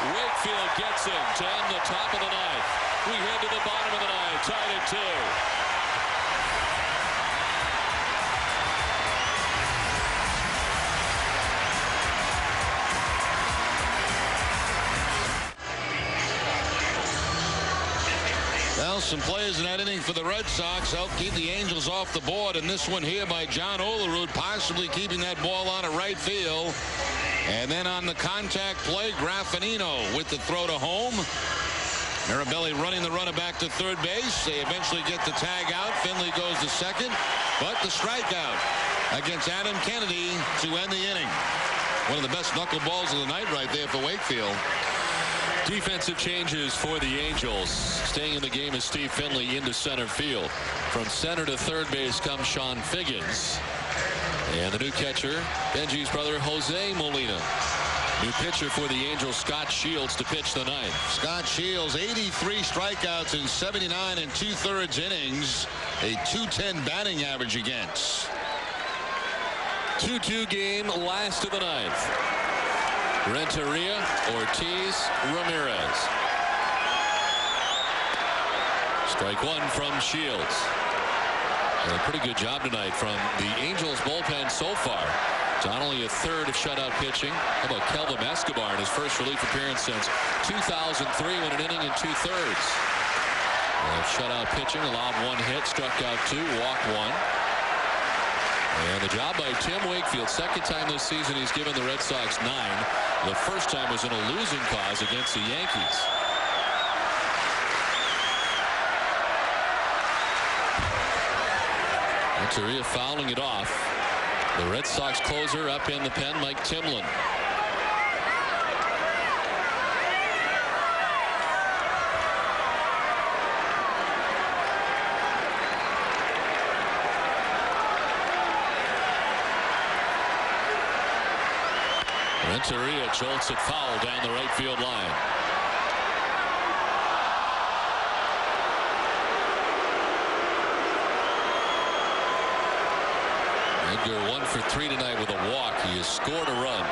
Wakefield gets him to end the top of the ninth. We head to the bottom of the ninth, tied at 2. Well, some players in that inning for the Red Sox helped keep the Angels off the board, and this one here by John Olerud possibly keeping that ball out of right field. And then on the contact play, Graffinino with the throw to home. Mirabelli running the runner back to third base. They eventually get the tag out. Finley goes to second, but the strikeout against Adam Kennedy to end the inning. One of the best knuckleballs of the night right there for Wakefield. Defensive changes for the Angels. Staying in the game is Steve Finley into center field. From center to third base comes Sean Figgins. And the new catcher, Benji's brother, Jose Molina. New pitcher for the Angels, Scott Shields, to pitch the ninth. Scott Shields, 83 strikeouts in 79 2/3 innings. A .210 batting average against. 2-2 game, last of the ninth. Renteria, Ortiz, Ramirez. Strike one from Shields. And a pretty good job tonight from the Angels bullpen so far. Not only a third of shutout pitching. How about Kelvin Escobar in his first relief appearance since 2003, when an inning and 2/3. Shutout pitching, allowed one hit, struck out two, walked one. And the job by Tim Wakefield, second time this season he's given the Red Sox 9. The first time was in a losing cause against the Yankees. Renteria fouling it off. The Red Sox closer up in the pen, Mike Timlin. Renteria jolts it foul down the right field line. Edgar 1 for 3 tonight with a walk. He has scored a run.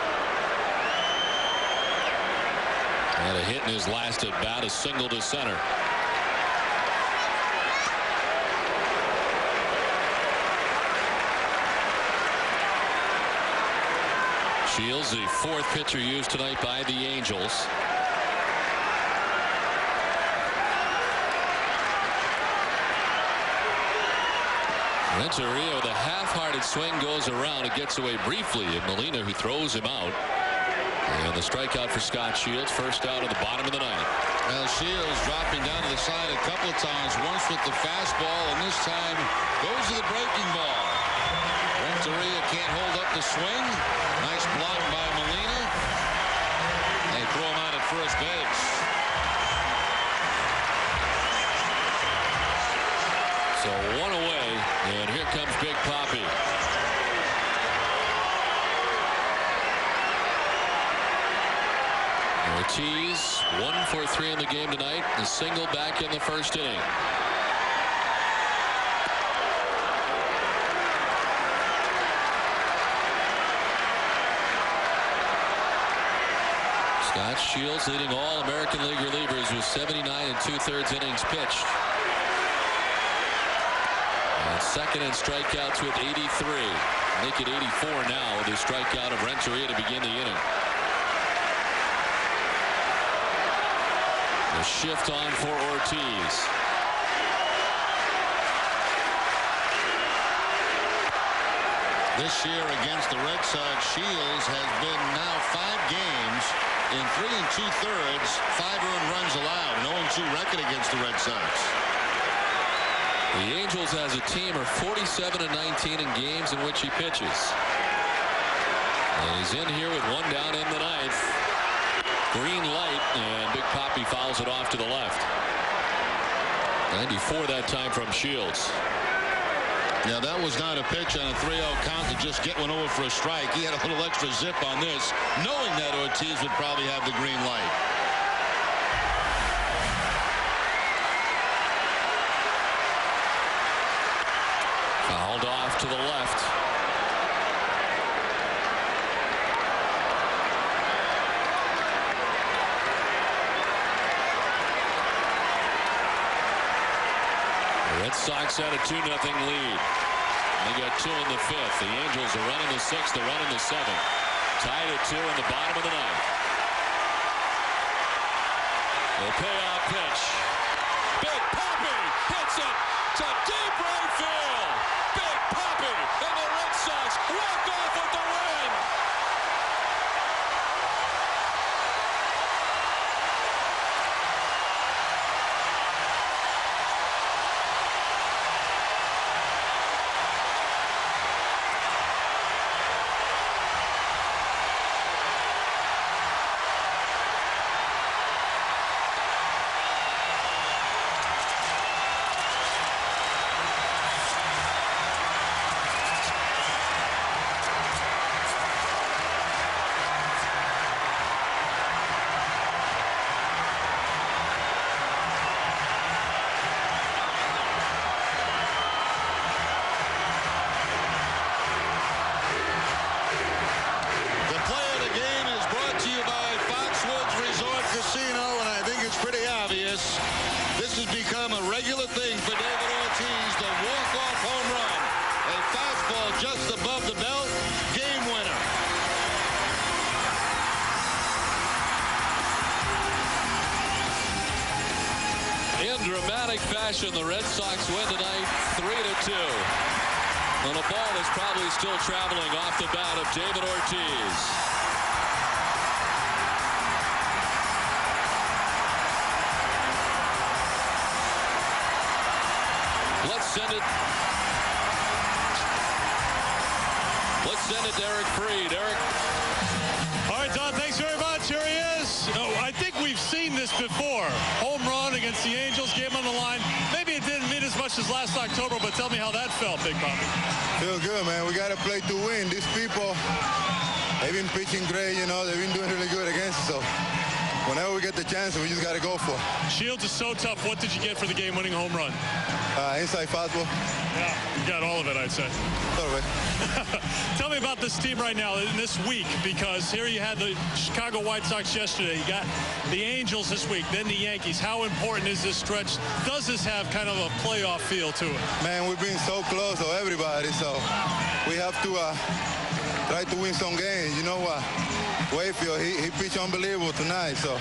And a hit in his last at bat, a single to center. Shields, the fourth pitcher used tonight by the Angels. Renteria with a half-hearted swing goes around. It gets away briefly of Molina, who throws him out. And the strikeout for Scott Shields, first out of the bottom of the ninth. Well, Shields dropping down to the side a couple of times, once with the fastball, and this time goes to the breaking ball. Renteria can't hold up the swing. Nice block by Molina. They throw him out at first base. So one away, and here comes Big Papi. Ortiz 1 for 3 in the game tonight. The single back in the first inning. Scott Shields leading all American League relievers with 79 2/3 innings pitched. And second in strikeouts with 83. Make it 84 now with his strikeout of Renteria to begin the inning. The shift on for Ortiz. This year against the Red Sox, Shields has been now 5 games in 3 2/3, 5 earned runs allowed, an 0-2 record against the Red Sox. The Angels as a team are 47-19 in games in which he pitches. And he's in here with one down in the ninth. Green light, and Big Papi fouls it off to the left. 94 that time from Shields. Now that was not a pitch on a 3-0 count to just get one over for a strike. He had a little extra zip on this, knowing that Ortiz would probably have the green light. Fouled off to the left. The Red Sox had a 2-0 lead. They got 2 in the 5th. The Angels are running the 6th. They're running the 7th. Tied at 2 in the bottom of the 9th. The payoff pitch. Big Papi this has become a regular thing for David Ortiz, the walk-off home run. A fastball just above the belt, game winner. In dramatic fashion, the Red Sox win tonight 3-2. And a ball is probably still traveling off the bat of David Ortiz. Let's send it. Let's send it to Eric Freed. Eric. All right, Don, thanks very much. Here he is. Oh, I think we've seen this before. Home run against the Angels, game on the line. Maybe it didn't mean as much as last October, but tell me how that felt, Big Poppy. Feel good, man. We got to play to win. These people, they've been pitching great, you know. They've been doing really good against us, so whenever we get the chance, we just got to go for it. Shields is so tough. What did you get for the game-winning home run? Inside fastball. Yeah, you got all of it, I'd say. A little bit. Tell me about this team right now, in this week, because here you had the Chicago White Sox yesterday. You got the Angels this week, then the Yankees. How important is this stretch? Does this have kind of a playoff feel to it? Man, we've been so close to everybody, so we have to try to win some games. You know what? Wakefield, he pitched unbelievable tonight, so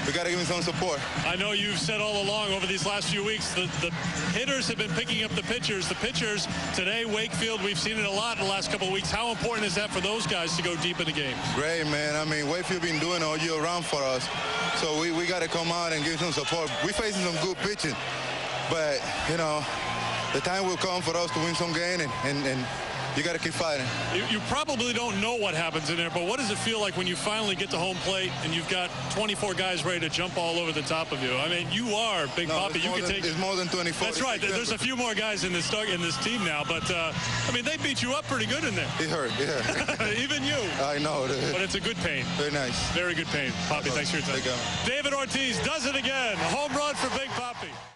we got to give him some support. I know you've said all along over these last few weeks the hitters have been picking up the pitchers. The pitchers today, Wakefield, we've seen it a lot in the last couple of weeks. How important is that for those guys to go deep in the game? Great, man. I mean, Wakefield been doing all year round for us, so we got to come out and give some support. We're facing some good pitching, but, you know, the time will come for us to win some game, and you got to keep fighting. You probably don't know what happens in there, but what does it feel like when you finally get to home plate and you've got 24 guys ready to jump all over the top of you? I mean, you are Big Poppy. You can take. It's more than 24. That's right. There's a few more guys in this team now, but I mean, they beat you up pretty good in there. It hurt, yeah. Even you. I know. But it's a good pain. Very nice. Very good pain. Poppy, thanks for your time. David Ortiz does it again. A home run for Big Poppy.